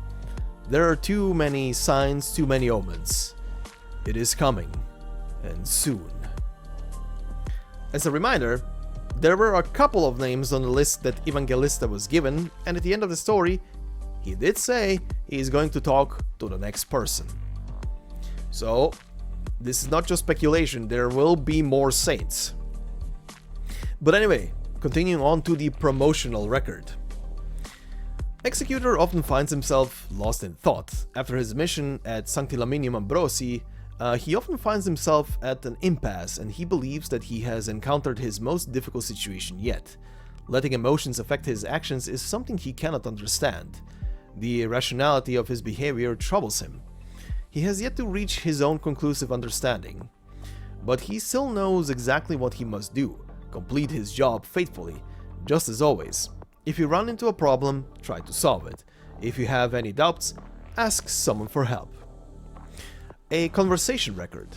There are too many signs, too many omens. It is coming, and soon. As a reminder, there were a couple of names on the list that Evangelista was given, and at the end of the story, he did say he is going to talk to the next person. So, this is not just speculation, there will be more saints. But anyway, continuing on to the promotional record. Executor often finds himself lost in thought. After his mission at Sanctilaminium Ambrosii, he often finds himself at an impasse, and he believes that he has encountered his most difficult situation yet. Letting emotions affect his actions is something he cannot understand. The irrationality of his behavior troubles him. He has yet to reach his own conclusive understanding. But he still knows exactly what he must do, complete his job faithfully, just as always. If you run into a problem, try to solve it. If you have any doubts, ask someone for help. A conversation record.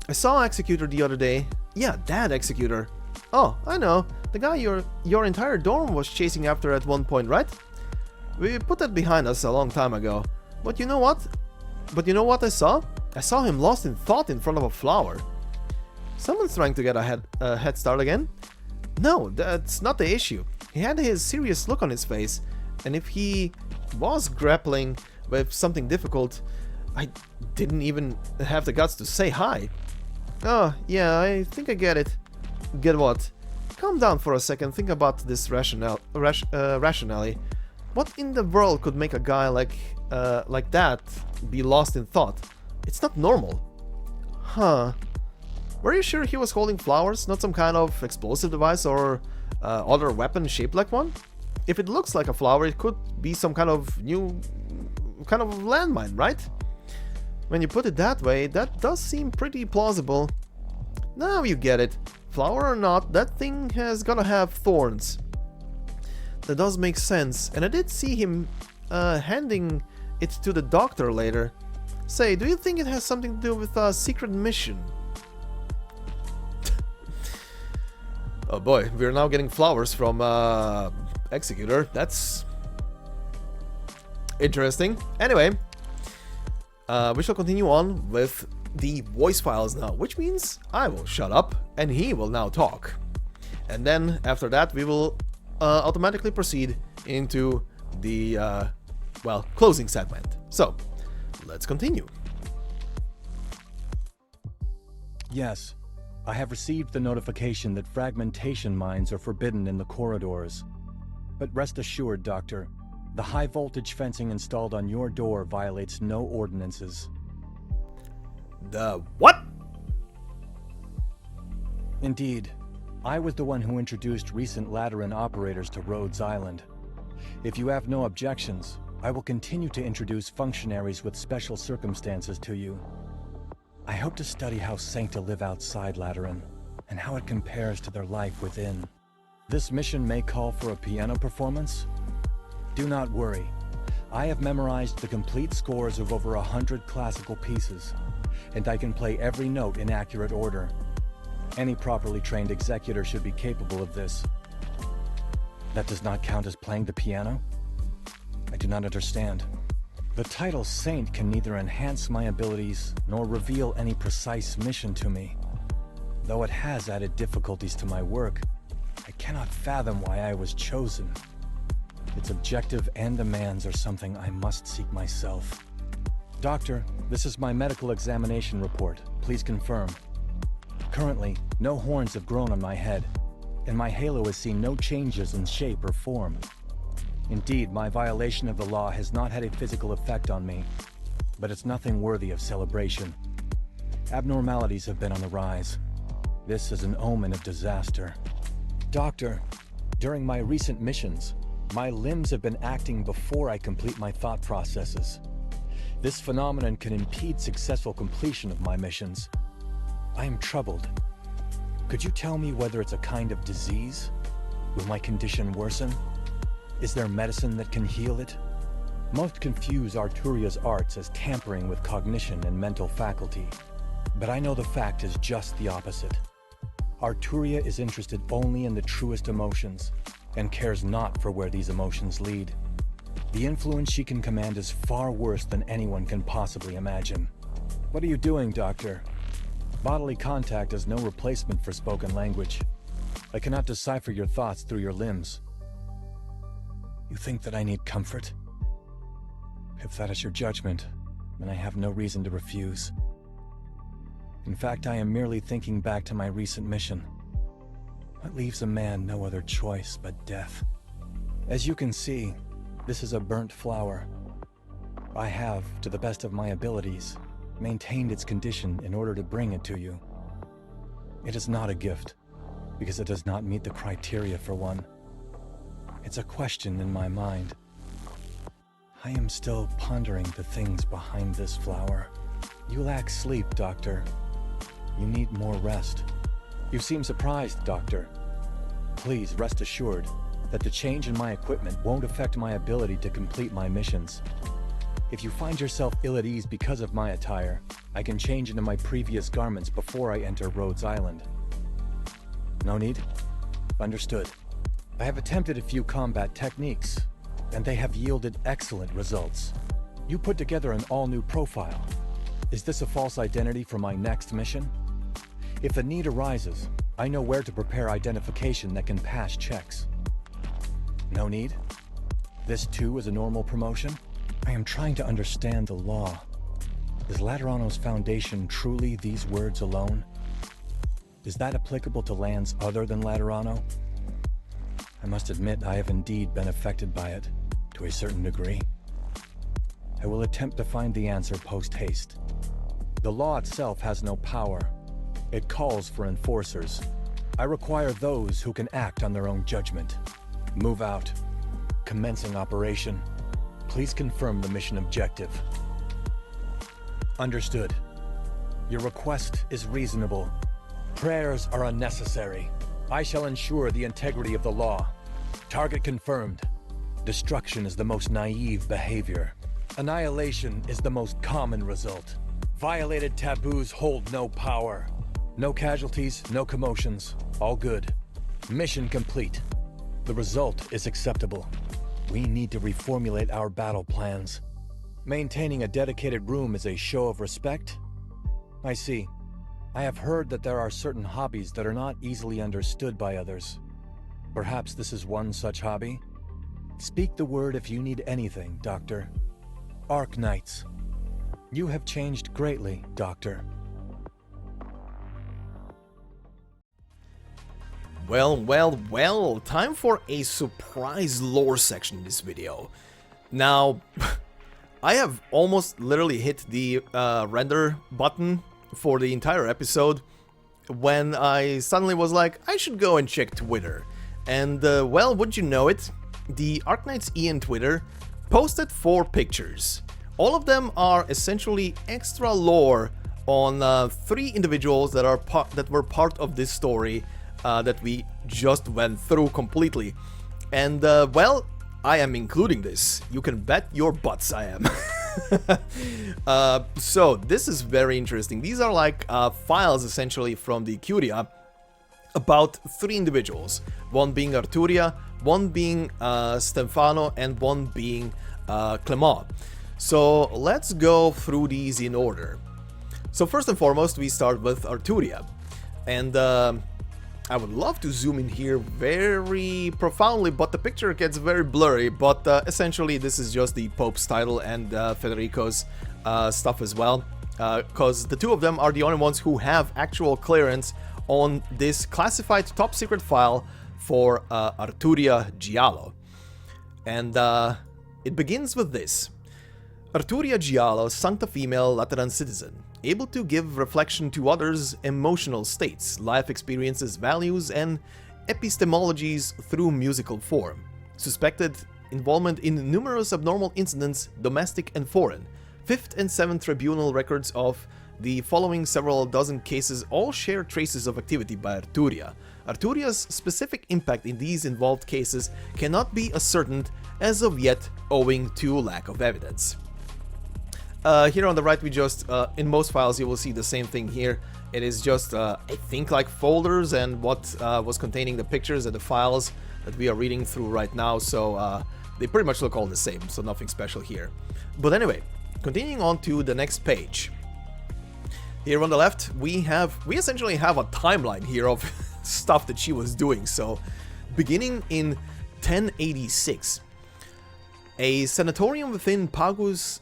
I saw Executor the other day. Yeah, that Executor. Oh, I know. The guy your entire dorm was chasing after at one point, right? We put that behind us a long time ago. But you know what? I saw? I saw him lost in thought in front of a flower. Someone's trying to get a head start again? No, that's not the issue. He had his serious look on his face, and if he was grappling with something difficult, I didn't even have the guts to say hi. Oh, yeah, I think I get it. Get what? Calm down for a second, think about this rationally. What in the world could make a guy like that be lost in thought? It's not normal. Huh. Were you sure he was holding flowers, not some kind of explosive device or other weapon shaped like one? If it looks like a flower, it could be some kind of new kind of landmine, right? When you put it that way, that does seem pretty plausible. Now you get it. Flower or not, that thing has gotta have thorns. That does make sense, and I did see him handing it to the doctor later. Say, do you think it has something to do with a secret mission? Oh boy, we're now getting flowers from Executor. That's interesting. Anyway, we shall continue on with the voice files now, which means I will shut up and he will now talk. And then after that we will automatically proceed into the, well, closing segment. So, let's continue. Yes, I have received the notification that fragmentation mines are forbidden in the corridors. But rest assured, Doctor, the high-voltage fencing installed on your door violates no ordinances. The what? Indeed. I was the one who introduced recent Lateran operators to Rhodes Island. If you have no objections, I will continue to introduce functionaries with special circumstances to you. I hope to study how Sankta live outside Lateran, and how it compares to their life within. This mission may call for a piano performance. Do not worry. I have memorized the complete scores of over 100 classical pieces, and I can play every note in accurate order. Any properly trained executor should be capable of this. That does not count as playing the piano? I do not understand. The title Saint can neither enhance my abilities nor reveal any precise mission to me. Though it has added difficulties to my work, I cannot fathom why I was chosen. Its objective and demands are something I must seek myself. Doctor, this is my medical examination report. Please confirm. Currently, no horns have grown on my head, and my halo has seen no changes in shape or form. Indeed, my violation of the law has not had a physical effect on me, but it's nothing worthy of celebration. Abnormalities have been on the rise. This is an omen of disaster. Doctor, during my recent missions, my limbs have been acting before I complete my thought processes. This phenomenon can impede successful completion of my missions. I am troubled. Could you tell me whether it's a kind of disease? Will my condition worsen? Is there medicine that can heal it? Most confuse Arturia's arts as tampering with cognition and mental faculty. But I know the fact is just the opposite. Arturia is interested only in the truest emotions, and cares not for where these emotions lead. The influence she can command is far worse than anyone can possibly imagine. What are you doing, Doctor? Bodily contact is no replacement for spoken language. I cannot decipher your thoughts through your limbs. You think that I need comfort? If that is your judgment, then I have no reason to refuse. In fact, I am merely thinking back to my recent mission. What leaves a man no other choice but death? As you can see, this is a burnt flower. I have, to the best of my abilities, maintained its condition in order to bring it to you. It is not a gift, because it does not meet the criteria for one. It's a question in my mind. I am still pondering the things behind this flower. You lack sleep, Doctor. You need more rest. You seem surprised, Doctor. Please rest assured that the change in my equipment won't affect my ability to complete my missions. If you find yourself ill at ease because of my attire, I can change into my previous garments before I enter Rhodes Island. No need? Understood. I have attempted a few combat techniques, and they have yielded excellent results. You put together an all-new profile. Is this a false identity for my next mission? If the need arises, I know where to prepare identification that can pass checks. No need? This too is a normal promotion? I am trying to understand the law. Is Laterano's foundation truly these words alone? Is that applicable to lands other than Laterano? I must admit I have indeed been affected by it, to a certain degree. I will attempt to find the answer post-haste. The law itself has no power. It calls for enforcers. I require those who can act on their own judgment. Move out. Commencing operation. Please confirm the mission objective. Understood. Your request is reasonable. Prayers are unnecessary. I shall ensure the integrity of the law. Target confirmed. Destruction is the most naive behavior. Annihilation is the most common result. Violated taboos hold no power. No casualties, no commotions. All good. Mission complete. The result is acceptable. We need to reformulate our battle plans. Maintaining a dedicated room is a show of respect? I see. I have heard that there are certain hobbies that are not easily understood by others. Perhaps this is one such hobby? Speak the word if you need anything, Doctor. Arknights. You have changed greatly, Doctor. Well, time for a surprise lore section in this video. Now, I have almost literally hit the render button for the entire episode when I suddenly was like, I should go and check Twitter. And, well, would you know it, the Arknights Ian Twitter posted 4 pictures. All of them are essentially extra lore on 3 individuals that were part of this story that we just went through completely. And, well, I am including this. You can bet your butts I am. So, this is very interesting. These are like files, essentially, from the Curia about 3 individuals. One being Arturia, one being Stefano, and one being Clement. So, let's go through these in order. So, first and foremost, we start with Arturia. And, I would love to zoom in here very profoundly, but the picture gets very blurry. But essentially, this is just the Pope's title and Federico's stuff as well. Because the 2 of them are the only ones who have actual clearance on this classified top secret file for Arturia Giallo. And it begins with this. Arturia Giallo, Sancta female Lateran citizen, able to give reflection to others' emotional states, life experiences, values, and epistemologies through musical form. Suspected involvement in numerous abnormal incidents, domestic and foreign. 5th and 7th tribunal records of the following several dozen cases all share traces of activity by Arturia. Arturia's specific impact in these involved cases cannot be ascertained as of yet owing to lack of evidence. Here on the right, we just, in most files, you will see the same thing here. It is just, I think, like folders and what was containing the pictures and the files that we are reading through right now. So they pretty much look all the same, so nothing special here. But anyway, continuing on to the next page. Here on the left, we essentially have a timeline here of stuff that she was doing. So, beginning in 1086, a sanatorium within Pagus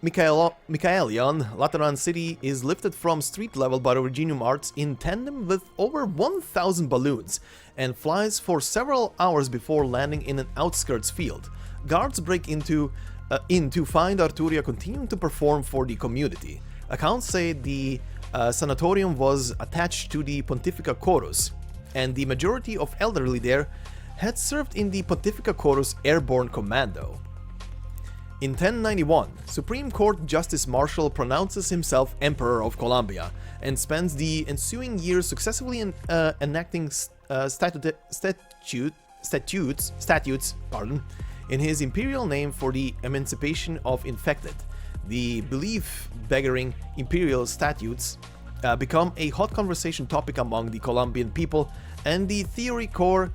Michaelion, Lateran city, is lifted from street level by Originium Arts in tandem with over 1,000 balloons and flies for several hours before landing in an outskirts field. Guards break in to find Arturia continuing to perform for the community. Accounts say the sanatorium was attached to the Pontifica Chorus, and the majority of elderly there had served in the Pontifica Chorus Airborne Commando. In 1091, Supreme Court Justice Marshal pronounces himself Emperor of Colombia and spends the ensuing years successively enacting statutes in his imperial name for the emancipation of infected. The belief-beggaring imperial statutes become a hot conversation topic among the Colombian people, and the theory core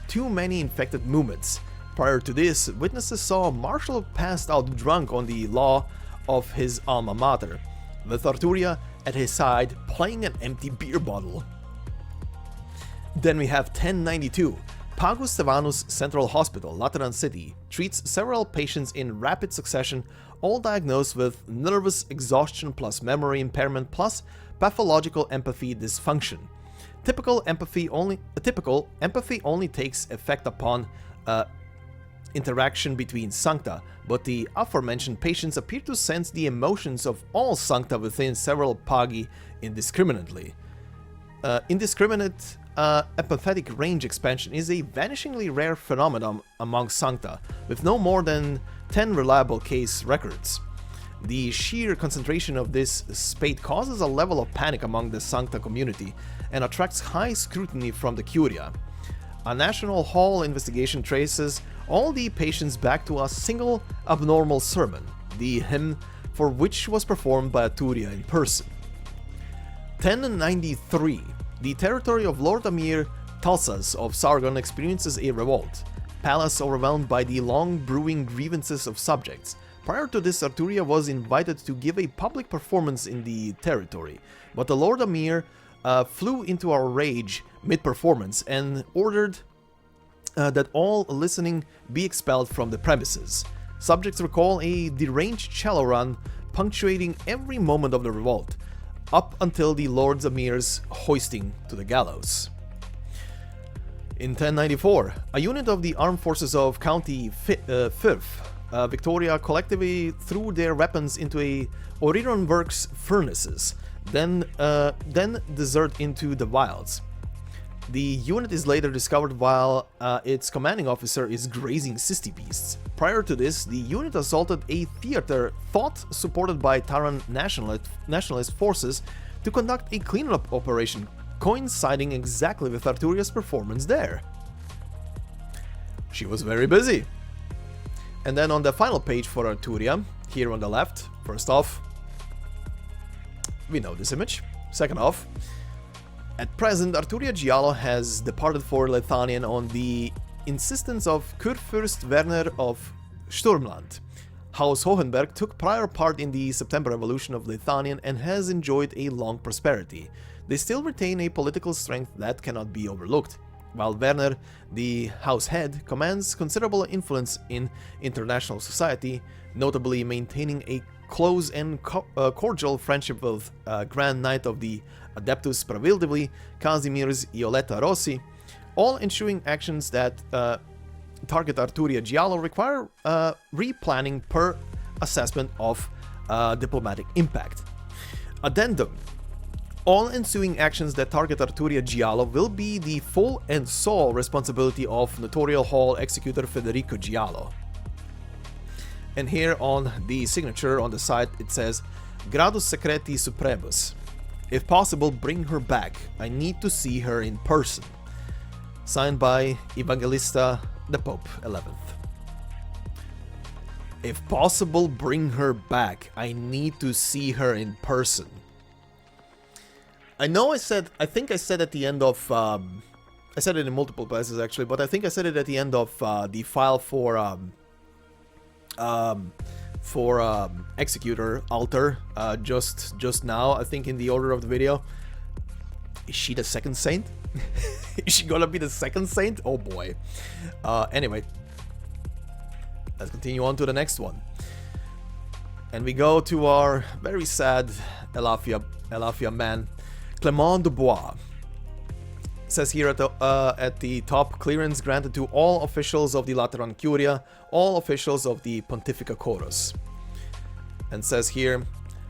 too many infected movements. Prior to this, witnesses saw Marshall passed out drunk on the law of his alma mater, with Arturia at his side playing an empty beer bottle. Then we have 1092. Pagus Stefanus Central Hospital, Lateran City, treats several patients in rapid succession, all diagnosed with nervous exhaustion plus memory impairment plus pathological empathy dysfunction. typical empathy only takes effect upon interaction between Sankta, but the aforementioned patients appear to sense the emotions of all Sankta within several pagi indiscriminately. Indiscriminate empathetic range expansion is a vanishingly rare phenomenon among Sankta, with no more than 10 reliable case records. The sheer concentration of this spate causes a level of panic among the Sankta community and attracts high scrutiny from the Curia. A National Hall investigation traces all the patients back to a single abnormal sermon, the hymn for which was performed by Arturia in person. 1093. The territory of Lord Amir Talsas of Sargon experiences a revolt. Palace overwhelmed by the long brewing grievances of subjects. Prior to this, Arturia was invited to give a public performance in the territory, but the Lord Amir flew into a rage mid-performance and ordered that all listening be expelled from the premises. Subjects recall a deranged cello run punctuating every moment of the revolt, up until the Lord Amir's hoisting to the gallows. In 1094, a unit of the armed forces of County Firth, Victoria collectively threw their weapons into a Oriron Works furnaces, then desert into the wilds. The unit is later discovered while its commanding officer is grazing cysty beasts. Prior to this, the unit assaulted a theater thought supported by Taran nationalist forces to conduct a cleanup operation, coinciding exactly with Arturia's performance there. She was very busy. And then on the final page for Arturia, here on the left, first off, we know this image. Second off, at present, Arturia Giallo has departed for Lithanien on the insistence of Kurfürst Werner of Sturmland. House Hohenberg took prior part in the September Revolution of Lithanien and has enjoyed a long prosperity. They still retain a political strength that cannot be overlooked, while Werner, the house head, commands considerable influence in international society, notably maintaining a close and cordial friendship with Grand Knight of the Adeptus Pravildivli, Kazimierz Ioletta Rossi. All ensuing actions that target Arturia Giallo require replanning per assessment of diplomatic impact. Addendum. All ensuing actions that target Arturia Giallo will be the full and sole responsibility of Notarial Hall Executor Federico Giallo. And here on the signature on the side it says Gradus Secreti Supremus. If possible, bring her back. I need to see her in person. Signed by Evangelista the Pope 11th. If possible, bring her back. I need to see her in person. I think I said at the end of, I said it in multiple places actually, but I think I said it at the end of the file for Executor altar, just now, I think in the order of the video. Is she the second saint? Is she gonna be the second saint? Oh boy. Anyway, let's continue on to the next one. And we go to our very sad Elafia man, Clément Dubois. It says here at the top, clearance granted to all officials of the Lateran Curia, all officials of the Pontifica Chorus. And says here,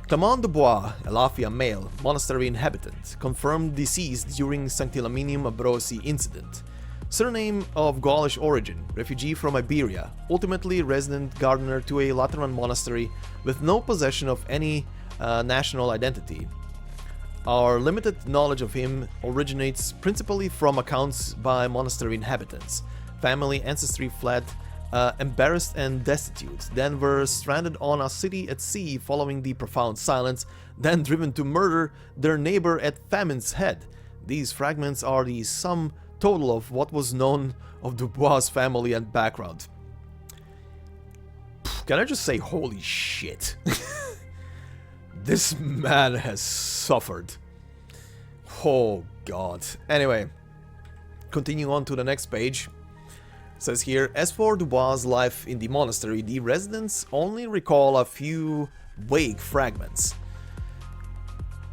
Clément Dubois, Elafia male, monastery inhabitant, confirmed deceased during Sanctilaminium Ambrosii incident. Surname of Gaulish origin, refugee from Iberia, ultimately resident gardener to a Lateran monastery with no possession of any national identity. Our limited knowledge of him originates principally from accounts by monastery inhabitants. Family ancestry fled, embarrassed and destitute, then were stranded on a city at sea following the profound silence, then driven to murder their neighbor at famine's head. These fragments are the sum total of what was known of Dubois' family and background. Can I just say, holy shit? This man has suffered. Oh god. Anyway, continuing on to the next page. It says here, as for Dubois' life in the monastery, the residents only recall a few vague fragments.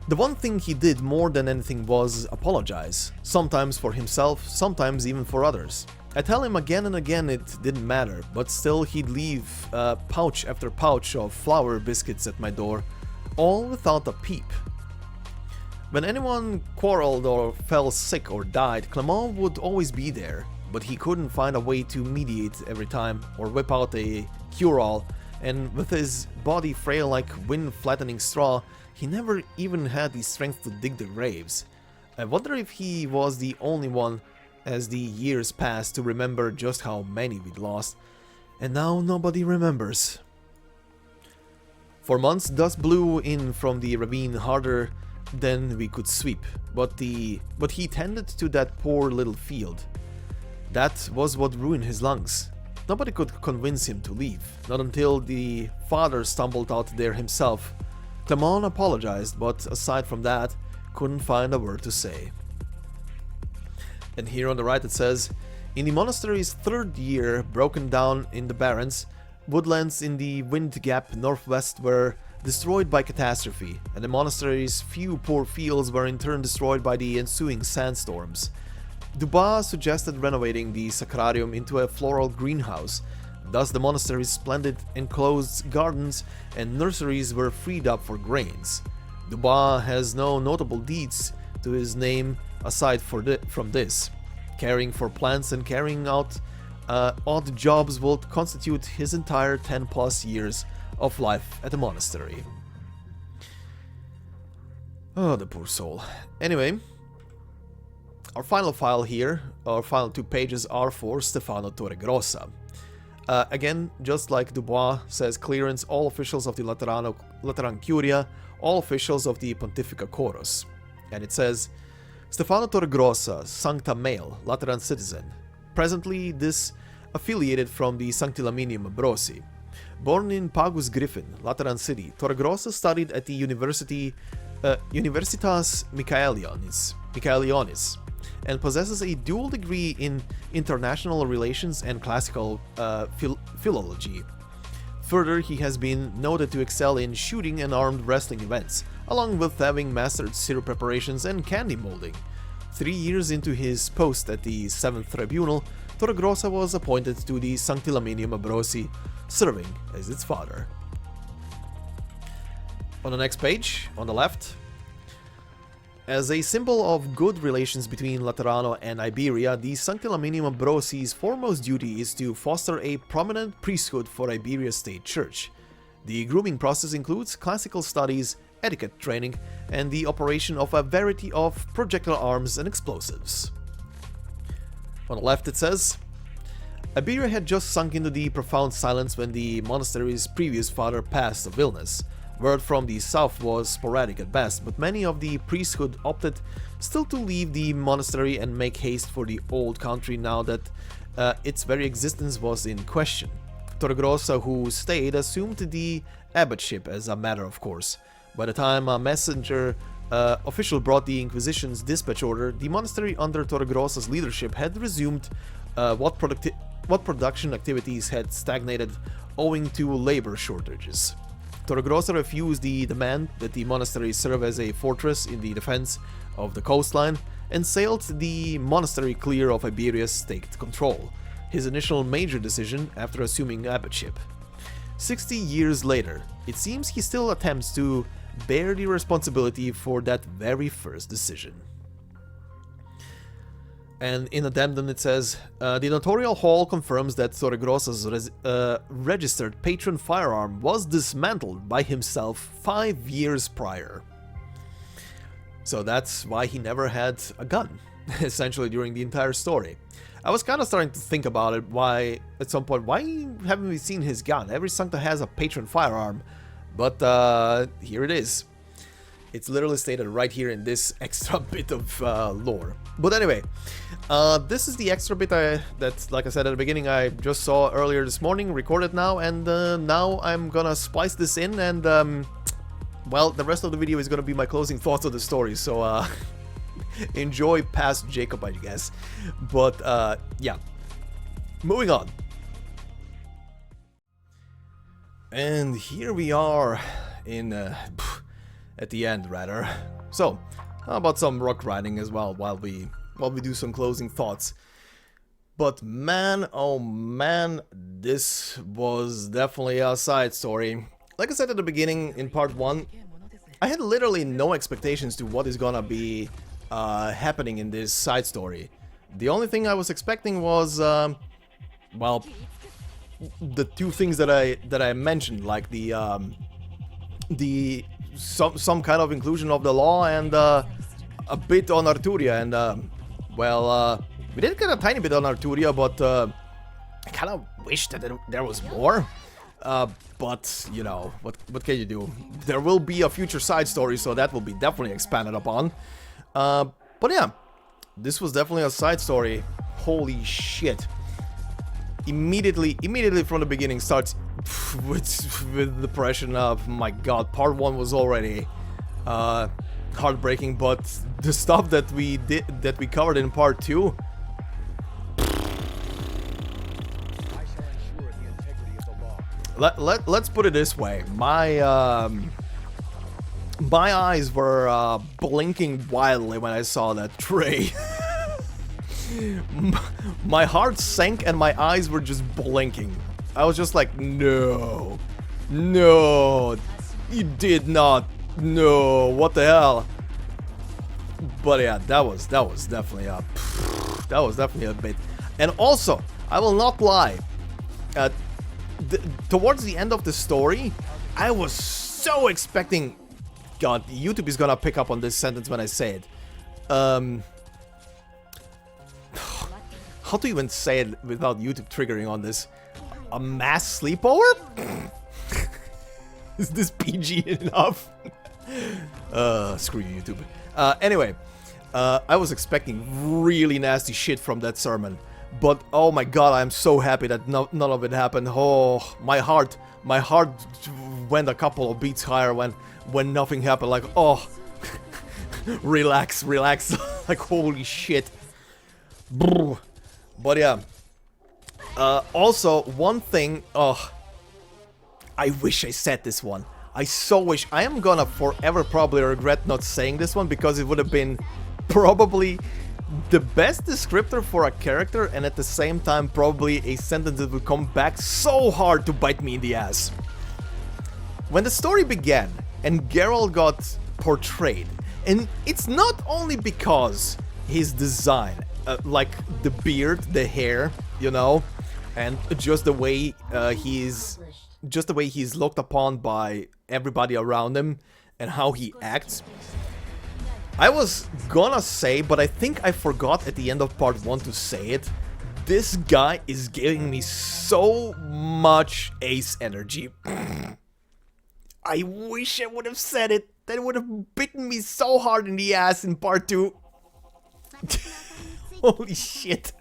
The one thing he did more than anything was apologize, sometimes for himself, sometimes even for others. I tell him again and again it didn't matter, but still he'd leave pouch after pouch of flour biscuits at my door, all without a peep. When anyone quarreled or fell sick or died, Clement would always be there, but he couldn't find a way to mediate every time or whip out a cure-all, and with his body frail like wind-flattening straw, he never even had the strength to dig the graves. I wonder if he was the only one, as the years passed, to remember just how many we'd lost, and now nobody remembers. For months, dust blew in from the ravine harder than we could sweep, but he tended to that poor little field. That was what ruined his lungs. Nobody could convince him to leave, not until the father stumbled out there himself. Clement apologized, but aside from that, couldn't find a word to say. And here on the right it says, in the monastery's third year, broken down in the barrens, woodlands in the Wind Gap northwest were destroyed by catastrophe, and the monastery's few poor fields were in turn destroyed by the ensuing sandstorms. Dubois suggested renovating the sacrarium into a floral greenhouse. Thus the monastery's splendid enclosed gardens and nurseries were freed up for grains. Dubois has no notable deeds to his name aside from this. Caring for plants and carrying out odd jobs will constitute his entire 10 plus years of life at the monastery. Oh, the poor soul. Anyway, our final file here, our final 2 pages are for Stefano Torregrossa. Again, just like Dubois says clearance, all officials of the Lateran Curia, all officials of the Pontifica Chorus. And it says, Stefano Torregrossa, Sancta male, Lateran citizen. Presently disaffiliated from the Sanctilaminium Ambrosii. Born in Pagus Griffin, Lateran City, Torregrossa studied at the Universitas Michaelionis, and possesses a dual degree in international relations and classical philology. Further, he has been noted to excel in shooting and armed wrestling events, along with having mastered syrup preparations and candy molding. 3 years into his post at the 7th Tribunal, Torregrossa was appointed to the Sanctilaminium Ambrosii, serving as its father. On the next page, on the left, as a symbol of good relations between Laterano and Iberia, the Sanctilaminium Ambrosii's foremost duty is to foster a prominent priesthood for Iberia's state church. The grooming process includes classical studies, etiquette training, and the operation of a variety of projectile arms and explosives. On the left it says, Iberia had just sunk into the profound silence when the monastery's previous father passed of illness. Word from the south was sporadic at best, but many of the priesthood opted still to leave the monastery and make haste for the old country now that its very existence was in question. Torregrossa, who stayed, assumed the abbotship as a matter of course. By the time a messenger official brought the Inquisition's dispatch order, the monastery under Torregrossa's leadership had resumed what production activities had stagnated owing to labor shortages. Torregrossa refused the demand that the monastery serve as a fortress in the defense of the coastline and sailed the monastery clear of Iberia's state control, his initial major decision after assuming abbotship. 60 years later, it seems he still attempts to bear the responsibility for that very first decision. And in addendum it says, the notarial hall confirms that Torregrossa's registered patron firearm was dismantled by himself 5 years prior. So that's why he never had a gun, essentially, during the entire story. I was kind of starting to think about it, why, at some point, why haven't we seen his gun? Every Sancta has a patron firearm, but here it is. It's literally stated right here in this extra bit of lore. But anyway, this is the extra bit that, like I said at the beginning, I just saw earlier this morning, recorded now, and now I'm gonna splice this in, and well, the rest of the video is gonna be my closing thoughts of the story, so enjoy past Jacob, I guess. But yeah, moving on. And here we are in at the end, rather. So, how about some rock riding as well while we do some closing thoughts. But man, oh man, this was definitely a side story. Like I said at the beginning in part 1, I had literally no expectations to what is gonna be happening in this side story. The only thing I was expecting was, well, the two things that I mentioned, like some kind of inclusion of the law and a bit on Arturia, and well, we did get a tiny bit on Arturia, but I kind of wish that there was more. But you know, what can you do? There will be a future side story, so that will be definitely expanded upon. But yeah, this was definitely a side story. Holy shit! Immediately from the beginning starts with depression. My God, part 1 was already heartbreaking, but the stuff that we covered in part 2. Let's put it this way. My eyes were blinking wildly when I saw that tray. My heart sank and my eyes were just blinking. I was just like, no, you did not. No, what the hell? But yeah, that was definitely a bit. And also, I will not lie. Towards the end of the story, I was so expecting. God, YouTube is gonna pick up on this sentence when I say it. How to even say it without YouTube triggering on this? A mass sleepover? Is this PG enough? Screw you, YouTube. Anyway, I was expecting really nasty shit from that sermon. But oh my God, I am so happy that none of it happened. Oh, my heart went a couple of beats higher when nothing happened. Like, oh, relax. Like, holy shit. Brr. But yeah. Also, one thing. Oh, I wish I said this one. I so wish. I am gonna forever probably regret not saying this one, because it would have been probably the best descriptor for a character, and at the same time probably a sentence that would come back so hard to bite me in the ass. When the story began and Geralt got portrayed, and it's not only because his design, like the beard, the hair, you know, and just the way he's looked upon by everybody around him and how he acts. I was gonna say, but I think I forgot at the end of part 1 to say it. This guy is giving me so much ace energy. I wish I would have said it. That would have bitten me so hard in the ass in part 2. Holy shit.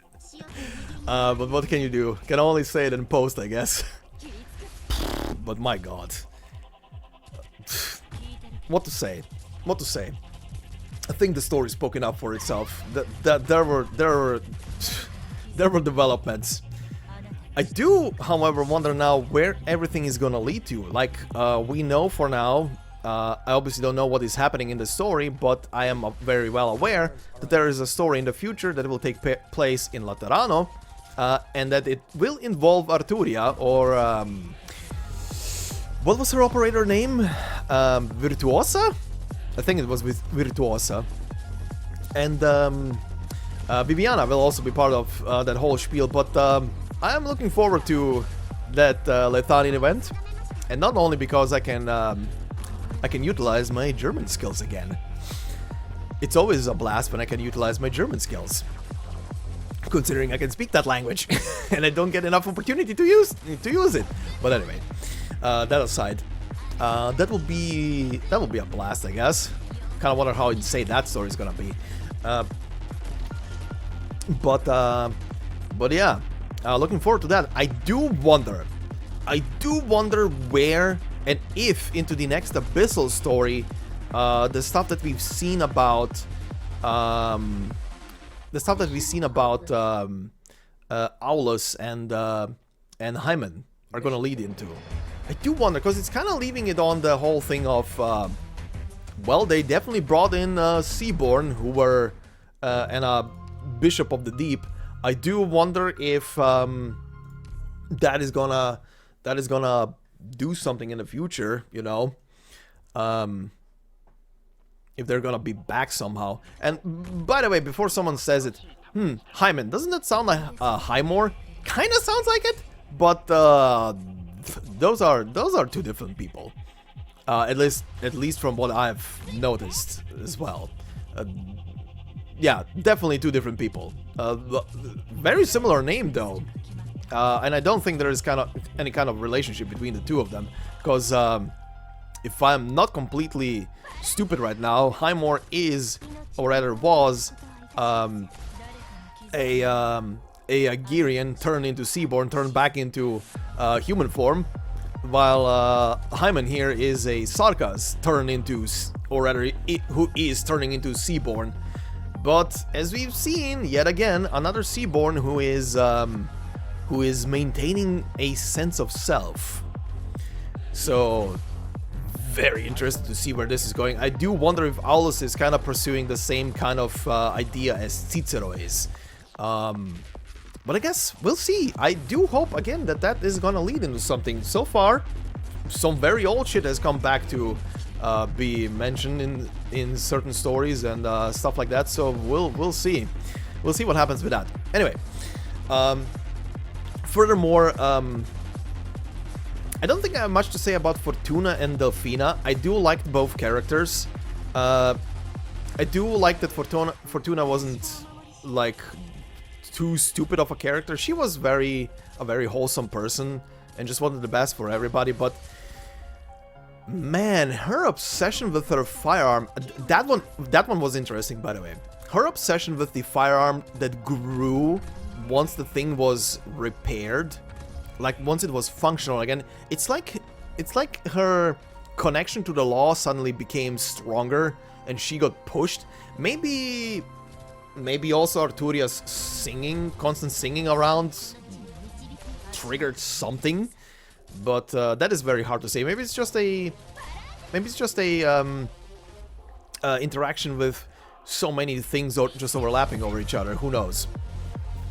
But what can you do? Can only say it in post, I guess. But my God. What to say? I think the story spoke enough for itself. There were developments. I do, however, wonder now where everything is gonna lead to. Like, we know for now, I obviously don't know what is happening in the story, but I am very well aware that there is a story in the future that will take place in Laterano, and that it will involve Arturia, or what was her operator name? Virtuosa? I think it was with Virtuosa. And Viviana will also be part of that whole spiel, but I am looking forward to that Lethanian event. And not only because I can utilize my German skills again. It's always a blast when I can utilize my German skills, considering I can speak that language and I don't get enough opportunity to use it. But anyway, that aside. That will be a blast, I guess. Kind of wonder how insane that story is gonna be. But yeah, looking forward to that. I do wonder where and if into the next Abyssal story, the stuff that we've seen about, Aulus and Hyman are gonna lead into. I do wonder, because it's kind of leaving it on the whole thing of well, they definitely brought in Seaborn, who were and a Bishop of the Deep. I do wonder if that is gonna do something in the future, you know. If they're gonna be back somehow. And by the way, before someone says it, Hyman, doesn't that sound like Highmore? Kinda sounds like it, but those are two different people. At least from what I've noticed as well. Yeah, definitely two different people. Very similar name though, and I don't think there is any kind of relationship between the two of them, because if I'm not completely stupid right now, Highmore is, or rather was, a Girian turned into Seaborn, turned back into human form, while Hyman here is a Sarkaz turned into, or rather, who is turning into Seaborn. But as we've seen, yet again, another Seaborn who is maintaining a sense of self. So, very interested to see where this is going. I do wonder if Aulus is kind of pursuing the same kind of idea as Cicero is. But I guess we'll see. I do hope, again, that is gonna lead into something. So far, some very old shit has come back to be mentioned in certain stories and stuff like that. So we'll see. We'll see what happens with that. Anyway, furthermore, I don't think I have much to say about Fortuna and Delfina. I do like both characters. I do like that Fortuna wasn't like too stupid of a character. She was a very wholesome person and just wanted the best for everybody. But man, her obsession with her firearm, that one was interesting, by the way. Her obsession with the firearm that grew once the thing was repaired, like once it was functional again. It's like her connection to the law suddenly became stronger and she got pushed. Maybe also Arturia's constant singing around triggered something, but that is very hard to say. Maybe it's just a interaction with so many things just overlapping over each other. Who knows?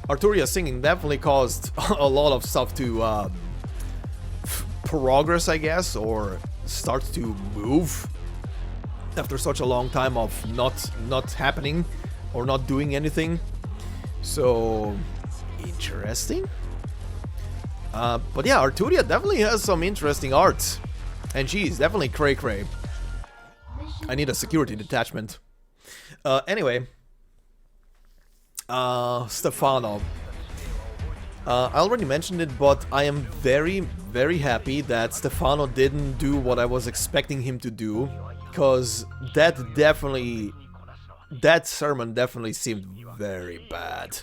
Arturia singing definitely caused a lot of stuff to progress, I guess, or start to move after such a long time of not happening or not doing anything. So interesting. But yeah, Arturia definitely has some interesting art, and she's definitely cray-cray. I need a security detachment. Anyway, Stefano. I already mentioned it, but I am very, very happy that Stefano didn't do what I was expecting him to do, because that sermon definitely seemed very bad.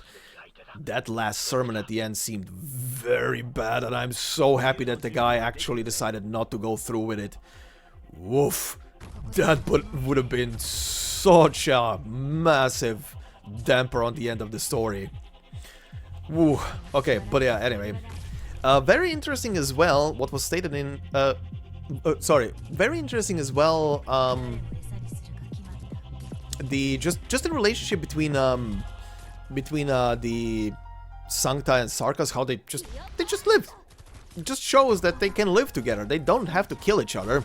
That last sermon at the end seemed very bad, and I'm so happy that the guy actually decided not to go through with it. Woof. That would have been such a massive damper on the end of the story. Woo. Okay, but yeah, anyway. Very interesting as well what was stated in... very interesting as well, just the relationship between the Sankta and Sarkaz, how they just live. It just shows that they can live together. They don't have to kill each other.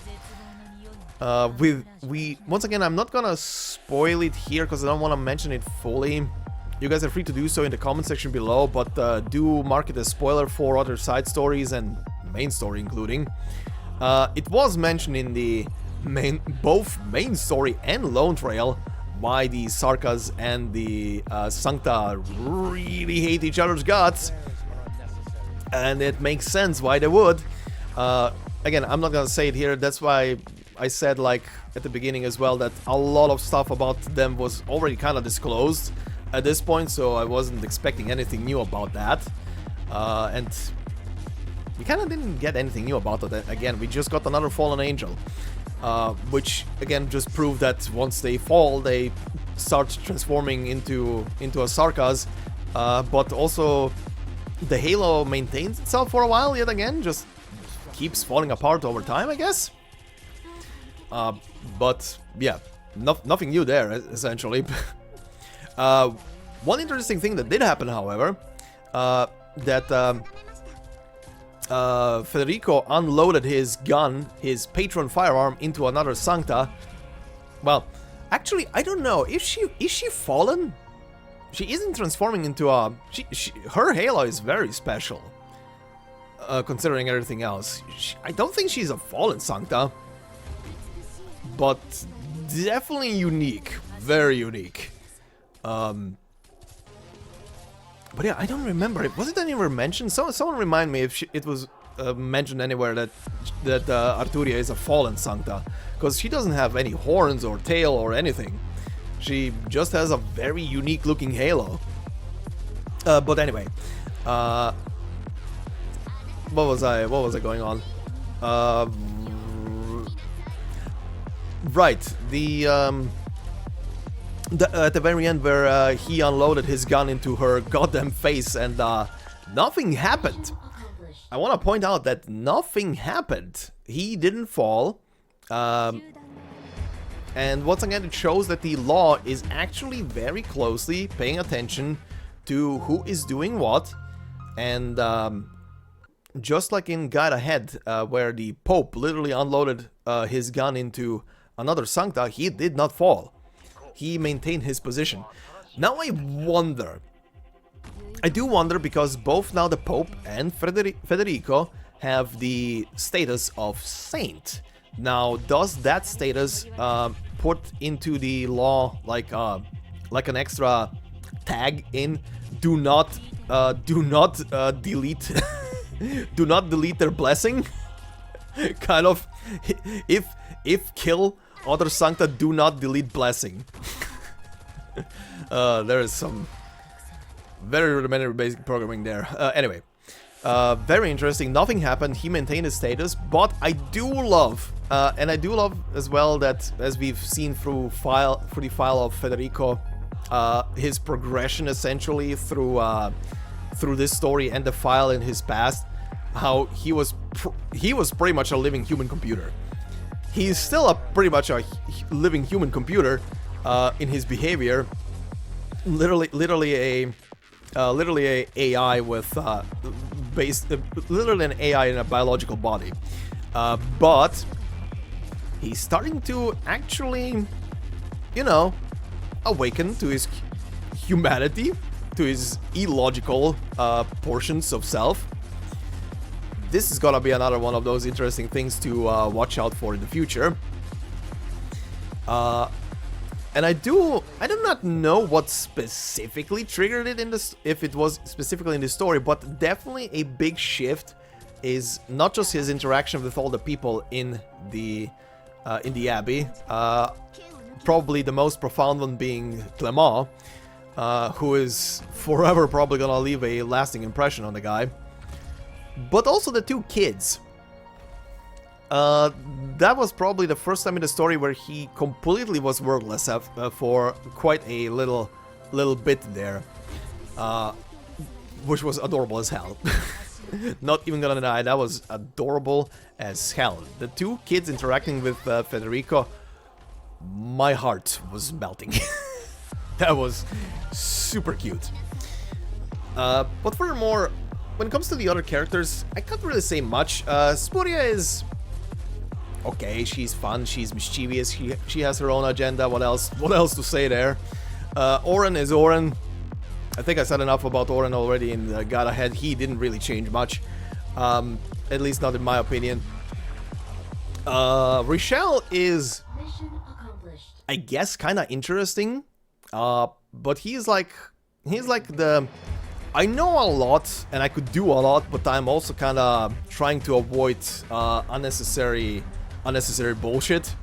Once again, I'm not gonna spoil it here because I don't want to mention it fully. You guys are free to do so in the comment section below, but do mark it as spoiler for other side stories and main story including. It was mentioned in the both main story and Lone Trail why the Sarkaz and the Sankta really hate each other's guts, and it makes sense why they would. Again, I'm not gonna say it here. That's why I said, like, at the beginning as well, that a lot of stuff about them was already kind of disclosed at this point, so I wasn't expecting anything new about that. And we kind of didn't get anything new about it. Again, we just got another fallen angel, which again just proved that once they fall, they start transforming into a Sarkaz. But also, the Halo maintains itself for a while yet again, just keeps falling apart over time, I guess. But yeah, nothing new there, essentially. One interesting thing that did happen, however, that Federico unloaded his gun, his patron firearm, into another Sankta. Well, actually, I don't know. Is she fallen? She isn't transforming into a... her halo is very special, considering everything else. I don't think she's a fallen Sankta, but definitely unique, very unique. But yeah, I don't remember. Was it anywhere mentioned? Someone remind me if it was mentioned anywhere that Arturia is a fallen Sankta, because she doesn't have any horns or tail or anything. She just has a very unique looking halo. But anyway, what was I going on? Right, at the very end where he unloaded his gun into her goddamn face and nothing happened. I want to point out that nothing happened. He didn't fall. And once again, it shows that the law is actually very closely paying attention to who is doing what. And just like in Guide Ahead, where the Pope literally unloaded his gun into another Sankta, he did not fall. He maintained his position. Now I wonder. I do wonder because both now the Pope and Federico have the status of saint. Now, does that status put into the law like an extra tag in? Do not delete, do not delete their blessing. Kind of, if kill other Sankta, do not delete blessing. There is some very rudimentary basic programming there. Anyway, very interesting. Nothing happened. He maintained his status, but I do love, and I do love as well that, as we've seen through the file of Federico, his progression essentially through this story and the file in his past, how he was pretty much a living human computer. He's still pretty much a living human computer in his behavior. Literally a AI with literally an AI in a biological body. But he's starting to actually, awaken to his humanity, to his illogical portions of self. This is gonna be another one of those interesting things to watch out for in the future. And I do not know what specifically triggered it in this, if it was specifically in the story, but definitely a big shift is not just his interaction with all the people in the abbey. Probably the most profound one being Clement, who is forever probably gonna leave a lasting impression on the guy. But also the two kids. That was probably the first time in the story where he completely was wordless for quite a little bit there, which was adorable as hell. Not even gonna deny, that was adorable as hell. The two kids interacting with Federico, my heart was melting. That was super cute. But furthermore, when it comes to the other characters, I can't really say much. Spuria is okay, she's fun, she's mischievous, she has her own agenda. What else to say there? Oren is Oren. I think I said enough about Oren already in the Guide Ahead. He didn't really change much, at least not in my opinion. Richele is, I guess, kind of interesting, but he's like the, I know a lot and I could do a lot, but I'm also kind of trying to avoid unnecessary bullshit.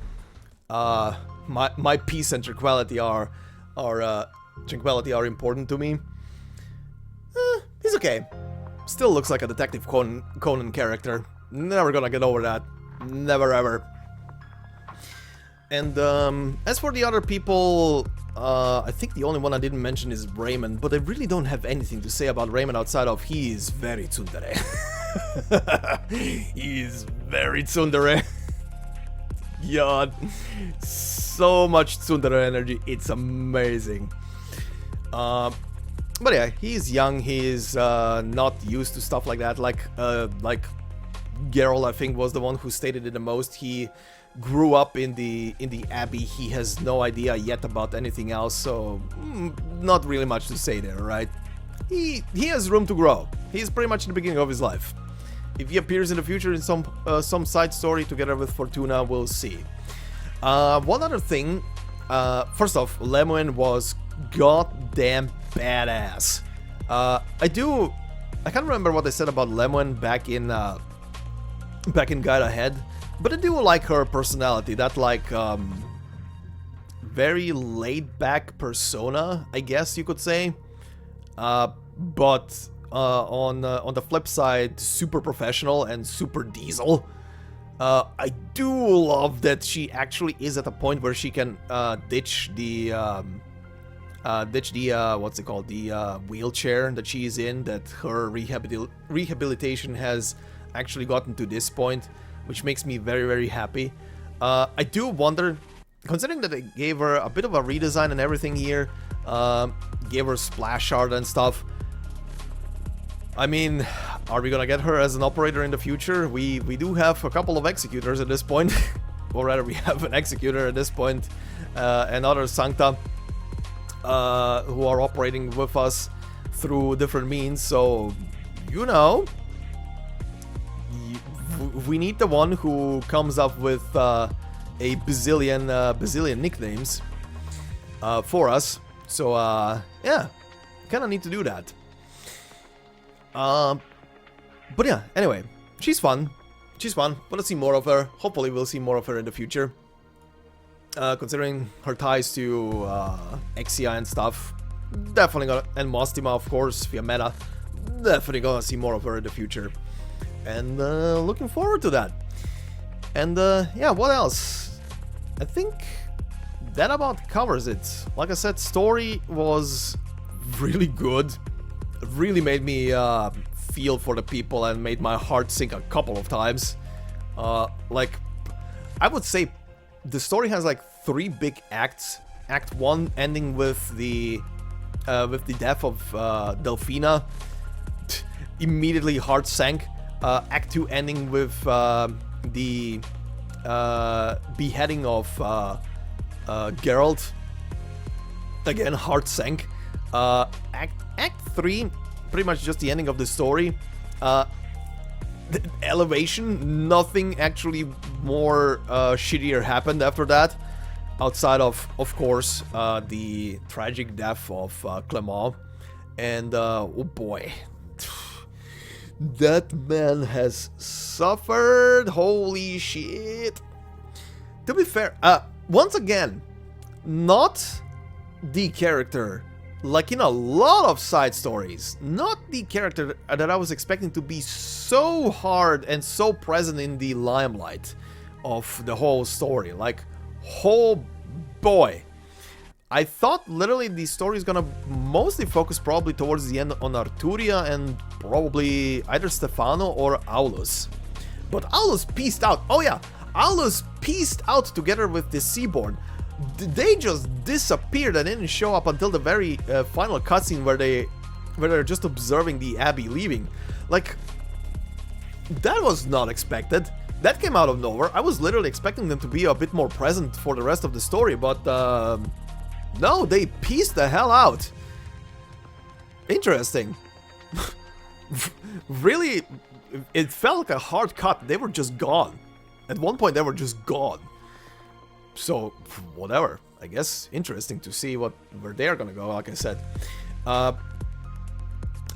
My peace and tranquility are important to me. He's okay. Still looks like a Detective Conan character. Never gonna get over that. Never ever. And as for the other people, I think the only one I didn't mention is Raymond, but I really don't have anything to say about Raymond outside of he is very tsundere. He is very tsundere. god. So much tsundere energy. It's amazing. But yeah, he's young. He's not used to stuff like that. Like Geralt, I think, was the one who stated it the most. He grew up in the abbey. He has no idea yet about anything else, so not really much to say there, right? He has room to grow. He's pretty much in the beginning of his life. If he appears in the future in some side story together with Fortuna, we'll see. One other thing, first off, Lemuen was goddamn badass. I can't remember what I said about Lemuen back in Guide Ahead, but I do like her personality, that like very laid-back persona, I guess you could say. But on the flip side, super professional and super diesel. I do love that she actually is at a point where she can ditch the what's it called, the wheelchair that she is in, that her rehabilitation has actually gotten to this point, which makes me very, very happy. I do wonder, considering that they gave her a bit of a redesign and everything here, gave her splash art and stuff. I mean, are we gonna get her as an operator in the future? We do have a couple of executors at this point, or rather we have an executor at this point, and other Sankta who are operating with us through different means, so, you know, we need the one who comes up with a bazillion nicknames for us, so yeah, kinda need to do that. But yeah, anyway, she's fun. Wanna see more of her. Hopefully we'll see more of her in the future. Considering her ties to Exia and stuff, definitely gonna, and Mostima of course, via meta, definitely gonna see more of her in the future. And looking forward to that. And yeah, what else? I think that about covers it. Like I said, story was really good. It really made me feel for the people and made my heart sink a couple of times. Like, I would say the story has like 3 big acts. Act 1 ending with the death of Delphina. Immediately heart sank. Act 2 ending with the beheading of Geralt. Again, heart sank. Act 3, pretty much just the ending of the story. The elevation, nothing actually more shittier happened after that. Outside of course, the tragic death of Clement. And, oh boy. That man has suffered, holy shit. To be fair, once again, not the character, like in a lot of side stories, not the character that I was expecting to be so hard and so present in the limelight of the whole story. Like, oh boy. I thought literally the story is gonna mostly focus probably towards the end on Arturia and probably either Stefano or Aulus. But Aulus pieced out. Oh yeah, Aulus pieced out together with the Seaborn. They just disappeared and didn't show up until the very final cutscene where they're just observing the Abbey leaving. Like, that was not expected. That came out of nowhere. I was literally expecting them to be a bit more present for the rest of the story, but no, they pieced the hell out. Interesting. Really, it felt like a hard cut. They were just gone. At one point, they were just gone. So, whatever. I guess interesting to see where they're gonna go, like I said. I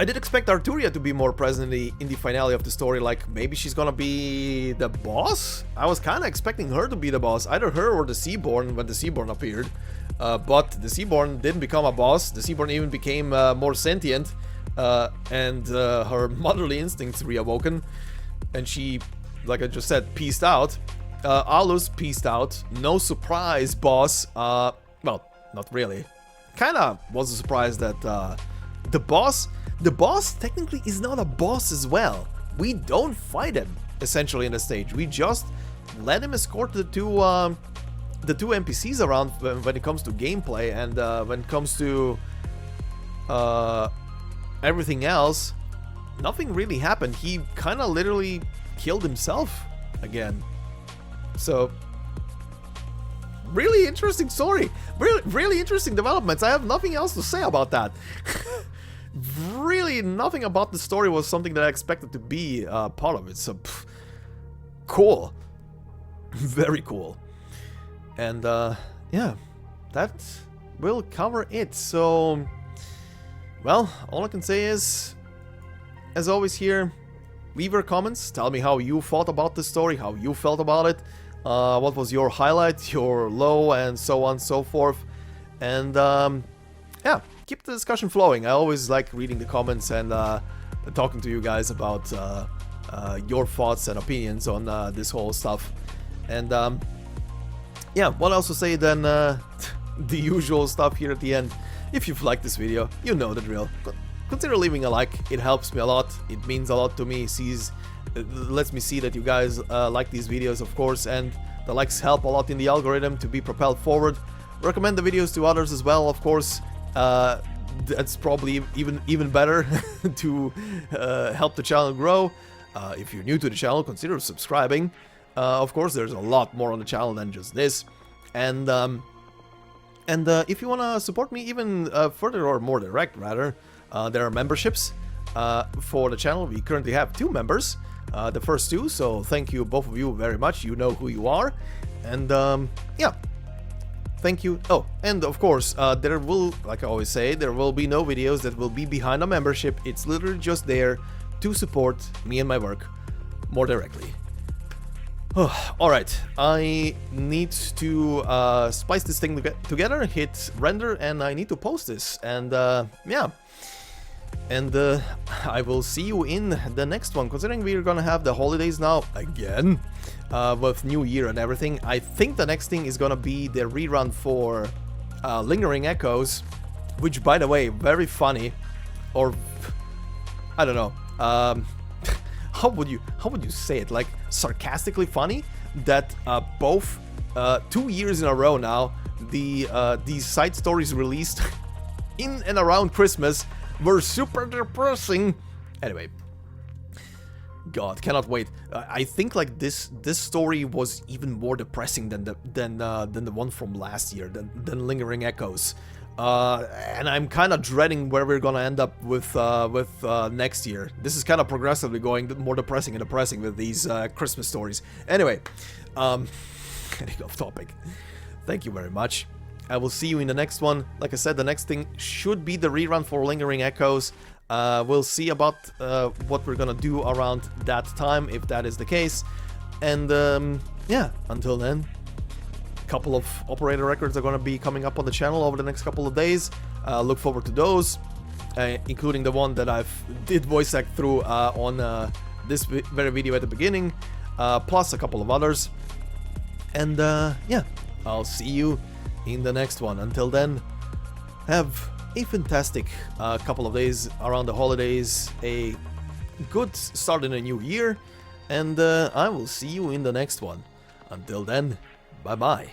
did expect Arturia to be more present in the finale of the story, like maybe she's gonna be the boss? I was kinda expecting her to be the boss, either her or the Seaborn when the Seaborn appeared. But the Seaborn didn't become a boss, the Seaborn even became more sentient, and her motherly instincts reawoken, and she, like I just said, pieced out. Aulus pieced out, no surprise, boss. Well, not really. Kinda was a surprise that the boss technically is not a boss as well. We don't fight him, essentially, in the stage. We just let him escort the two NPCs around when it comes to gameplay, and when it comes to everything else, nothing really happened. He kind of literally killed himself again. So, really interesting story. Really interesting developments. I have nothing else to say about that. Really, nothing about the story was something that I expected to be part of it. So, cool. Very cool. And, yeah, that will cover it. So, well, all I can say is, as always here, leave your comments. Tell me how you thought about the story, how you felt about it. What was your highlight, your low, and so on and so forth. And, yeah, keep the discussion flowing. I always like reading the comments and talking to you guys about your thoughts and opinions on this whole stuff. And, yeah, what else to say than the usual stuff here at the end. If you've liked this video, you know the drill. Consider leaving a like. It helps me a lot. It means a lot to me. Lets me see that you guys like these videos, of course, and the likes help a lot in the algorithm to be propelled forward. Recommend the videos to others as well, of course. That's probably even better to help the channel grow. If you're new to the channel, consider subscribing. Of course, there's a lot more on the channel than just this. And if you want to support me even further, or more direct rather, there are memberships for the channel. We currently have 2 members, the first 2, so thank you both of you very much. You know who you are. And yeah, thank you. Oh, and of course, there will, like I always say, there will be no videos that will be behind a membership. It's literally just there to support me and my work more directly. Alright, I need to spice this thing together, hit render, and I need to post this. And yeah, and I will see you in the next one. Considering we're gonna have the holidays now again, with New Year and everything, I think the next thing is gonna be the rerun for Lingering Echoes, which, by the way, very funny, or I don't know. How would you say it? Like, sarcastically funny that both 2 years in a row now, these side stories released in and around Christmas were super depressing. Anyway, God, cannot wait. I think like this story was even more depressing than the one from last year, than Lingering Echoes. And I'm kind of dreading where we're gonna end up with next year. This is kind of progressively going more depressing and depressing with these Christmas stories. Anyway, getting off topic. Thank you very much. I will see you in the next one. Like I said, the next thing should be the rerun for Lingering Echoes. We'll see about what we're gonna do around that time, if that is the case. And yeah, until then, couple of operator records are going to be coming up on the channel over the next couple of days. Look forward to those, including the one that I've did voice act through on this very video at the beginning, plus a couple of others. And yeah, I'll see you in the next one. Until then, have a fantastic couple of days around the holidays, a good start in a new year, and I will see you in the next one. Until then, bye-bye.